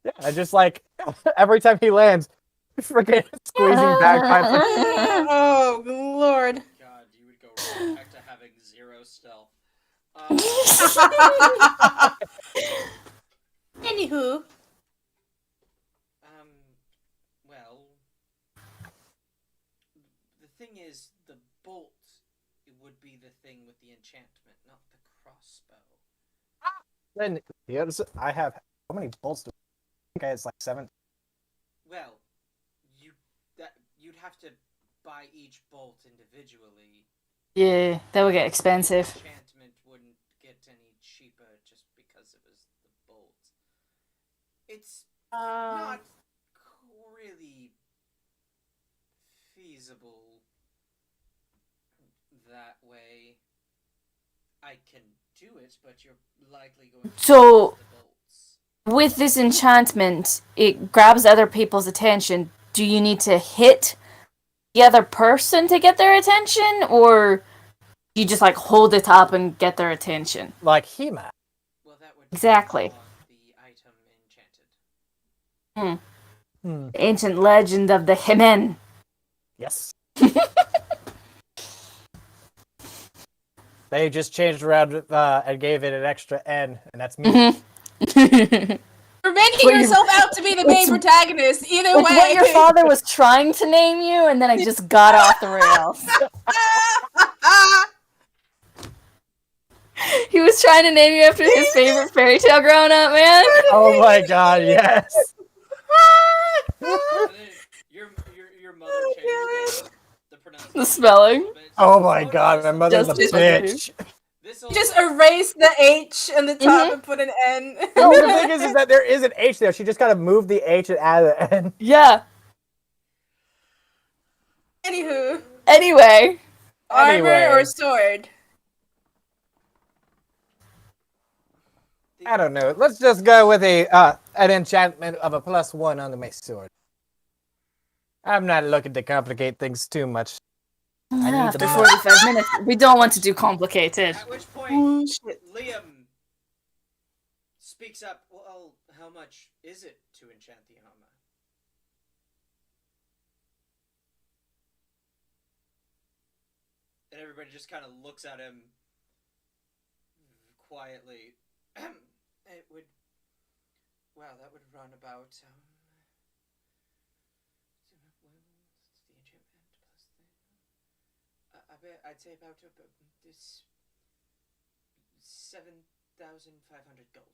yeah, I just every time he lands, freaking squeezing bagpipes. Oh, Lord. God, you would go right back to having 0 stealth. Anywho. Well, the thing is, the bolt would be the thing with the enchantment, not the crossbow. Then I have how many bolts do I think I have 7. Well, you'd have to buy each bolt individually. Yeah, that would get expensive. Enchantment wouldn't get any cheaper just because it was the bolt. It's not really feasible that way. I can do it, but you're likely going to So- lose the bolts. With this enchantment, it grabs other people's attention. Do you need to hit the other person to get their attention, or you just like hold it up and get their attention? Like He-Man. Well, that would Exactly. draw the item enchanted. The ancient legend of the Hemen. Yes. They just changed around and gave it an extra N, and that's me. You're making What you- yourself out to be the main protagonist. Either It's way. what your father was trying to name you, and then I just got off the rails. He was trying to name you after his favorite fairy tale growing up, man. Oh my god, yes! And then your mother changed the pronunciation. The spelling. a little bit. Oh my god, my mother's a Just- bitch. This You just erase the H in the top and put an N. No, the thing is that there is an H there. She just gotta move the H and add an N. Yeah. Anywho, Anyway. armor or sword? I don't know. Let's just go with an enchantment of a +1 on the sword. I'm not looking to complicate things too much. I need After the 45 minutes, we don't want to do complicated. At which point, Liam speaks up. Well, how much is it to enchant the armor? And everybody just kind of looks at him quietly. It would. Wow, that would run about. The enchantment plus the. I bet I'd say about this 7,500 gold.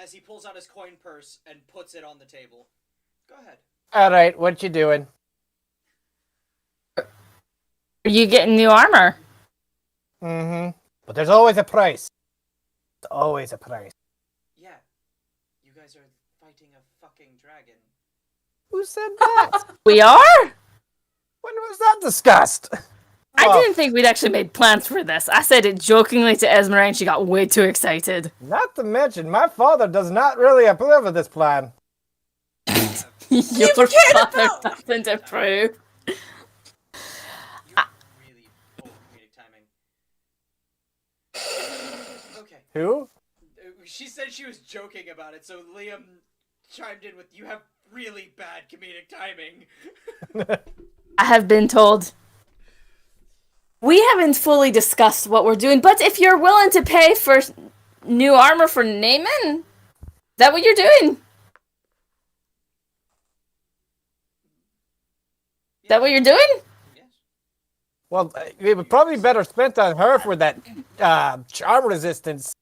As he pulls out his coin purse and puts it on the table. Go ahead. Alright, what you doing? Are you getting new armor? Mm-hmm. But there's always a price. There's always a price. Yeah. You guys are fighting a fucking dragon. Who said that? We are? When was that discussed? I Oh, didn't think we'd actually made plans for this. I said it jokingly to Esmeralda and she got way too excited. Not to mention, my father does not really approve of this plan. Your father doesn't approve. You're really poor comedic timing. Okay. Who? She said she was joking about it, so Liam chimed in with, "You have really bad comedic timing." I have been told. We haven't fully discussed what we're doing, but if you're willing to pay for new armor for Naaman, is that what you're doing? Is that what you're doing? Yes. Well, it would probably be better spent on her for that charm resistance.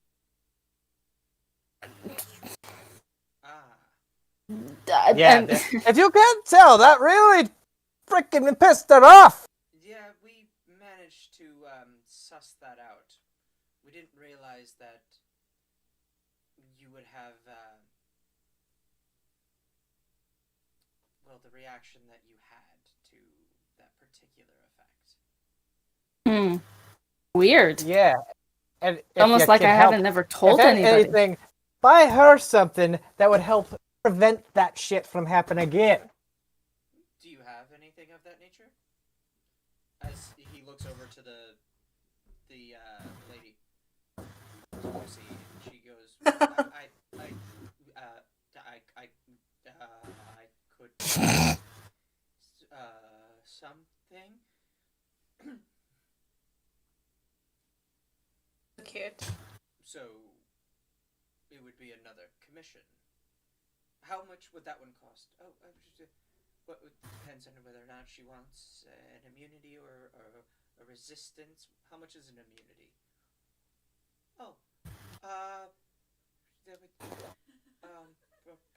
Yeah, if you can't tell, that really freaking pissed her off. Yeah, we managed to suss that out. We didn't realize that you would have, well, the reaction that you had to that particular effect. Weird. Yeah. And if Almost you like can I help- haven't never told if anybody. anything, buy her something that would help prevent that shit from happening again. Do you have anything of that nature? As he looks over to the lady, Lucy, she goes, I could something. Cute. So it would be another commission. How much would that one cost? Oh, what depends on whether or not she wants an immunity or a resistance. How much is an immunity? Oh, that would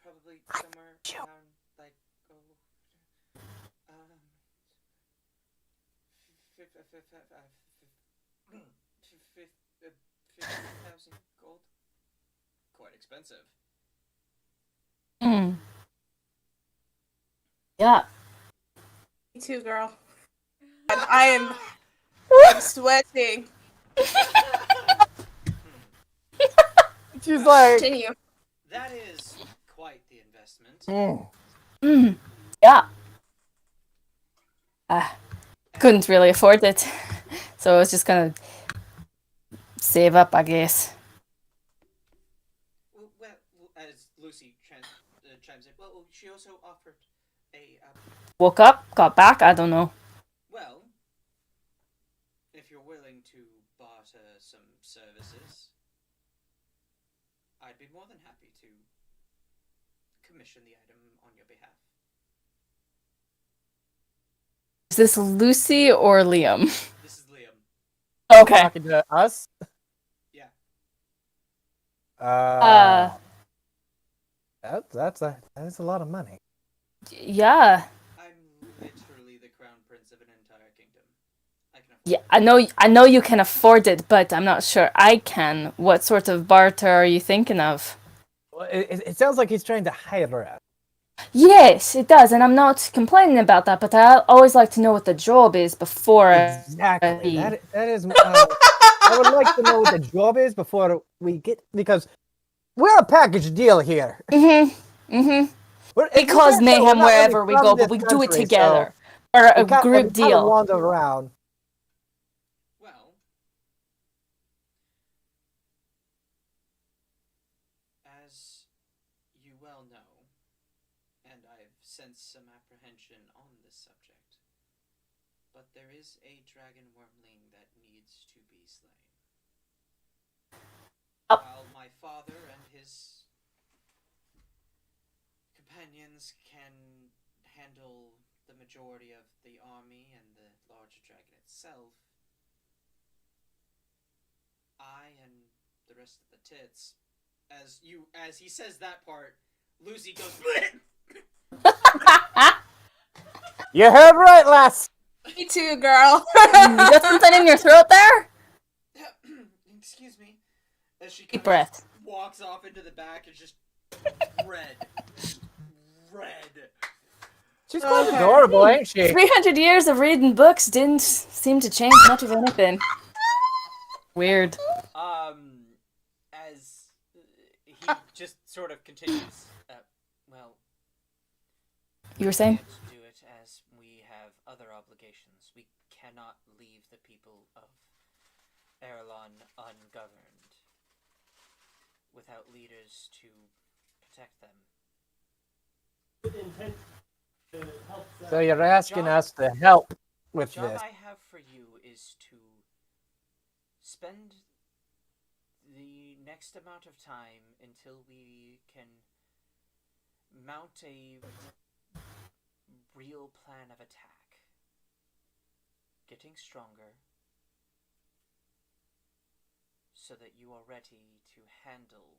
probably somewhere around like 50,000 gold. expensive. Hmm. Yeah. Me too, girl. I'm sweating. She's like, Continue. That is quite the investment. Mm. Yeah. Couldn't really afford it, so I was just gonna save up, I guess. Well, as Lucy chimes in, well, she also offered a Woke up, got back. I don't know. well, if you're willing to barter some services, I'd be more than happy to commission the item on your behalf. Is this Lucy or Liam? This is Liam. Okay. talking to us. Yeah. That's a lot of money. Yeah. I'm literally the crown prince of an entire kingdom. I can afford Yeah, I know you can afford it, but I'm not sure I can. What sort of barter are you thinking of? Well, it sounds like he's trying to hire us. Yes, it does, and I'm not complaining about that, but I always like to know what the job is before Exactly. That is. I would like to know what the job is before we get, because we're a package deal here. It cause mayhem wherever we go, but we do it together. Or a group we deal. wander around. Well, as you well know, and I've sensed some apprehension on this subject, but there is a dragon wormling that needs to be slain. Oh. While my father and his companions can handle the majority of the army and the larger dragon itself, I and the rest of the tits, as he says that part, Lucy goes, You heard right, lass. Me too, girl. You got something in your throat there? excuse me, as she Deep kind of breath. walks off into the back and just red. She's quite adorable, ain't she? 300 years of reading books didn't seem to change much of anything. Weird. As he just sort of continues, well, You were saying? can't do it as we have other obligations. We cannot leave the people of Erlon ungoverned without leaders to protect them. So you're asking us to help with The job this. I have for you is to spend the next amount of time until we can mount a real plan of attack. Getting stronger so that you are ready to handle,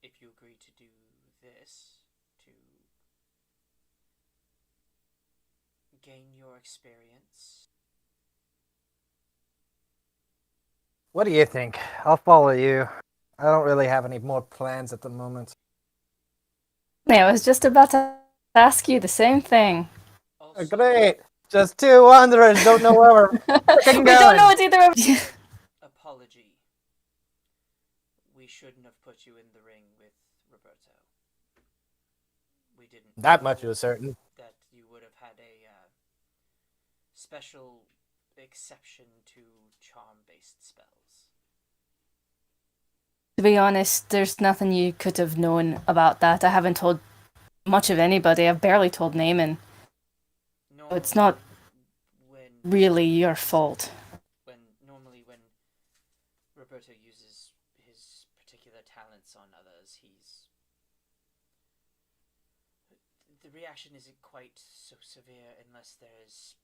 if you agree to do this, to gain your experience. What do you think? I'll follow you. I don't really have any more plans at the moment. I was just about to ask you the same thing. Also, Great. Just two wanderers don't know where we're freaking We don't going. know it's either of you. apology. We shouldn't have put you in the ring with Roberto. We didn't. That much know was certain. that you would have had a special exception to charm-based spells. To be honest, there's nothing you could have known about that. I haven't told much of anybody. I've barely told Naaman. It's not when really your fault. Normally when Roberto uses his particular talents on others, the reaction isn't quite so severe unless there's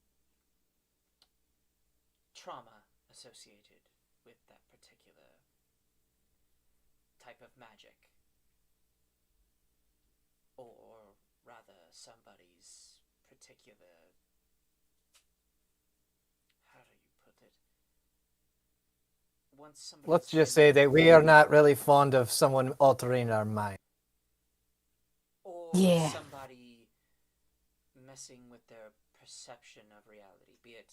trauma associated with that particular type of magic. Or rather, somebody's particular... how do you put it? once somebody Let's gets just say in, that we are not really fond of someone altering our mind. or Yeah. somebody messing with their perception of reality, be it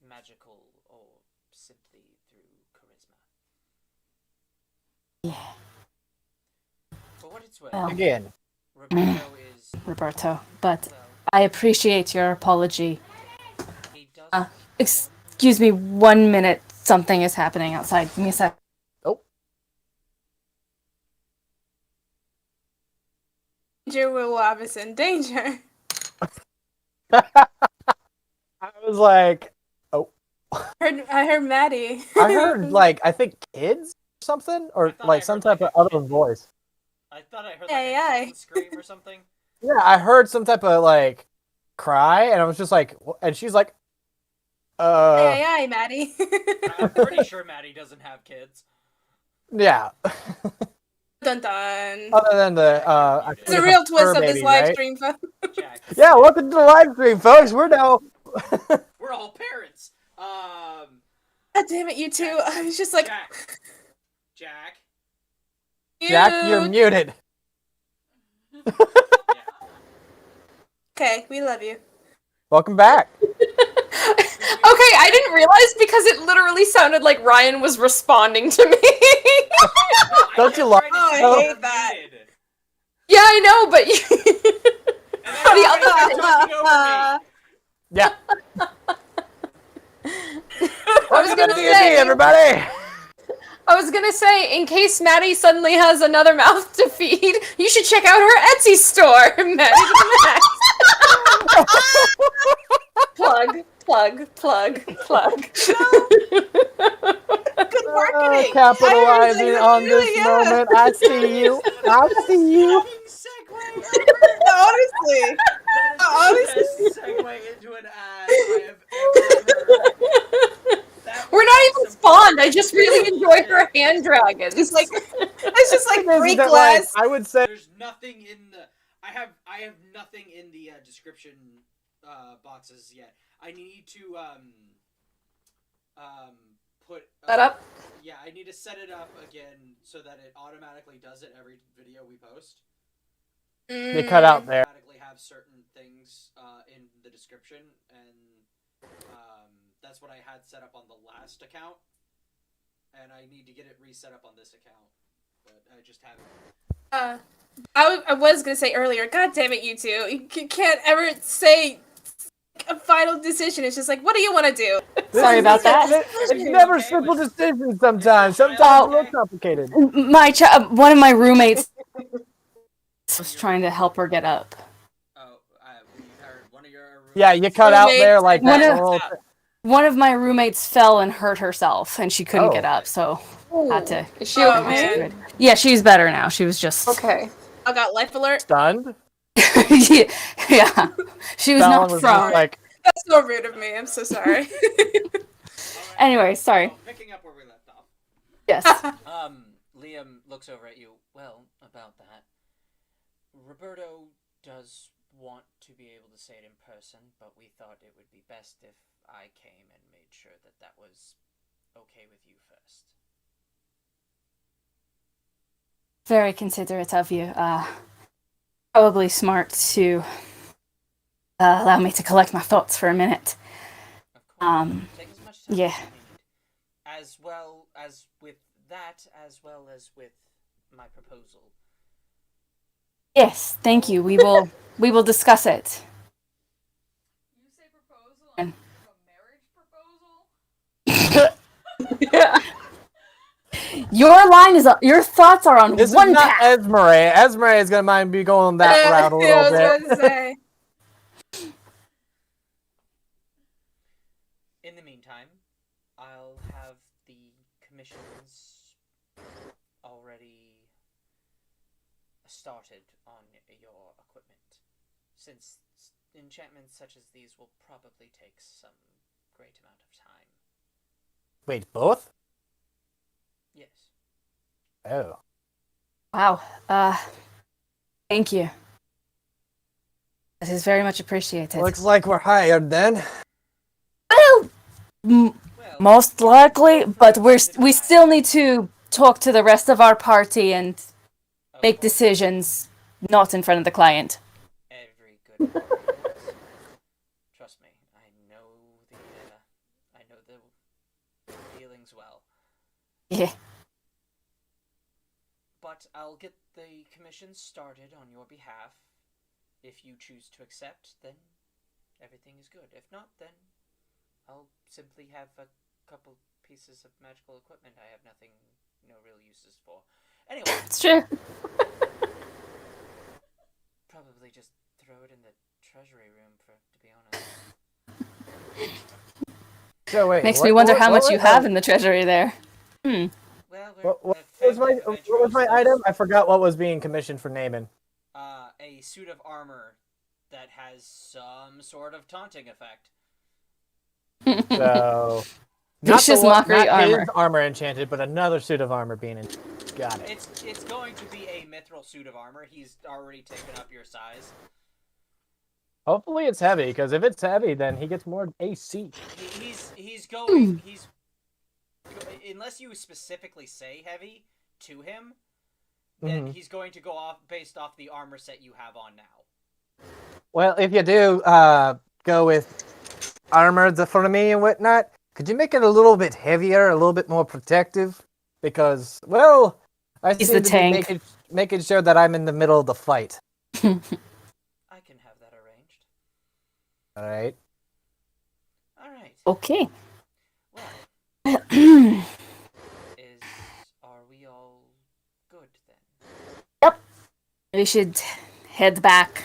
magical or simply through charisma. Yeah. For what it's worth, Well. Again, Roberto is Roberto, but well. I appreciate your apology. He does. Excuse me 1 minute. Something is happening outside. Give me a sec. Danger, Will Robinson, danger. I was like, I heard Maddie. I heard like I think kids or something, I or thought like I some heard, type like, of a other kitten. voice. I thought I heard Hey, like a hey. kitten scream or something. Yeah, I heard some type of like cry, and I was just like, and she's like, Aye, Maddie. I'm pretty sure Maddie doesn't have kids. yeah. Dun dun. Other than the I It's It's think a it's real twist fur of this baby, live right? stream, folks. Jack. Yeah, welcome to the live stream, folks. We're now. We're all parents. God damn it, you two. I was just like, Jack. Jack, you're muted. Yeah. okay, we love you. Welcome back. Okay, I didn't realize because it literally sounded like Ryan was responding to me. Don't you love? Oh, I hate that. Yeah, I know, but The other talking over me. Yeah. I was gonna D&D, say, everybody. I was gonna say, in case Maddie suddenly has another mouth to feed, you should check out her Etsy store, Maddie to the Max. Plug. Good marketing. Capitalizing on this moment. I see you. I see you. Honestly. Best segue into an ad I have ever heard. We're not even spawned. I just really enjoy her hand dragons. It's like it's just like Thing is break that, like, glass. I would say There's nothing in the. I have nothing in the description boxes yet. I need to put That up? Yeah, I need to set it up again so that it automatically does it every video we post. they cut out there. Automatically have certain things in the description, and that's what I had set up on the last account, and I need to get it reset up on this account, but I just haven't. I was gonna say earlier, god damn it, you two. You can't ever say a final decision. It's just like, what do you want to do? Sorry about that. It's never simple decisions sometimes. Sometimes Oh. it's a little complicated. One of my roommates was trying to help her get up. Oh, we heard one of your roommates. Yeah, you cut out there like One that of- little... One of my roommates fell and hurt herself, and she couldn't Oh. get up, so had to. Is she Oh, okay? man. Yeah, she's better now. She was just Okay. I got life alert. Stunned. yeah. She was Fallon not was prone. just like, That's so rude of me. I'm so sorry. Anyway, sorry. Well, picking up where we left off. Yes. Liam looks over at you. Well, about that, Roberto does want to be able to say it in person, but we thought it would be best if I came and made sure that that was okay with you first. Very considerate of you. Probably smart to allow me to collect my thoughts for a minute. Of course, take as much time yeah. as you need. As well as with that, as well as with my proposal. Yes, thank you. We will discuss it. You say proposal, I'm thinking of a marriage proposal. Yeah. Your thoughts are on this is one not path. Esmeralda. Esmeralda is gonna mind be going that route a I little was bit. about to say. In the meantime, I'll have the commissions already started on your equipment, since enchantments such as these will probably take some great amount of time. Wait, both? Yes. Oh. Wow. Thank you. That is very much appreciated. Looks like we're hired then. Well, Well, Well, Most likely, but we still need to talk to the rest of our party and of make course, decisions, not in front of the client. every good warrior does. Trust me, I know the feelings well. Yeah. But I'll get the commission started on your behalf. If you choose to accept, then everything is good. If not, then I'll simply have a couple pieces of magical equipment I have nothing, no real uses for. Anyway, It's true. probably just throw it in the treasury room, to be honest. So wait, Makes me wonder how much you was have in the treasury there. Well, What was my item? I forgot what was being commissioned for Naaman. A suit of armor that has some sort of taunting effect. So Vicious mockery not armor. his armor enchanted, but another suit of armor being enchanted. Got it. It's going to be a mithril suit of armor. He's already taken up your size. Hopefully it's heavy, because if it's heavy, then he gets more AC. He's going unless you specifically say heavy to him, then he's going to go off based off the armor set you have on now. Well, if you do go with armor for me and whatnot, could you make it a little bit heavier, a little bit more protective? Because, well, I He's seem the to tank. be making sure that I'm in the middle of the fight. I can have that arranged. All right. All right. Okay. Well, are we all good then? We should head back.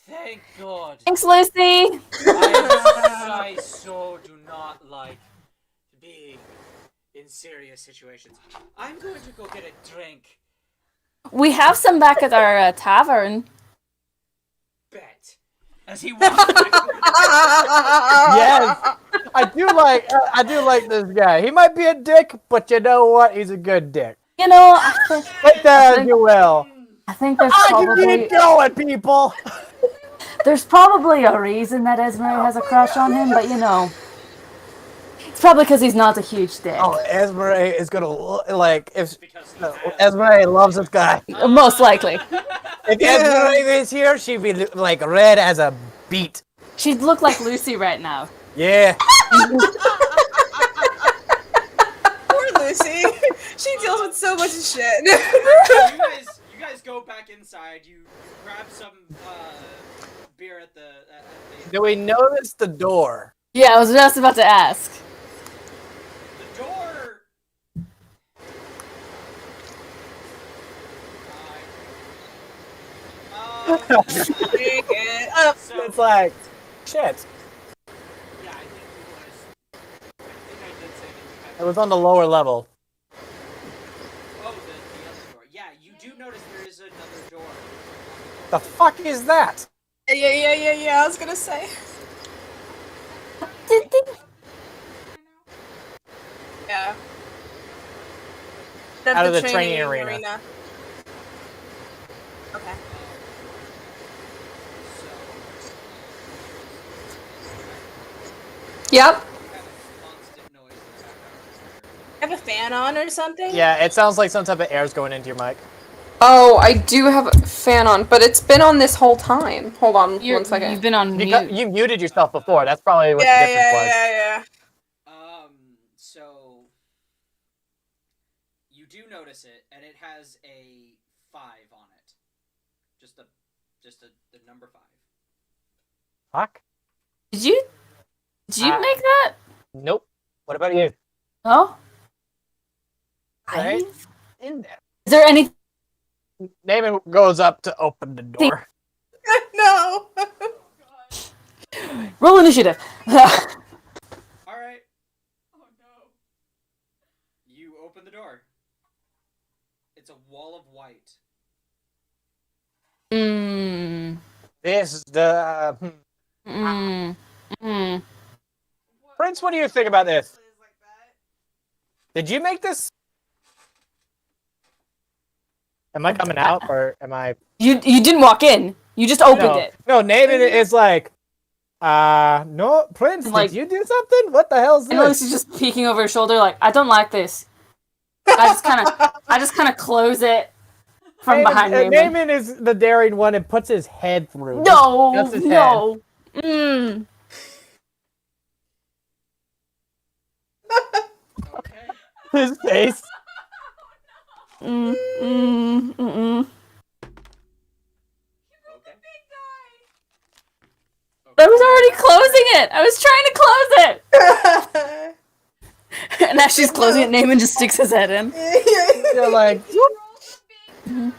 Thank God. Thanks, Lucy! I so do not like being in serious situations. I'm going to go get a drink. We have some back at our tavern. Bet. As he walks back. Yes, I do like this guy. He might be a dick, but you know what? He's a good dick. You know, Take that as you will. I think there's You probably keep going, people. there's probably a reason that Esme has a crush on him, but you know, it's probably because he's not a huge dick. Oh, Esmeralda is gonna like if Because he has. Esmeralda loves this guy. Most likely. If Esmeralda is here, she'd be like red as a beet. She'd look like Lucy right now. Yeah. Poor Lucy. She deals with so much shit. You guys go back inside. You grab some beer at the. Do we notice the door? Yeah, I was just about to ask. The door. Pick it up. So, It's like shit. yeah, I think I did say that you It was on the lower level. Oh, the other door. Yeah, you do notice there is another door. The fuck is that? Yeah. I was gonna say. Yeah. Out of the training arena. Okay. Yep. Constant noise in the background. Have a fan on or something? Yeah, it sounds like some type of air's going into your mic. Oh, I do have a fan on, but it's been on this whole time. Hold on one second. You've been on Because mute. you muted yourself before. That's probably what the difference was. Yeah. So you do notice it, and it has a 5 on it. Just the number 5. Fuck. Did you make that? Nope. What about you? Oh? Right? Is In there. there any Naaman goes up to open the door. No. roll initiative? All right. Oh no. You open the door. It's a wall of white. This is the Prince. What do you think about this? Did you make this? Am I coming out or am I? You didn't walk in. You just opened No, it. no. Naaman is like, No, Prince, Like- did you do something? What the hell is And Lucy's this? just peeking over her shoulder, like, I don't like this. I just kind of close it from behind Naaman. Naaman is the daring one and puts his head through. No, Just his no. Mm. Okay. head. His face. Mm, mm, mm-mm. Okay. I was already closing it. I was trying to close it. And as she's closing it, Naaman just sticks his head in. You're like, Make a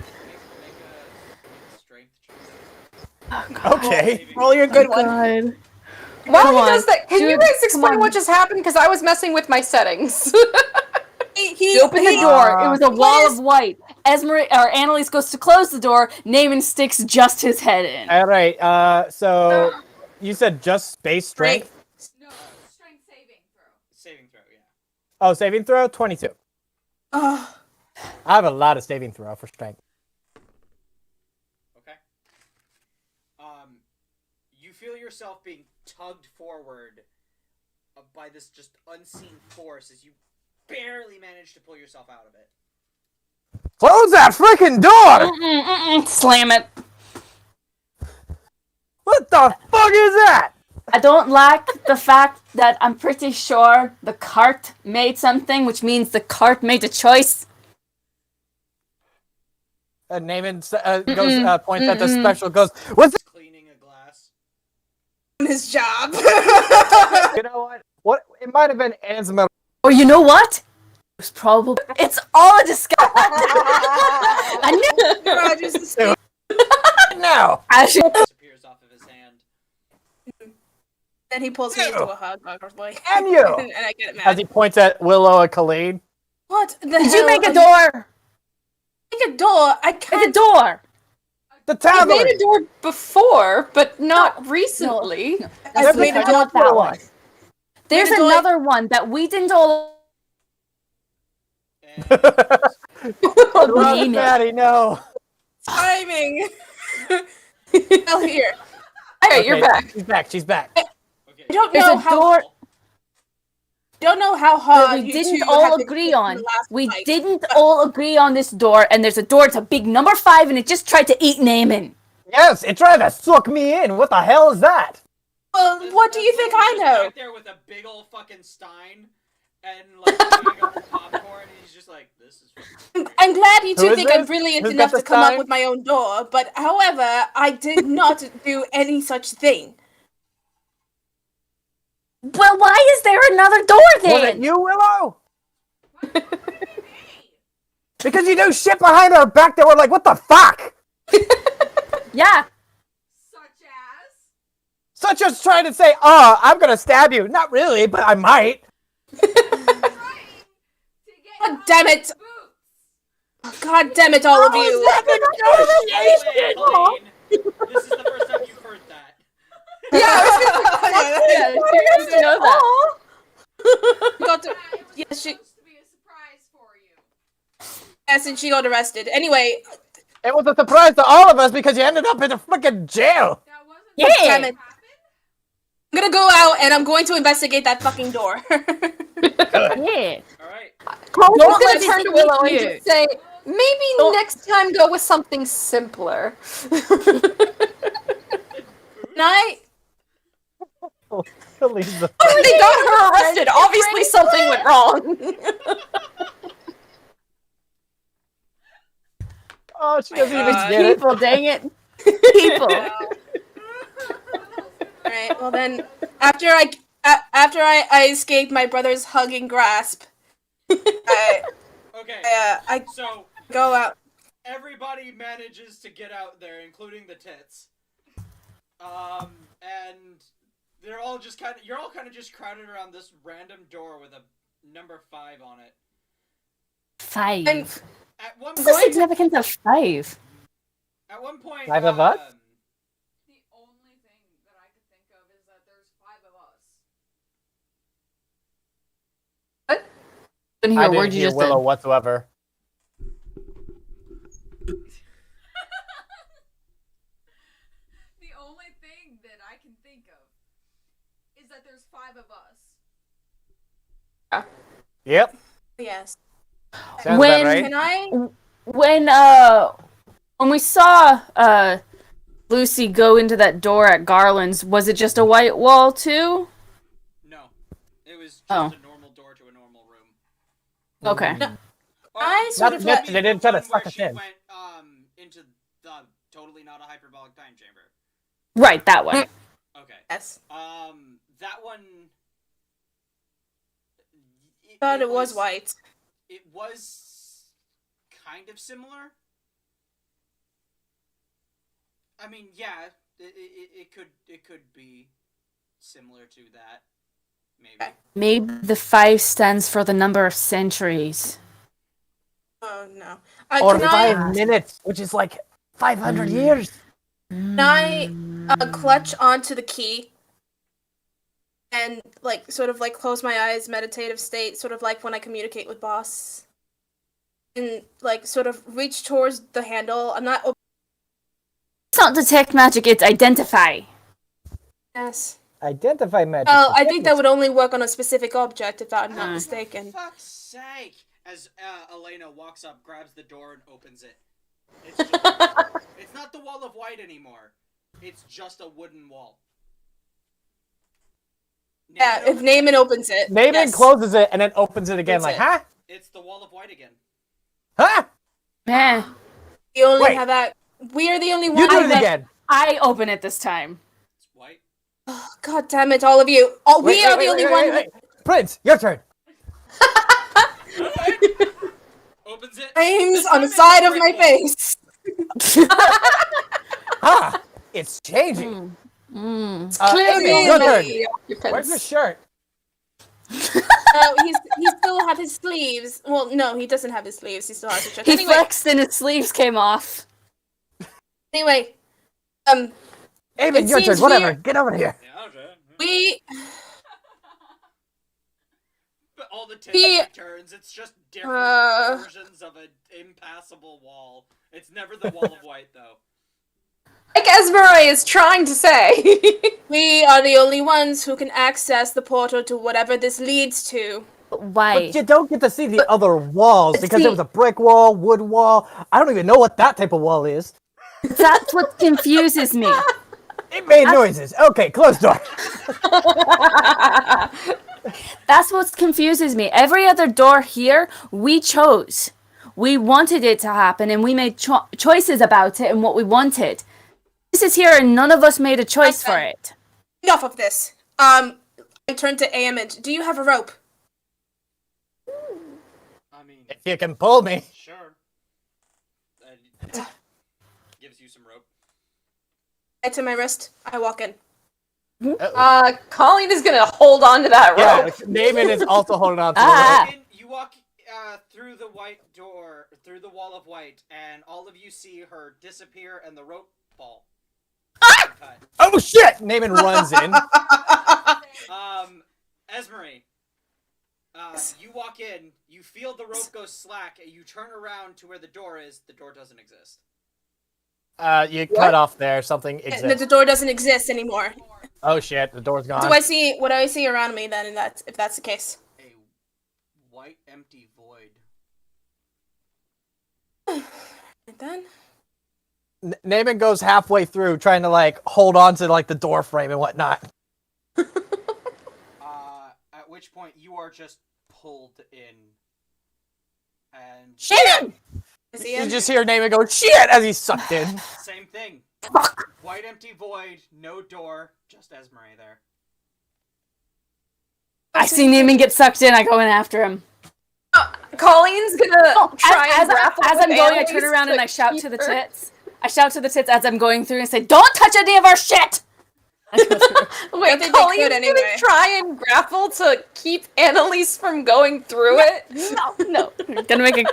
strength check. okay. Roll your good one. God. While Come he on. does that, can you Dude, guys come explain on. what just happened? Because I was messing with my settings. He opened the door. It was a wall of white. Annalise goes to close the door. Naaman sticks just his head in. All right. So you said just space strength. No, strength saving throw. Saving throw, yeah. Oh, saving throw 22. Ugh. I have a lot of saving throw for strength. Okay. You feel yourself being tugged forward by this just unseen force as you barely manage to pull yourself out of it. Close that freaking door! Slam it. What the fuck is that? I don't like the fact that I'm pretty sure the cart made something, which means the cart made a choice. Naaman goes points at the special. Goes, what's it? Cleaning a glass. His job. You know what? What? It might have been asthma. Or you know what? It was probably. It's all a disguise. I knew. Roger's the same. No. Actually, Disappears off of his hand. Then he pulls me into a hug, awkwardly. And you. And I get As mad. he points at Willow and Colleen. What the did hell? you make a are door? Make a door? I Make a can't. door. I The made tavern. a door before, but not recently. I've made a Not door. that one. There's Made a door- another one that we didn't all. And Name it. Maddie, no. Timing. Hell here. Alright, you're back. She's back. She's back. okay. I don't There's know a how. door Don't know how that hard we you didn't two all have been agree kissing on. the last We fight. didn't all agree on this door, and there's a door. It's a big number 5, and it just tried to eat Naaman. Yes, it tried to suck me in. What the hell is that? Well, what do you think I Just know? back there with a big old fucking stein and like a bag of popcorn, and he's just like, "This is." fucking I'm glad you Who two is think I'm this? brilliant Who's enough got to the come up sign? with my own door, but however, I did not do any such thing. Well, why is there another door Was it then? you, Willow? Because you do shit behind our back that we're like, what the fuck? Yeah. Such as. Such as trying to say, I'm gonna stab you. Not really, but I might. Trying to get God damn it! boots. God damn it, all of you! Wait, Colleen, this is the first time you've heard that. Yeah, she used to know that. Got to, It was yes, she, supposed to be a surprise for you. yes, and she got arrested. Anyway, It was a surprise to all of us because you ended up in a freaking jail. That wasn't Yeah. supposed to Damn it. happen. I'm gonna go out and I'm going to investigate that fucking door. Yeah. All right. Don't Don't gonna let turn me to Willow and confused. just say, maybe Don't- next time go with something simpler. Night. Leave the- They got her arrested. Obviously something went wrong. Oh, she doesn't even God. get it. People, dang it. People. Alright, well then, after I escaped my brother's hugging grasp, I Okay. I So go out. everybody manages to get out there, including the tits. And they're all just you're all kind of just crowded around this random door with a number 5 on it. 5. I'm- At one What's the point, significance of 5? at one point, 5 of us? The only thing that I could think of is that there's 5 of us. Didn't hear I a word didn't you hear just Willow said. whatsoever. The only thing that I can think of of us. Yep. Yes. Sounds When- about right. Can I? When we saw Lucy go into that door at Garland's, was it just a white wall too? No, it was just Oh. a normal door to a normal room. Okay. I sort of They didn't try to suck us she in. went into the totally not a hyperbolic time chamber. Right, that way. Okay. Yes. That one. Thought it was white. It was kind of similar. I mean, yeah, it could be similar to that, maybe. Maybe the 5 stands for the number of centuries. Oh no. Or Can 5 minutes, which is like 500 years. Can I clutch onto the key and like sort of like close my eyes, meditative state, sort of like when I communicate with boss, and like sort of reach towards the handle. I'm not. It's not detect magic, it's identify. Yes. Identify magic. Oh, I think that would only work on a specific object, if I'm not mistaken. For fuck's sake! As Elena walks up, grabs the door, and opens it. It's just, it's not the wall of white anymore. It's just a wooden wall. Yeah, if Naaman opens it. Naaman yes. closes it and then opens it again, That's like, huh? It's the wall of white again. Huh? Meh. We only Wait. have that. We are the only You ones. do it that- again. I open it this time. It's white. Oh, God damn it, all of you! Oh, we are the only one. Wait. Prince, your turn. Opens it. Flames This on the time side it's of my brick wall. face. Ah, it's changing. Clearly, Amy, your turn. the occupants. Where's the shirt? He still have his sleeves. Well, no, he doesn't have his sleeves. He still has his shirt. He Anyway, flexed and his sleeves came off. anyway, Amy, It your turn. seems Whatever. weird. Get over here. Yeah, okay. we But all the twists He- and turns, it's just different versions of an impassable wall. It's never the wall of white, though. Like Esmeralda is trying to say. we are the only ones who can access the portal to whatever this leads to. Why? But you don't get to see the other walls because see- there was a brick wall, wood wall. I don't even know what that type of wall is. That's what confuses me. It made noises. Okay, close door. That's what confuses me. Every other door here, we chose. We wanted it to happen, and we made choices about it and what we wanted. This is here, and none of us made a choice for it. Enough of this. I turn to Aemond. Do you have a rope? I mean, If you can pull me. sure. Gives you some rope. I to my wrist. I walk in. Colleen is gonna hold on to that Yeah, rope. Naaman is also holding on to Ah. You walk through the white door, through the wall of white, and all of you see her disappear and the rope fall. Cut. it. Oh shit! Naaman runs in. Esmeralda, you walk in, you feel the rope go slack, and you turn around to where the door is. The door doesn't exist. You cut off there. Something exists. The door doesn't exist anymore. Oh shit! The door's gone. Do I see what do I see around me then? If that's the case. A white, empty void. And then Naaman goes halfway through, trying to like hold on to like the door frame and whatnot. At which point you are just pulled in, and shit. Is he You in? just hear Naaman go shit as he's sucked in. same thing. White, empty void, no door, just Esmeralda there. I see Neiman get sucked in, I go in after him. Colleen's gonna try As and grapple I'm with going, I Annalise turn around and I shout keep to the her. tits. I shout to the tits as I'm going through and say, "Don't touch any of our shit!" I go through. Wait, think they Colleen's could anyway. gonna try and grapple to keep Annalise from going through it. No. Gonna make it.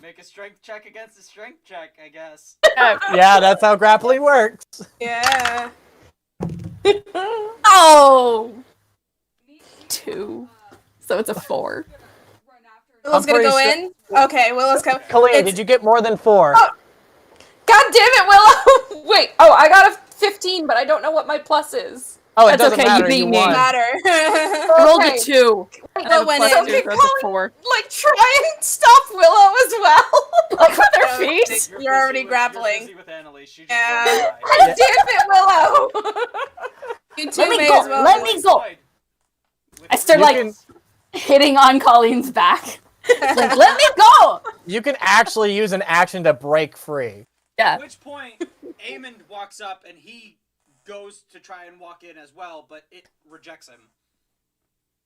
Make a strength check against a strength check, I guess. Yeah, that's how grappling works. Yeah. Oh! 2. So it's a 4. Run after Willow's gonna pretty go sure- in. Okay, Willow's coming. Colleen, did you get more than 4? God damn it, Willow! Wait, I got a 15, but I don't know what my plus is. Oh, it That's doesn't okay, you matter. beat You me. won. Matter. I rolled a Okay. 2. And I have a went plus in. 2, Okay, so that's a 4. Like, try and stop Willow as well. Like with their No, feet. You're already grappling. You're busy with Annalise. She just Yeah. rolled a God die. damn it, Willow! You two Let me may go, as well. let me go. With I start You like can hitting on Colleen's back. Like, let me go. you can actually use an action to break free. Yeah. At which point, Aemond walks up and he goes to try and walk in as well, but it rejects him.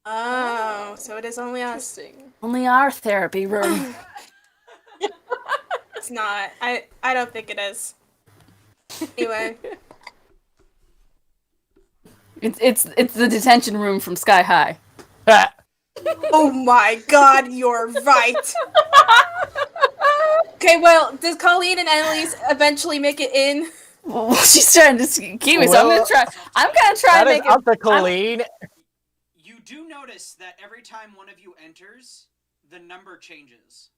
Oh, so it is only us. Interesting. Only our therapy room. It's not. I don't think it is. Anyway. It's the detention room from Sky High. Oh my god, you're right. Okay, well, does Colleen and Annalise eventually make it in? Well, she's trying to keep me, so I'm gonna try. I'm gonna try That and is make it. up to Colleen. You do notice that every time one of you enters, the number changes.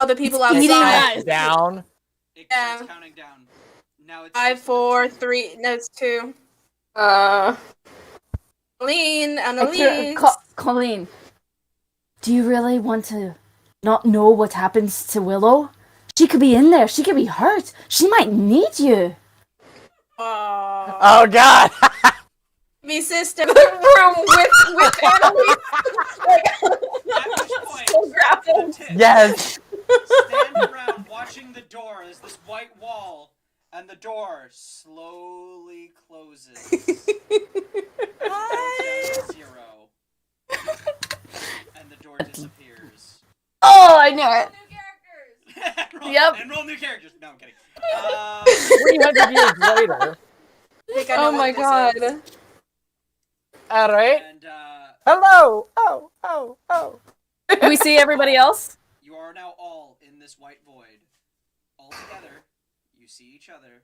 Oh, the people It's eating outside. us. Down. It Yeah. starts counting down. Now it's 5, just the 4, two. 3. No, it's 2. Colleen, I Annalise. Colleen, do you really want to not know what happens to Willow? She could be in there. She could be hurt. She might need you. Aww. Oh God. Me sister. The room with Annalise. At which point, Still grappled. the tip Yes. stand around watching the door as this white wall, and the door slowly closes. Countdown to 0. And the door disappears. Oh, I knew it. New characters. Yep. And roll new characters. No, I'm kidding. 300 years later. Think I know Oh my what this is. god. All right. And Hello. Oh. Do we see everybody else? you are now all in this white void. All together. You see each other.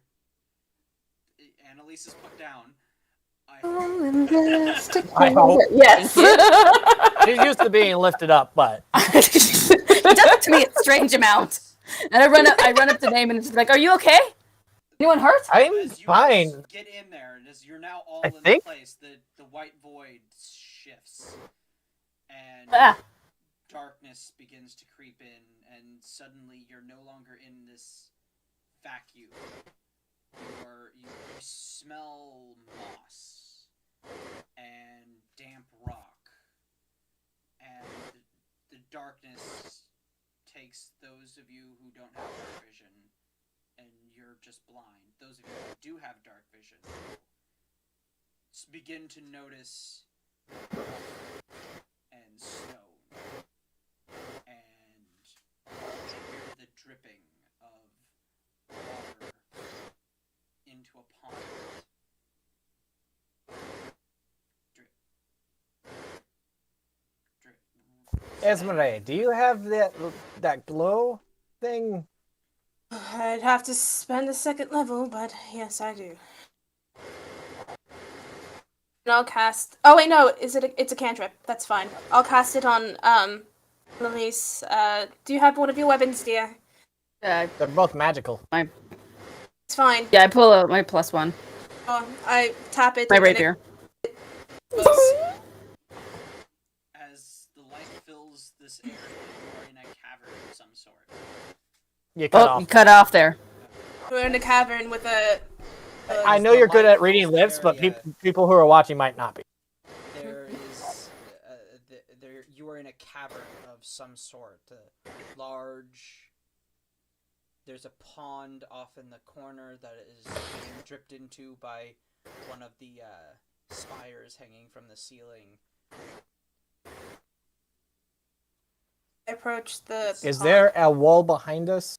Annalise is put down. I hope. Yes. She's used to being lifted up, but He does it to me a strange amount. And I run up to Name and it's like, "Are you okay? Anyone hurt?" I'm As you fine. guys get in there, and as you're now all I in think- the place, the white void shifts, and Ah. darkness begins to creep in, and suddenly you're no longer in this vacuum. You smell moss and damp rock, and the darkness takes those of you who don't have dark vision, and you're just blind. Those of you who do have dark vision begin to notice and stone, and hear the dripping of water into a pond. Drip. Drip. Esmeralda, do you have that glow thing? I'd have to spend a second level, but yes, I do. And I'll cast. Oh wait, no. It's a cantrip. That's fine. I'll cast it on Annalise. Do you have one of your weapons, dear? Yeah, They're both magical. It's fine. I pull out my +1. Oh, I tap it. My and then rapier. it moves. As the light fills this area, you are in a cavern of some sort. You cut Oh, you off. cut off there. We're in a cavern with a. I know you're good at reading lips, but people who are watching might not be. There is, there you are in a cavern of some sort, large. There's a pond off in the corner that is being dripped into by one of the spires hanging from the ceiling. I approach the. Is pond. there a wall behind us,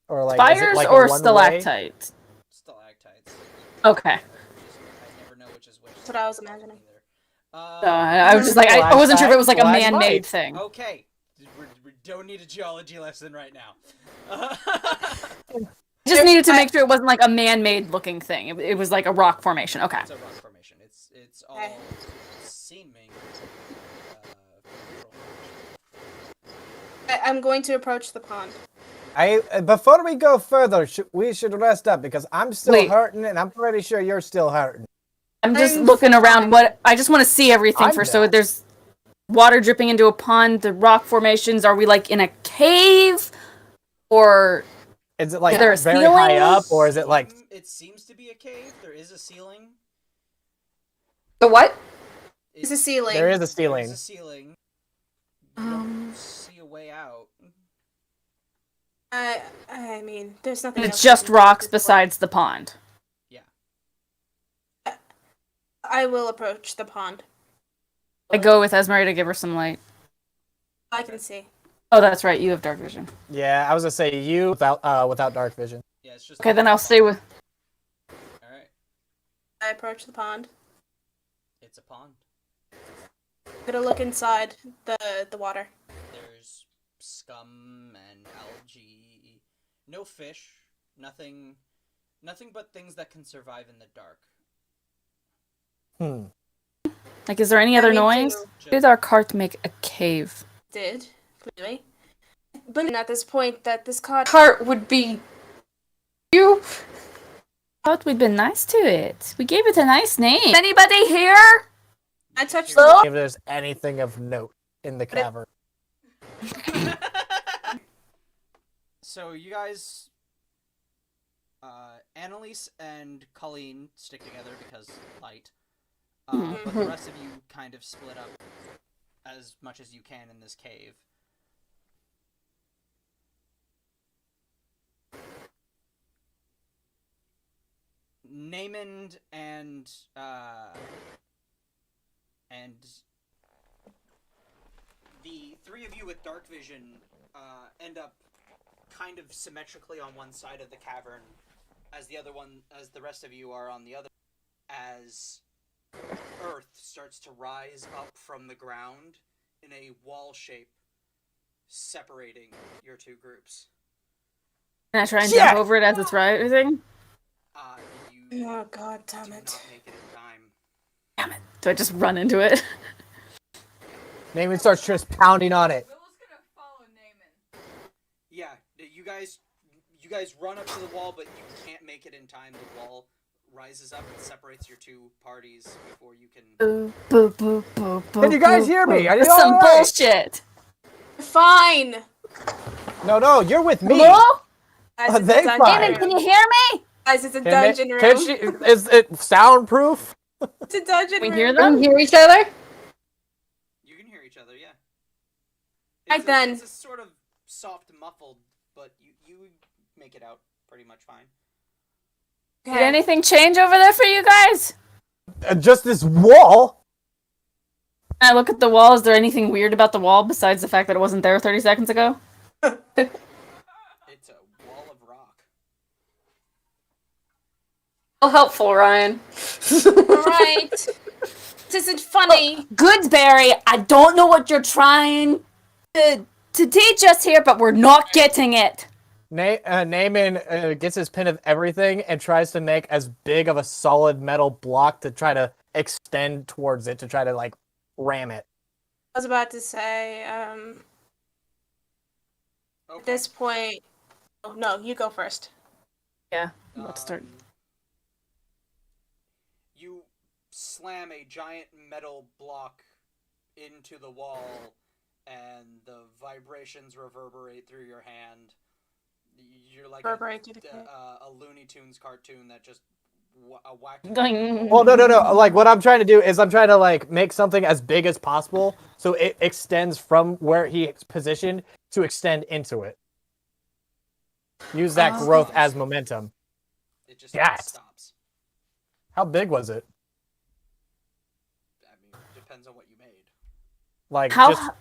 or like is it Spires like a or one-way? stalactites? Stalactites. Okay. I never know which is which. That's what I was imagining. I was just like, I wasn't sure if it was like a man-made thing. Okay, we don't need a geology lesson right now. Just needed to make sure it wasn't like a man-made looking thing. It was like a rock formation. Okay. It's a rock formation. It's all Okay. seeming. I'm going to approach the pond. Before we go further, we should rest up because I'm still Wait. hurting, and I'm pretty sure you're still hurting. I'm just looking around. I just want to see everything first. So there's water dripping into a pond. The rock formations. Are we like in a cave, or Is it like is there a very ceiling? high up, or is it like? It seems to be a cave. There is a ceiling. The what? It's a ceiling. There is a There ceiling. is a ceiling. You don't see a way out. I mean, there's nothing. And it's else just we can do rocks at this besides the pond. Yeah. point. I will approach the pond. I go with Esmeralda to give her some light. I can see. Oh, that's right. You have dark vision. Yeah, I was gonna say you without dark vision. Yeah, it's just. Okay, then I'll stay with. All right. I approach the pond. It's a pond. I'm gonna look inside the water. There's scum and algae. No fish. Nothing but things that can survive in the dark. Like, is there any other me noise? too. Did our cart make a cave? Did clearly, but at this point, that this card. Cart would be you. Thought we'd been nice to it. We gave it a nice name. Anybody here? I touched Hello? the. If there's anything of note in the cavern. So you guys, Annalise and Colleen stick together because light. But the rest of you kind of split up as much as you can in this cave. Namond and the three of you with dark vision end up kind of symmetrically on one side of the cavern, as the rest of you are on the other. As earth starts to rise up from the ground in a wall shape, separating your two groups. Can I try and jump over it as it's rising? You Oh God, damn do it! not make it in time. Damn it. Do I just run into it? Naaman starts just pounding on it. Willow's gonna follow Naaman. Yeah, you guys run up to the wall, but you can't make it in time. The wall rises up and separates your two parties before you can. Can you guys hear me? Are you That's some all right? bullshit. Fine. No, you're with me. Hello? Guys, it's a They dungeon fine. Damon, room. can you hear me? Guys, it's a Can dungeon room. Can she? Is it soundproof? It's a dungeon We room. hear Don't them? hear each other. You can hear each other, yeah. Right then. It's a sort of soft muffled, but you make it out pretty much fine. Did anything change over there for you guys? Just this wall. Can I look at the wall? Is there anything weird about the wall besides the fact that it wasn't there 30 seconds ago? It's a wall of rock. Well, helpful, Ryan. Alright. This isn't funny. Goodsberry, I don't know what you're trying to teach us here, but we're not getting it. Naaman gets his pin of everything and tries to make as big of a solid metal block to try to extend towards it to try to like ram it. I was about to say, Okay. at this point. Oh, no, you go first. Yeah, let's start. You slam a giant metal block into the wall, and the vibrations reverberate through your hand. You're like Reverberate through the a Looney Tunes cartoon that just a wacky. Going. Well, no. Like what I'm trying to do is I'm trying to like make something as big as possible so it extends from where he's positioned to extend into it. Use that growth as momentum. It just Yes. stops. How big was it? I mean, depends on what you made. Like How? just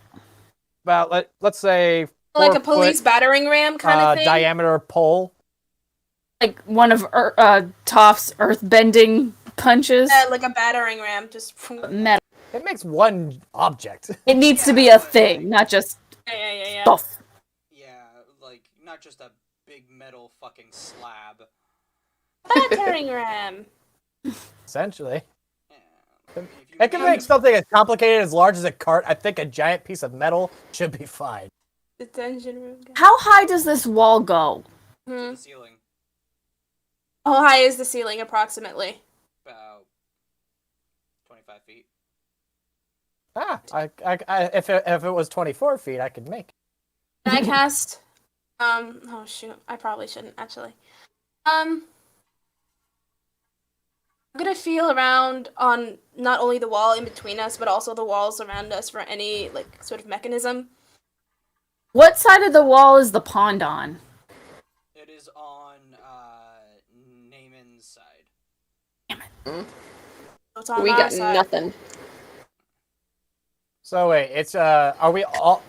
about let's say Like a 4 police foot, battering ram kind of thing. diameter pole. Like one of Toph's earth-bending punches? Yeah, like a battering ram. Just. Metal. It makes one object. It needs to be a thing, not just Yeah. stuff. Yeah, like not just a big metal fucking slab. Battering ram. Essentially. Yeah. If you It can make something as complicated as large as a cart. I think a giant piece of metal should be fine. The dungeon room. Guy. How high does this wall go? Hmm. the ceiling How high is the ceiling approximately? about 25 feet. If it was 24 feet, I could make it. Can I cast? Oh shoot, I probably shouldn't actually. I'm gonna feel around on not only the wall in between us, but also the walls around us for any like sort of mechanism. What side of the wall is the pond on? It is on Naaman's side. So it's on We our got side. nothing. So wait, it's are we all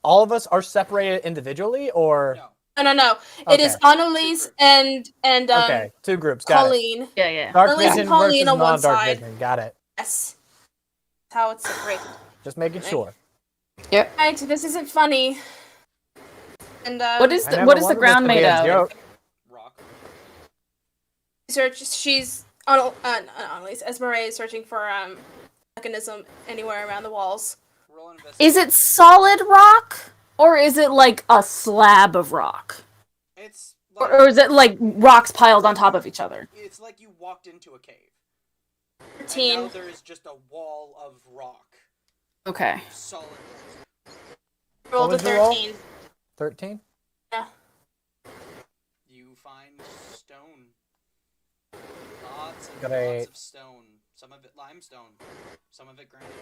of us are separated individually or? No. No. It Okay. is Annalise and Okay, 2 groups. Got it. Colleen. Yeah. Dark Annalise and vision Colleen versus on one non-dark side. vision. Got it. Yes. That's how it's separated. Just making sure. Right, this isn't funny. And What is I the never what is the wanted this ground to be made a of? joke. Rock. she's Annalise Esmeralda is searching for mechanism anywhere around the walls. Roll investigate. Is it solid rock or is it like a slab of rock? It's Or is it like rocks piled on top of each other? It's like you walked into a cave. And 13. now there is just a wall of rock. Okay. Solid. Rolled a was your roll? 13. 13? Yeah. You find stone. Lots and Great. lots of stone. Some of it limestone. Some of it granite.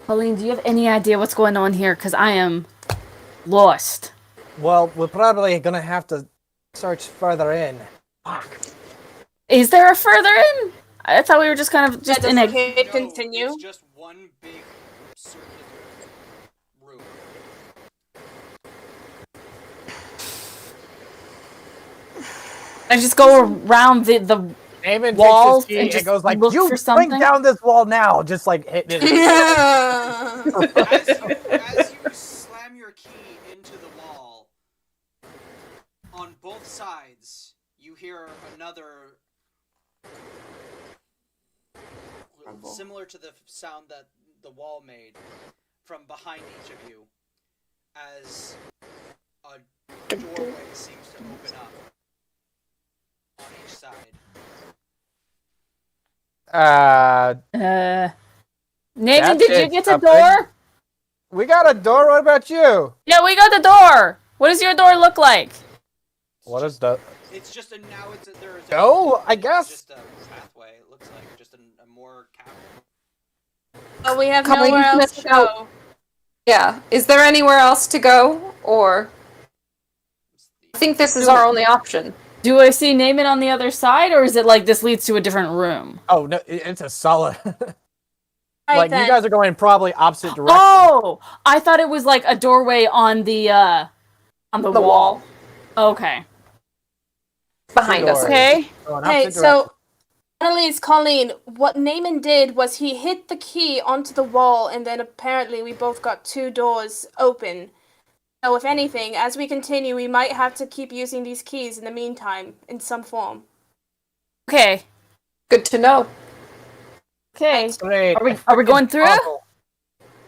Colleen, do you have any idea what's going on here? Because I am lost. Well, we're probably gonna have to search further in. Fuck. Is there a further in? I thought we were just kind of just in a... Okay, No, continue. It's just one big circular room. I just go around the Eamon walls takes his key and and just goes like, look "You for bring something?" down this wall now!" Just like hitting it. As you slam your key into the wall, on both sides, you hear another similar to the sound that the wall made from behind each of you, as a doorway seems to open up on each side. Nathan, That's did you it, get a something. door? We got a door. What about you? Yeah, we got the door. What does your door look like? What is the? It's just there is No, I guess. just a pathway. It looks like just a more cavern. Oh, we have Colleen, nowhere else to let's go. go. Yeah. Is there anywhere else to go, or I think this is our only option. Do I see Naaman on the other side, or is it like this leads to a different room? Oh no, it's a solid. Right like then. you guys are going probably opposite direction. Oh, I thought it was like a doorway on the wall. Okay. Behind us. Door. Okay. Going Hey, opposite so Annalise, Colleen, what Naaman did was he hit the key onto the wall, and then apparently we both got 2 doors open. So if anything, as we continue, we might have to keep using these keys in the meantime, in some form. Okay. Good to know. Okay. Great. Are we going through? Awful.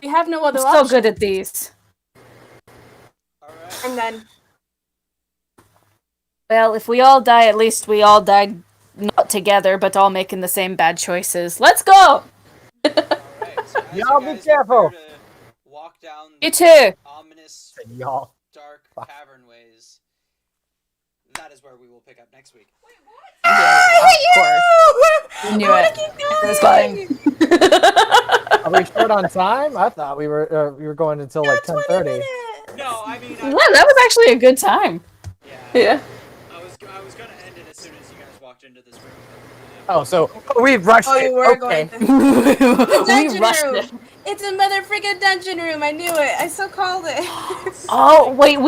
We have no I'm other still option. good at these. Alright. And then, Well, if we all die, at least we all died not together, but all making the same bad choices. Let's go! Alright, so as Y'all you be guys careful. prepare to walk down You the too. ominous, Y'all. dark Fuck. cavern ways, that is where we will pick up next week. You knew it. It was coming. Are we short on time? I thought we were going until like 10:30. No, I mean, Well, that was actually a good time. Yeah. I was gonna end it as soon as you guys walked into this room. Oh, so we rushed oh, it. you were Okay. going to. We Dungeon rushed room. it. It's a mother freaking dungeon room. I knew it. I so called it. Oh, wait,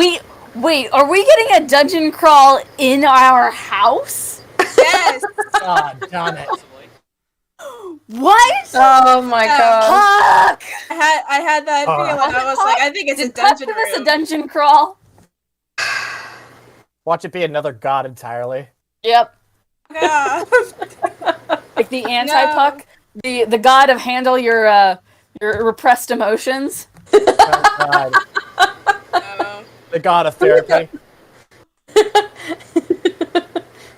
are we getting a dungeon crawl in our house? Yes. God damn it. Possibly. What? Oh my Yeah. god. Fuck! I had that Oh. feeling. I was like, I think it's a Did Puck dungeon give us a room. dungeon crawl? Watch it be another god entirely. Yep. Yeah. Like the anti-Puck, the god of handle your repressed emotions. Oh, God. Oh. The god of therapy.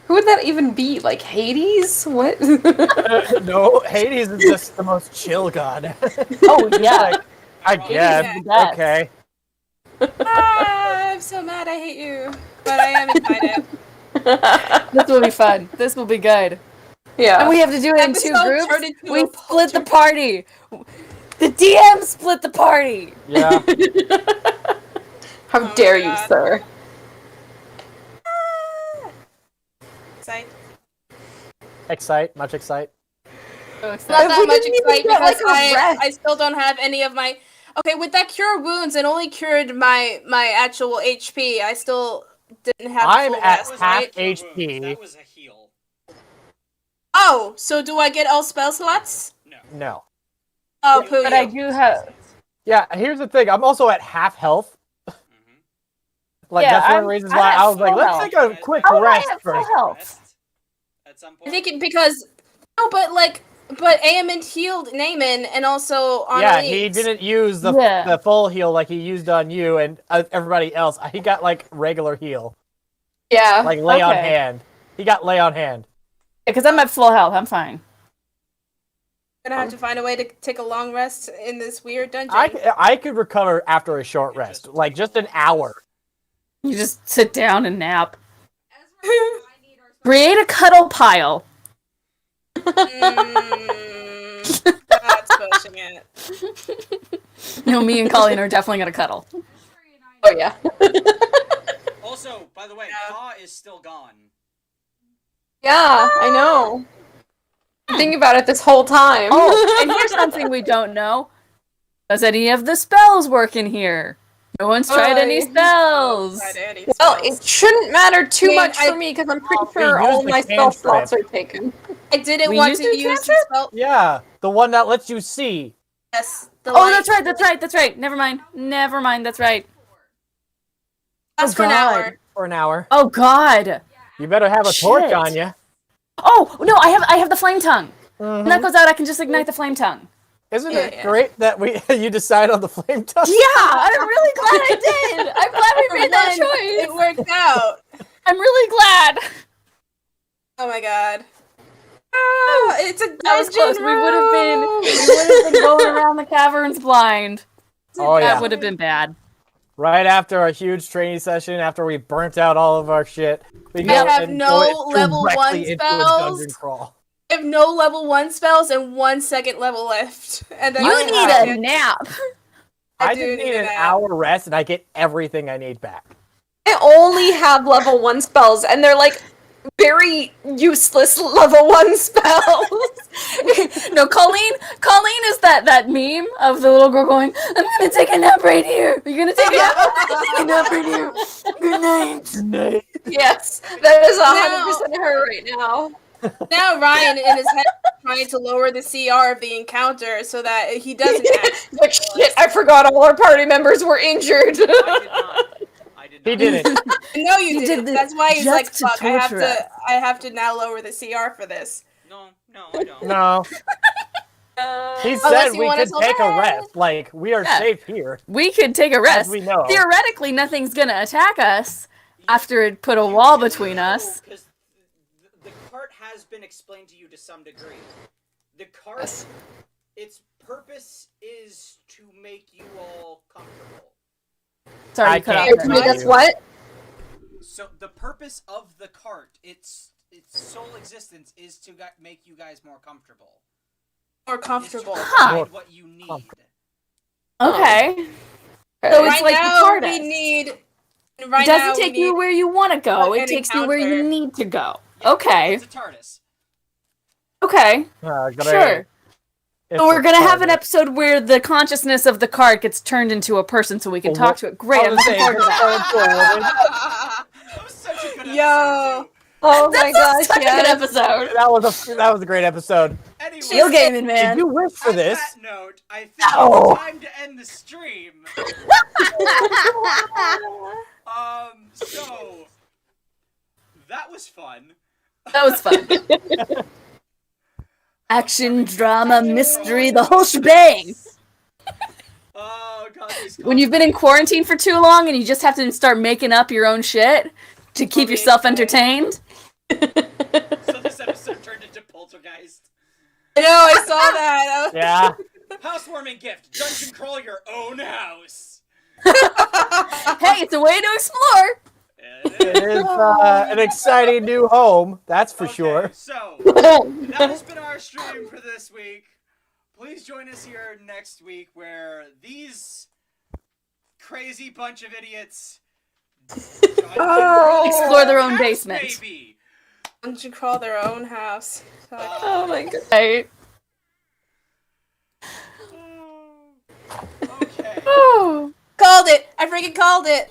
Who would that even be? Like Hades? What? No, Hades is just the most chill god. Oh yeah. Like, I guess. Hades is the best. Okay. I'm so mad. I hate you, but I am invited. This will be fun. This will be good. Yeah. And we have to do it in 2 Episode groups. turned into We a split the party. The DM split the party. Yeah. How Oh dare my you, God. sir? Excite. Much excite. So Not that we much didn't even excite get, because like, a rest. I still don't have any of my. Okay, with that cure wounds, it only cured my actual HP. I still didn't have I'm full at rest, half right? HP. That was a heal. Oh, so do I get all spell slots? No. No. Oh, poo But you. I do have. Yeah, here's the thing. I'm also at half health. Mm-hmm. Like, Yeah, that's one of I'm- the reasons I'm why at I was like, full let's health. take a quick How am I rest at full first. health? At some I point. think it because no, but Aemond healed Naaman and also on Yeah, Elise. he didn't use the Yeah. the full heal like he used on you and everybody else. He got like regular heal, Yeah. like lay on Okay. hand. He got lay on hand. Because I'm at full health. I'm fine. I'm gonna have to find a way to take a long rest in this weird dungeon. I could recover after a short rest, like just an hour. You just sit down and nap. Ezra, I need our Create a cuddle pile. That's pushing it. No, me and Colleen are definitely gonna cuddle. Oh yeah. Also, by the way, Yeah. Ka is still gone. Yeah, I know. Think about it this whole time. Oh, and here's something we don't know. Does any of the spells work in here? No one's tried any Oy. spells. Well, it shouldn't matter too I mean, much I- for me because I'm pretty we sure all used the my spell cantrip. slots are taken. I didn't We want used to the use the cantrip? spell. Yeah, the one that lets you see. Yes, the Oh, light. that's right. Never mind. That's right. Lasts for an God. hour. For an hour. Oh God. You better have a torch Shit. on you. Oh no, I have the flame tongue. When that goes out, I can just ignite the flame tongue. Isn't Yeah, it yeah. great that you decide on the flame tongue? Yeah, I'm really glad I did. I'm glad we made that And it choice. worked out. I'm really glad. Oh my god. Oh, it's a dungeon That was close. We room. would have been going around the caverns blind. Oh That yeah. would have been bad. Right after a huge training session, after we burnt out all of our shit, we I go have and no go level directly one into spells. a dungeon crawl. I have no level 1 spells and 1 second level left. And then You I need have a to- nap. I I do just need need a an nap. hour rest and I get everything I need back. I only have level 1 spells, and they're like very useless level 1 spells. No, Colleen is that meme of the little girl going, "I'm gonna take a nap right here. You're gonna take a nap. I'm gonna take a nap right here. Good night." Yes, that is 100% her right now. Now Ryan in his head is trying to lower the CR of the encounter so that he doesn't act. Like, shit, I forgot all our party members were injured. I did not. I did not. He didn't. No, you He did didn't. this That's why he's just like, to fuck, torture us. I have to now lower the CR for this. No, I don't. No. He Unless said you we want could us to take a rest. rest. Like, we are Yeah. safe here. We could take a rest. As we know. Theoretically, nothing's gonna attack us after it put a wall between us. Because the cart has been explained to you to some degree. The cart, Yes. its purpose is to make you all comfortable. Sorry, I you cut off can't there. To me, that's what? So the purpose of the cart, its sole existence, is to make you guys more comfortable. More Is to comfortable. provide what you need. Okay. So it's Right like the now, TARDIS. we need. It Right now, doesn't we take you need- where you want to go. an It takes you where you encounter. need to go. Yeah, Okay. It's a TARDIS. Okay. Sure. It's So we're a gonna have an target. episode where the consciousness of the cart gets turned into a person, so we can Oh, talk to it. Great. I I'm was looking saying, forward to that. That was such a good episode, Yo. too. Oh my gosh, Such a good yes. episode. That was a great episode. Anyway, Steel gaming, Did man. you wish for on this? that note, I think No. it's time to end the stream. So that was fun. That was fun. Action, drama, mystery, the whole shebang. Oh god, these When you've been in quarantine for too long and you just have to start making up your own shit to keep yourself entertained, So this episode turned into Poltergeist. I know, I saw that. Yeah. Housewarming gift: dungeon crawl your own house. Hey, it's a way to explore. It is an exciting new home, that's for Okay, sure. So that has been our stream for this week. Please join us here next week, where these crazy bunch of idiots Explore their own house, basement. Baby. Dungeon crawl their own house. Oh my god. Right. Okay. Oh. Called it! I freaking called it!